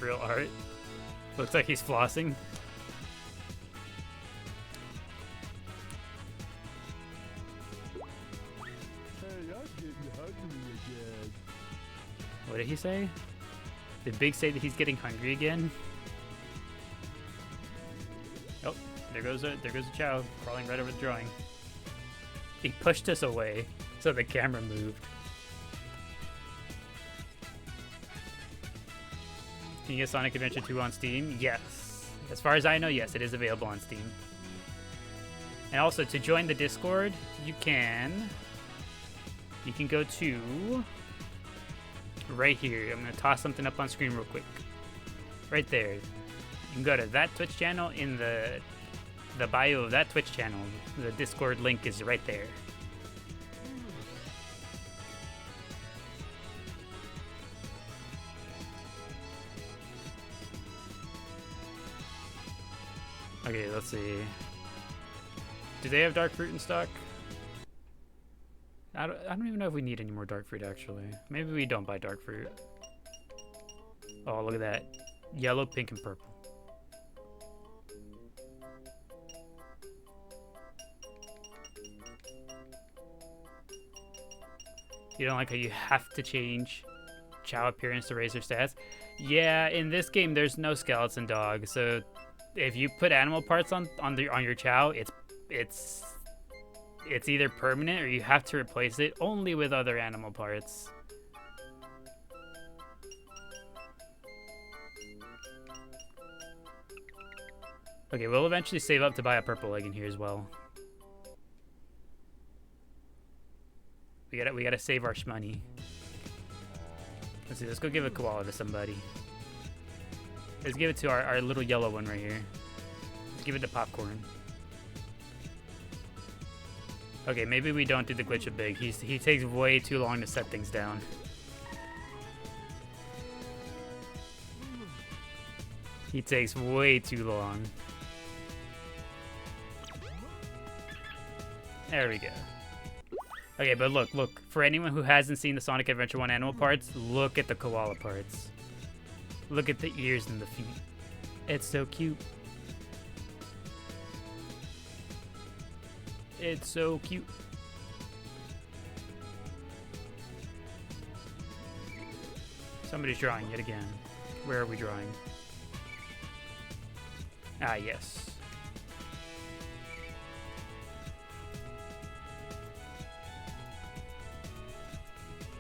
Real art. Looks like he's flossing. Hey, I'm getting hungry again. What did he say? Did Big say that he's getting hungry again? Oh, there goes a Chow crawling right over the drawing. He pushed us away, so the camera moved. Can you get Sonic Adventure 2 on Steam? Yes. As far as I know, yes, it is available on Steam. And also, to join the Discord, you can go to right here. I'm going to toss something up on screen real quick. Right there. you can go to that Twitch channel in the bio of that Twitch channel. The Discord link is right there. Okay, let's see. Do they have dark fruit in stock? I don't even know if we need any more dark fruit, actually. Maybe we don't buy dark fruit. Oh, look at that. Yellow, pink, and purple. You don't like how you have to change Chao appearance to raise their stats? Yeah, in this game, there's no skeleton dog, so if you put animal parts on your Chao, it's either permanent or you have to replace it only with other animal parts. Okay, we'll eventually save up to buy a purple egg in here as well. We gotta save our shmoney. Let's see, let's go give a koala to somebody. Let's give it to our little yellow one right here. Let's give it to Popcorn. Okay, maybe we don't do the glitch of big. He takes way too long to set things down. He takes way too long. There we go. Okay, but look. For anyone who hasn't seen the Sonic Adventure 1 animal parts, look at the koala parts. Look at the ears and the feet. It's so cute. It's so cute. Somebody's drawing yet again. Where are we drawing? Ah, yes.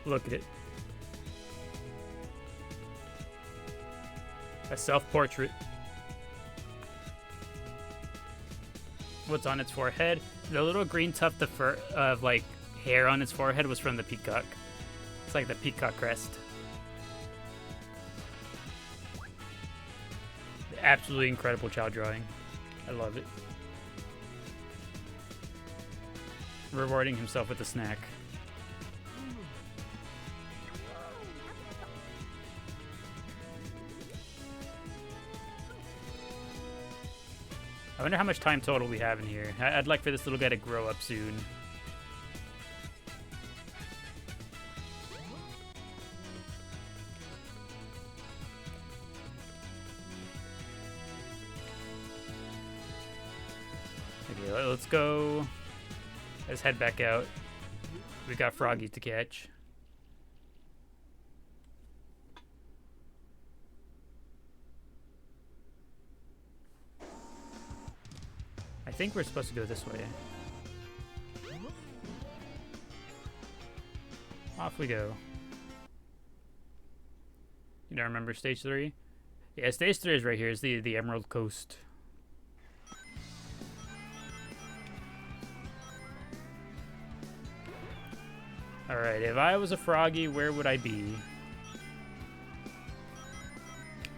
Look at it. A self-portrait. What's on its forehead? The little green tuft of fur, like hair on its forehead was from the peacock. It's like the peacock crest. Absolutely incredible child drawing. I love it. Rewarding himself with a snack. I wonder how much time total we have in here. I'd like for this little guy to grow up soon. Okay, let's go. Let's head back out. We got Froggy to catch. I think we're supposed to go this way. Off we go. You don't remember stage 3? Yeah, stage 3 is right here. It's the Emerald Coast. Alright, if I was a Froggy, where would I be?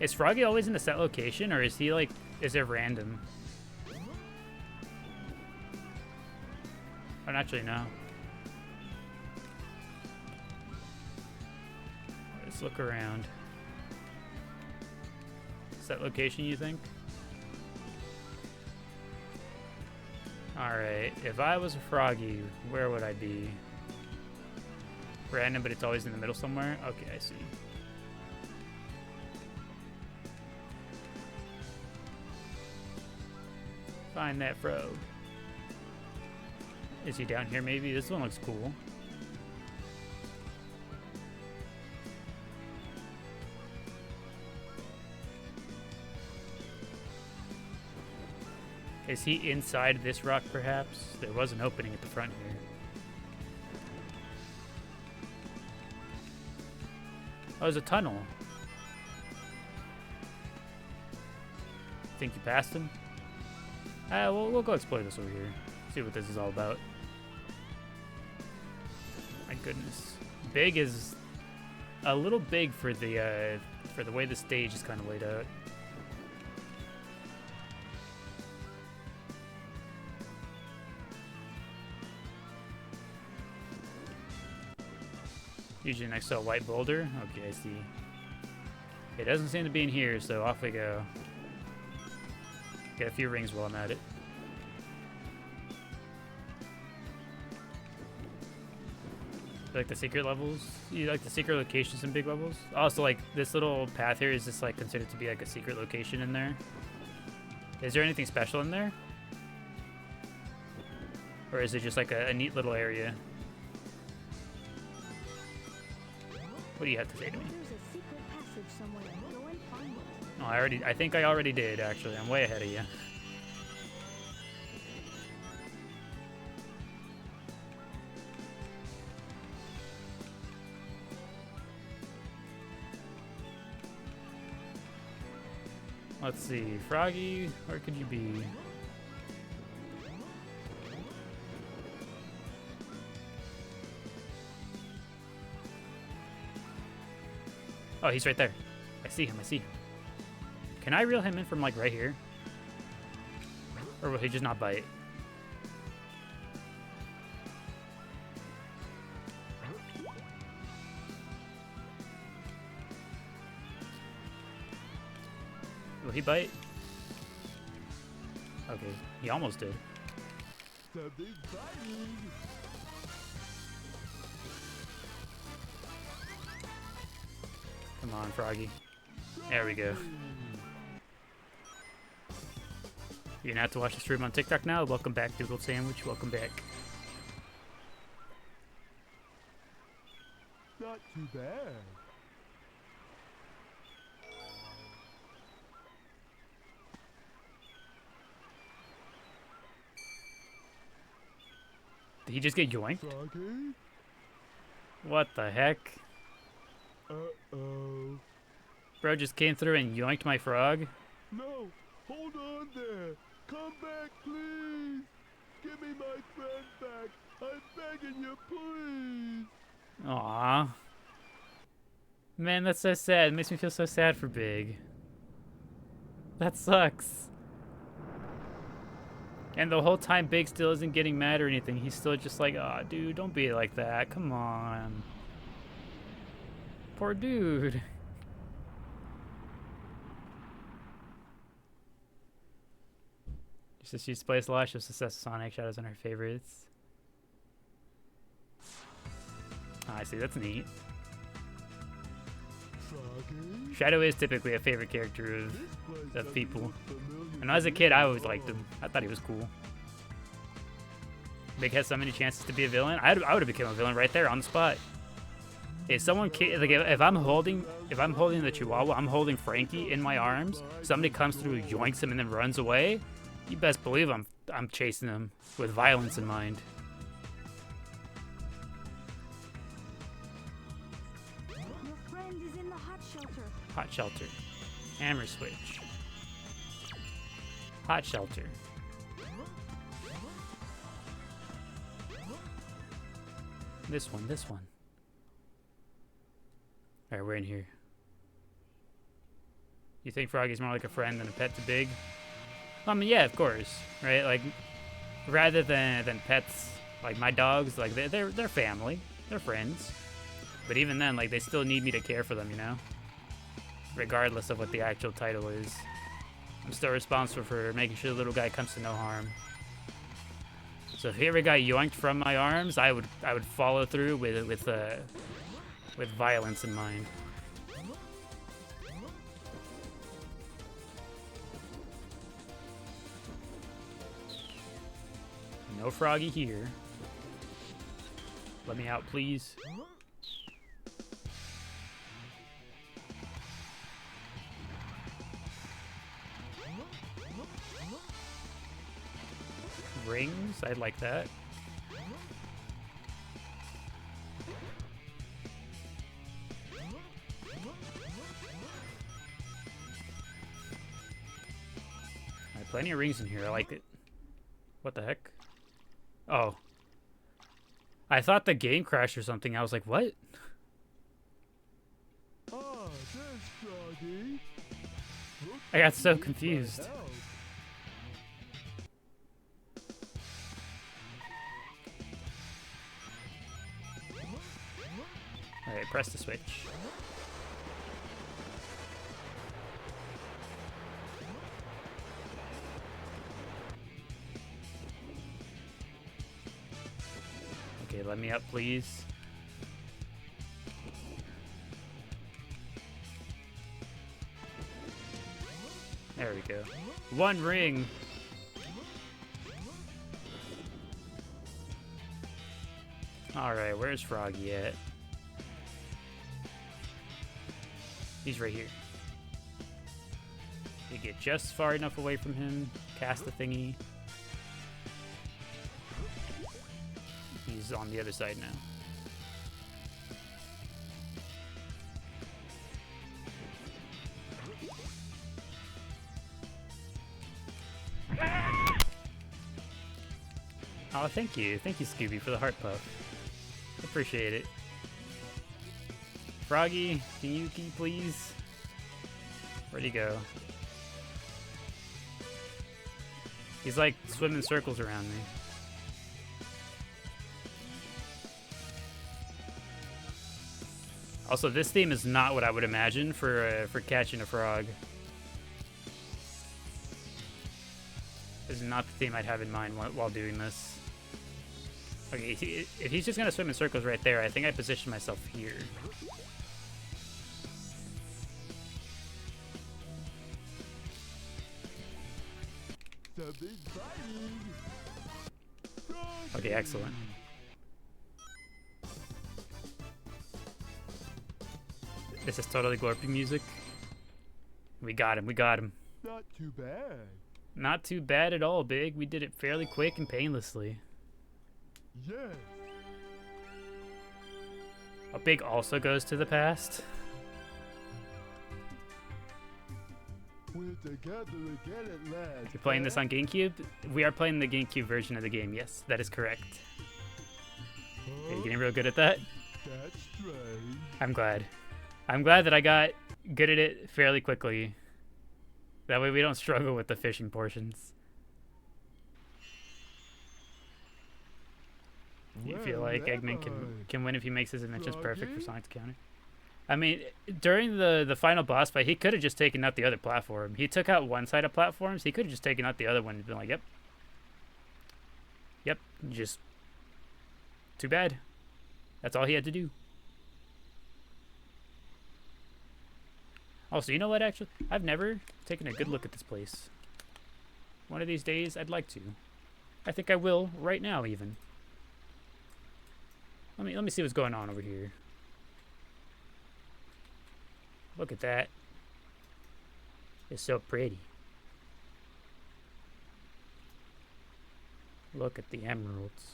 Is Froggy always in a set location, or is he like, is it random? I don't actually know. Let's look around. Set location, you think? Alright, if I was a Froggy, where would I be? Random, but it's always in the middle somewhere? Okay, I see. Find that frog. Is he down here maybe? This one looks cool. Is he inside this rock perhaps? There was an opening at the front here. Oh, there's a tunnel. Think you passed him? We'll go explore this over here. See what this is all about. My goodness. Big is a little big for the way the stage is kind of laid out. Usually next to a white boulder. Okay, I see. It doesn't seem to be in here, so off we go. Get a few rings while I'm at it. You like the secret levels? You like the secret locations in big levels? Also, like, this little path here is just, like, considered to be, like, a secret location in there. Is there anything special in there? Or is it just, like, a neat little area? What do you have to say to me? There's a secret passage somewhere. Go and find it. Oh, I think I already did, actually. I'm way ahead of you. Let's see, Froggy, where could you be? Oh, he's right there. I see him, I see him. Can I reel him in from, like, right here? Or will he just not bite? Will he bite? Okay, he almost did. Something's biting. Come on, Froggy. There we go. You're gonna have to watch the stream on TikTok now. Welcome back, Dougal Sandwich. Welcome back. Not too bad. Did he just get yoinked? Froggy? What the heck? Uh-oh. Bro just came through and yoinked my frog? No, hold on there. Come back, please. Give me my friend back. I'm begging you, please. Aww. Man, that's so sad. It makes me feel so sad for Big. That sucks. And the whole time Big still isn't getting mad or anything. He's still just like, aw, dude, don't be like that. Come on. Poor dude. She used to play a lot. She was obsessed with Sonic. Shadow's one of her favorites. Oh, I see. That's neat. Froggy? Shadow is typically a favorite character of people. And as a kid, I always liked him. I thought he was cool. Big has so many chances to be a villain. I would have become a villain right there on the spot. If someone, like, if I'm holding the Chihuahua, I'm holding Frankie in my arms. Somebody comes through, yoinks him, and then runs away. You best believe I'm chasing him with violence in mind. Your friend is in the hot shelter. Hot shelter. Hammer switch. Hot shelter. This one, this one. Alright, we're in here. You think Froggy's more like a friend than a pet to Big? I mean, yeah, of course, right? Like, rather than pets, like my dogs, like they're family, they're friends. But even then, like, they still need me to care for them, you know? Regardless of what the actual title is. I'm still responsible for making sure the little guy comes to no harm. So if he ever got yoinked from my arms, I would follow through with violence in mind. No Froggy here. Let me out, please. Rings, I'd like that. Plenty of rings in here. I like it. What the heck? Oh. I thought the game crashed or something. I was like, what? Ah, there's Froggy. I got so confused. Alright, press the switch. Okay, let me up, please. There we go. 1 ring! Alright, where's Froggy at? He's right here. You get just far enough away from him, cast the thingy. He's on the other side now. Oh, thank you. Thank you, Scooby, for the heart puff. Appreciate it. Froggy, can you key, please? Where'd he go? He's like swimming circles around me. Also, this theme is not what I would imagine for catching a frog. This is not the theme I'd have in mind while doing this. Okay, if he's just gonna swim in circles right there, I think I position myself here. Okay, excellent. This is totally Glorpy music. We got him, we got him. Not too bad. Not too bad at all, Big. We did it fairly quick and painlessly. Yes. A Big also goes to the past. We're together again at last. You're playing this on GameCube? We are playing the GameCube version of the game, yes, that is correct. Are you getting real good at that? That's strange. I'm glad. I'm glad that I got good at it fairly quickly. That way we don't struggle with the fishing portions. You feel like Eggman can win if he makes his inventions perfect for Sonic's counter? I mean, during the final boss fight, he could have just taken out the other platform. He took out one side of platforms. He could have just taken out the other one and been like, yep. Yep, just... Too bad. That's all he had to do. Also, you know what, actually? I've never taken a good look at this place. One of these days, I'd like to. I think I will, right now, even. Let me see what's going on over here. Look at that. It's so pretty. Look at the emeralds.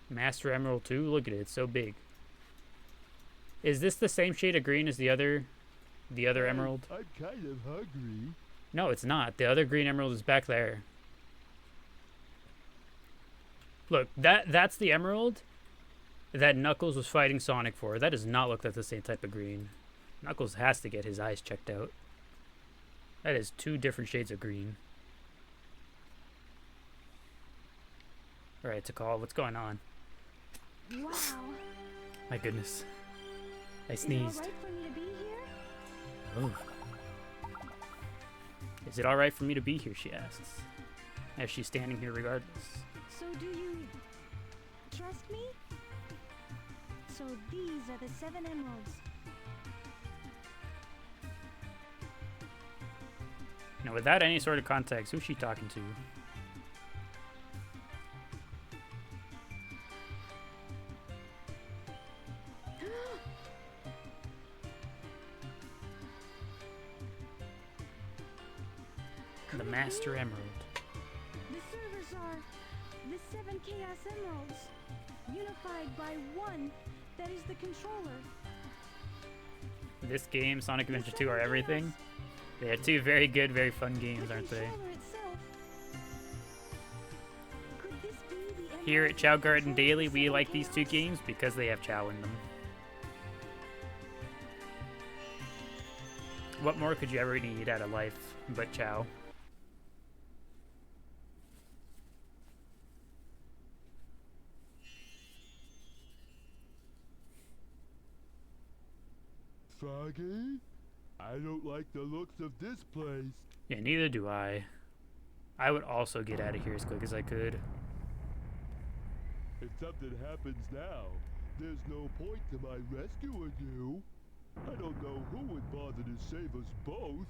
Master Emerald 2, look at it, it's so big. Is this the same shade of green as the other emerald? I'm kind of hungry. No, it's not. The other green emerald is back there. Look, that's the emerald that Knuckles was fighting Sonic for. That does not look like the same type of green. Knuckles has to get his eyes checked out. That is 2 different shades of green. Alright, Takal, what's going on? Wow. My goodness. I sneezed. Is it alright for me to be here? Oh. Is it alright for me to be here, she asks, as she's standing here regardless. So do you trust me? So these are the 7 emeralds. Now, without any sort of context, who's she talking to? The Master Emerald. The servers are the 7 Chaos Emeralds, unified by one that is the controller. This game, Sonic Adventure 2, are everything. They are 2 very good, very fun games, aren't they? Here at ChaoGardenDaily, we like these 2 games because they have Chao in them. What more could you ever need out of life but Chao? Froggy? I don't like the looks of this place. Yeah, neither do I. I would also get out of here as quick as I could. If something happens now, there's no point to my rescuing you. I don't know who would bother to save us both.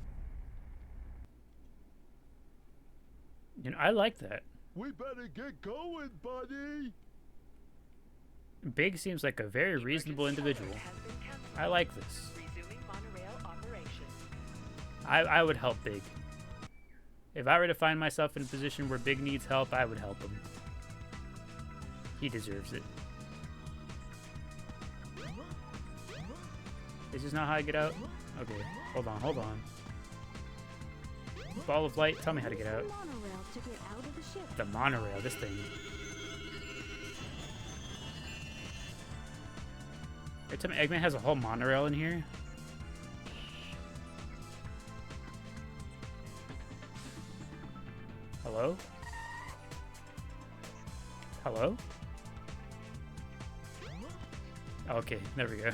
You know, I like that. We better get going, buddy. Big seems like a very reasonable individual. I like this. I would help Big. If I were to find myself in a position where Big needs help, I would help him. He deserves it. Is this not how I get out? Okay, hold on, hold on. Ball of light, tell me how to get out. The monorail, this thing. Are you telling me Eggman has a whole monorail in here? Hello? Hello? Okay, there we go.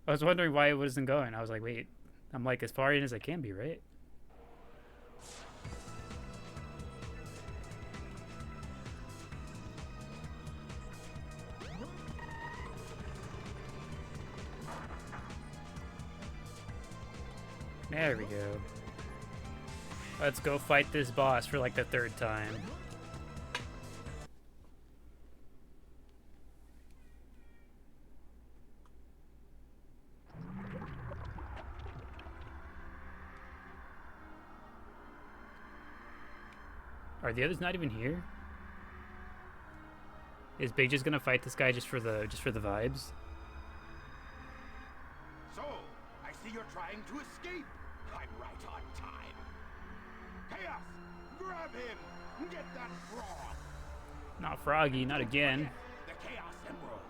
I was wondering why it wasn't going. I was like, wait, I'm like as far in as I can be, right? There we go. Let's go fight this boss for like the 3rd time. Are the others not even here? Is Big just gonna fight this guy just for the vibes? So, I see you're trying to escape. I'm right on time. Chaos! Grab him! Get that frog! Not Froggy, not again. The Chaos Emerald!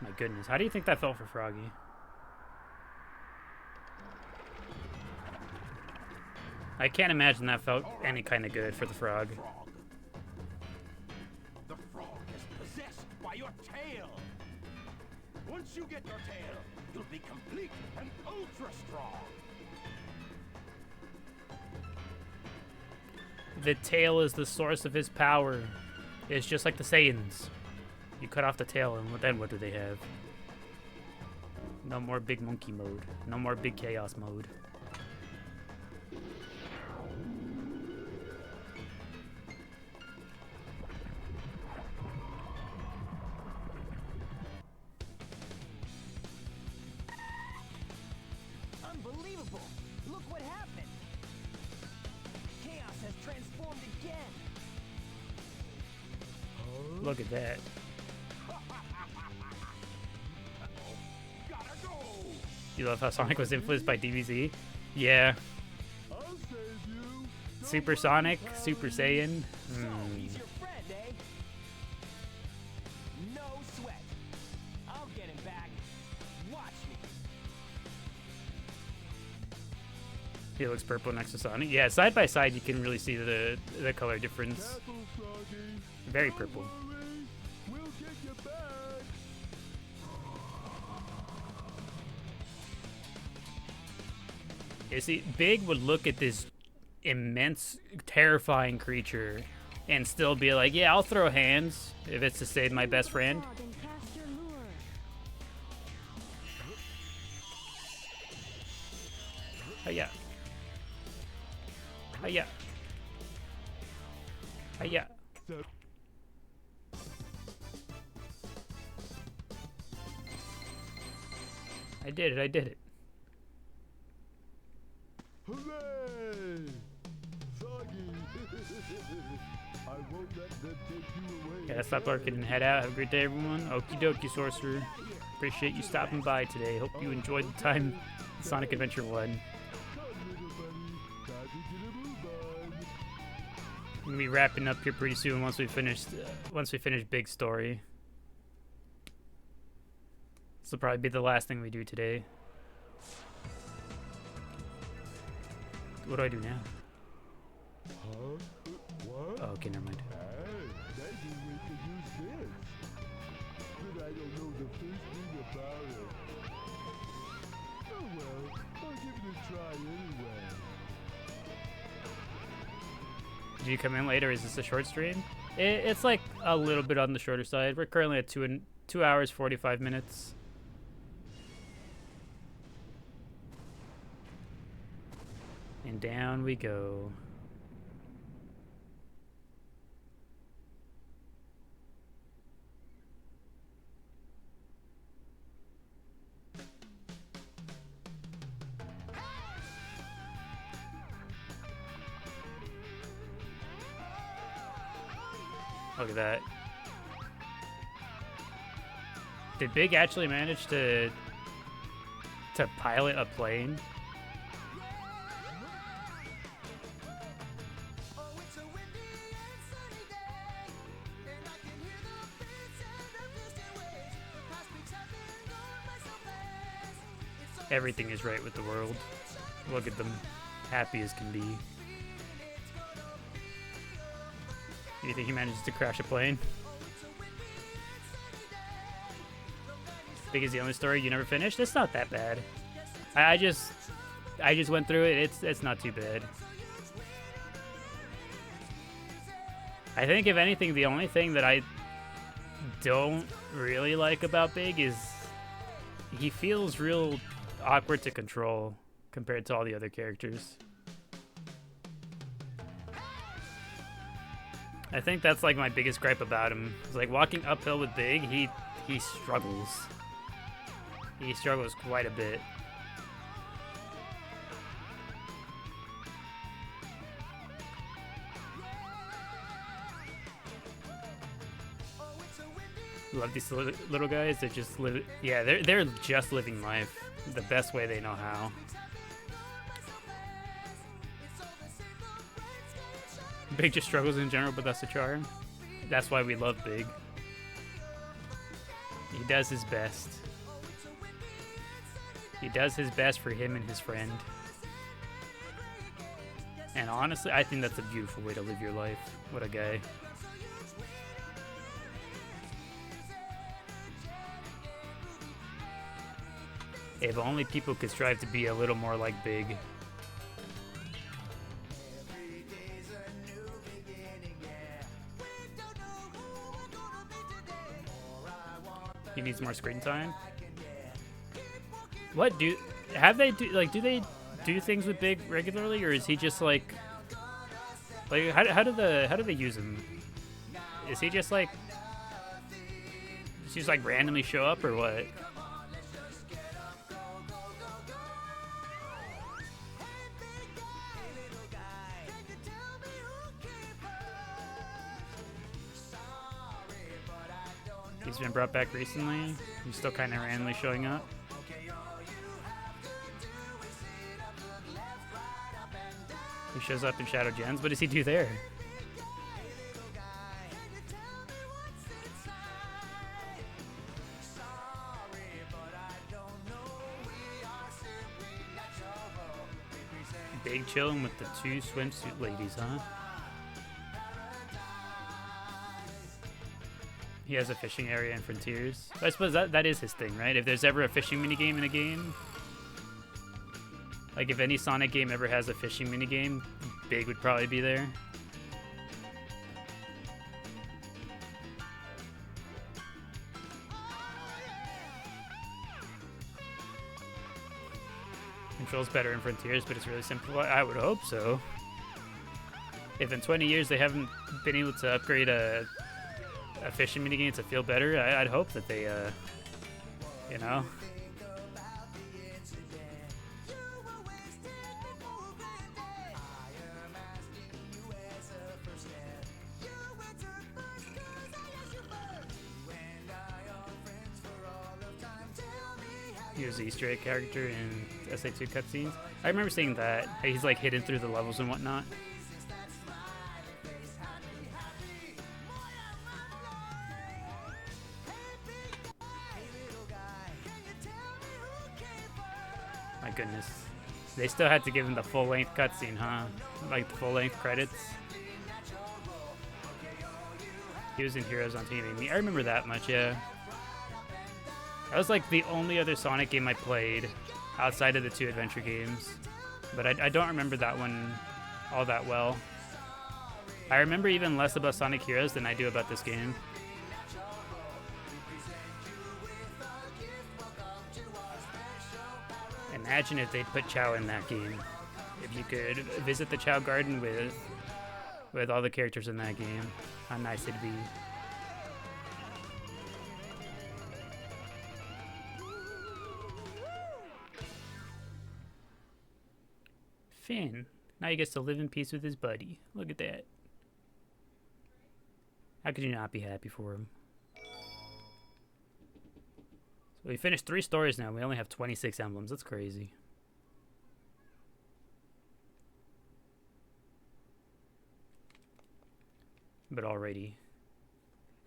My goodness, how do you think that felt for Froggy? I can't imagine that felt any kind of good for the frog. The frog is possessed by your tail. Once you get your tail, you'll be complete and ultra strong. The tail is the source of his power. It's just like the Saiyans. You cut off the tail, and then what do they have? No more big monkey mode. No more big chaos mode. Unbelievable! Look what happened! Chaos has transformed again! Look at that. You love how Sonic was influenced by DBZ? Yeah. I'll save you. Super Sonic, Super Saiyan. So, he's your friend, eh? No sweat. I'll get him back. Watch me. He looks purple next to Sonic. Yeah, side by side you can really see the color difference. Careful, Froggy. Very Don't purple. worry. We'll get you back. You see, Big would look at this immense, terrifying creature and still be like, yeah, I'll throw hands if it's to save my best friend. Hiya. Hiya. Hiya. I did it, I did it. Hooray! Froggy! I won't let them take you away. Yeah, stop lurking and head out. Have a great day, everyone. Okie dokie, Sorcerer. Appreciate you stopping by today. Hope you enjoyed the time in Sonic Adventure 1. Come, little buddy. Time to get a move on. Gonna be wrapping up here pretty soon once we finish big story. This will probably be the last thing we do today. What do I do now? Huh? What? Oh, okay, never mind. Hey, maybe we could use this. But I don't know the first thing about it. Oh well, I'll give it a try anyway. Did you come in later? Is this a short stream? It's like a little bit on the shorter side. We're currently at 2 hours 45 minutes. And down we go. Look at that. Did Big actually manage to pilot a plane? Everything is right with the world. Look at them, happy as can be. You think he manages to crash a plane? Big is the only story you never finished? It's not that bad. I just went through it. It's not too bad. I think if anything, the only thing that I don't really like about Big is he feels real awkward to control compared to all the other characters. I think that's like my biggest gripe about him. It's like walking uphill with Big, he struggles. He struggles quite a bit. Love these little guys. They're just they're just living life the best way they know how. Big just struggles in general, but that's the charm. That's why we love Big. He does his best. He does his best for him and his friend. And honestly, I think that's a beautiful way to live your life. What a guy. If only people could strive to be a little more like Big. He needs more screen time. What do they do things with Big regularly, or is he just like how do they use him? Is he just like randomly show up or what? He's been brought back recently. He's still kind of randomly showing up. He shows up in Shadow Gens. What does he do there? Big chilling with the 2 swimsuit ladies, huh? He has a fishing area in Frontiers. I suppose that is his thing, right? If there's ever a fishing minigame in a game, like if any Sonic game ever has a fishing minigame, Big would probably be there. Controls better in Frontiers, but it's really simple. I would hope so. If in 20 years they haven't been able to upgrade a fishing minigame to feel better, I'd hope that they, you know. He was the Easter egg character in SA2 cutscenes. I remember seeing that. He's like hidden through the levels and whatnot. goodness. They still had to give him the full-length cutscene, huh? Like the full-length credits. He was in Heroes on Team Amy. I remember that much, yeah. That was like the only other Sonic game I played outside of the 2 adventure games. But I don't remember that one all that well. I remember even less about Sonic Heroes than I do about this game. Imagine if they'd put Chao in that game. If you could visit the Chao Garden with all the characters in that game. How nice it'd be. Finn. Now he gets to live in peace with his buddy. Look at that. How could you not be happy for him? So we finished 3 stories now. We only have 26 emblems. That's crazy. But alrighty.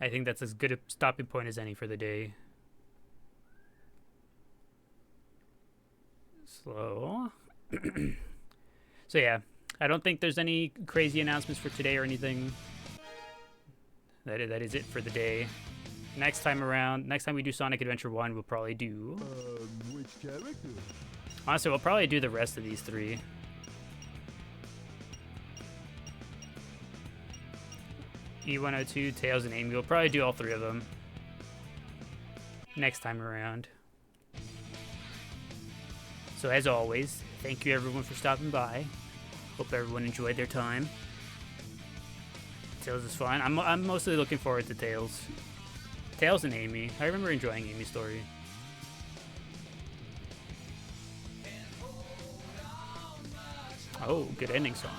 I think that's as good a stopping point as any for the day. So... So yeah, I don't think there's any crazy announcements for today or anything. That is it for the day. Next time we do Sonic Adventure 1, we'll probably do... Which character? Honestly, we'll probably do the rest of these 3. E102, Tails, and Amy. We'll probably do all 3 of them next time around. So as always, thank you everyone for stopping by. Hope everyone enjoyed their time. Tails is fun. I'm mostly looking forward to Tails. Tails and Amy. I remember enjoying Amy's story. Oh, good ending song.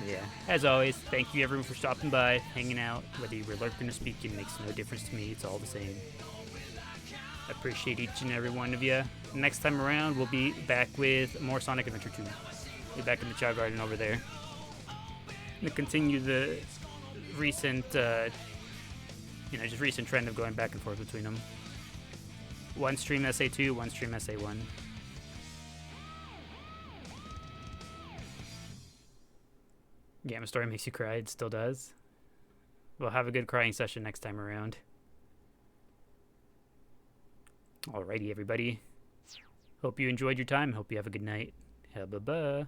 Yeah, as always, thank you everyone for stopping by, hanging out. Whether you were lurking or speaking makes no difference to me. It's all the same. I appreciate each and every one of you. Next time around, we'll be back with more Sonic Adventure 2. Be back in the Chao Garden over there. To continue the recent, just recent trend of going back and forth between them. One stream SA2, one stream SA1. Yeah, my story makes you cry. It still does. We'll have a good crying session next time around. Alrighty, everybody. Hope you enjoyed your time. Hope you have a good night. Bye-bye.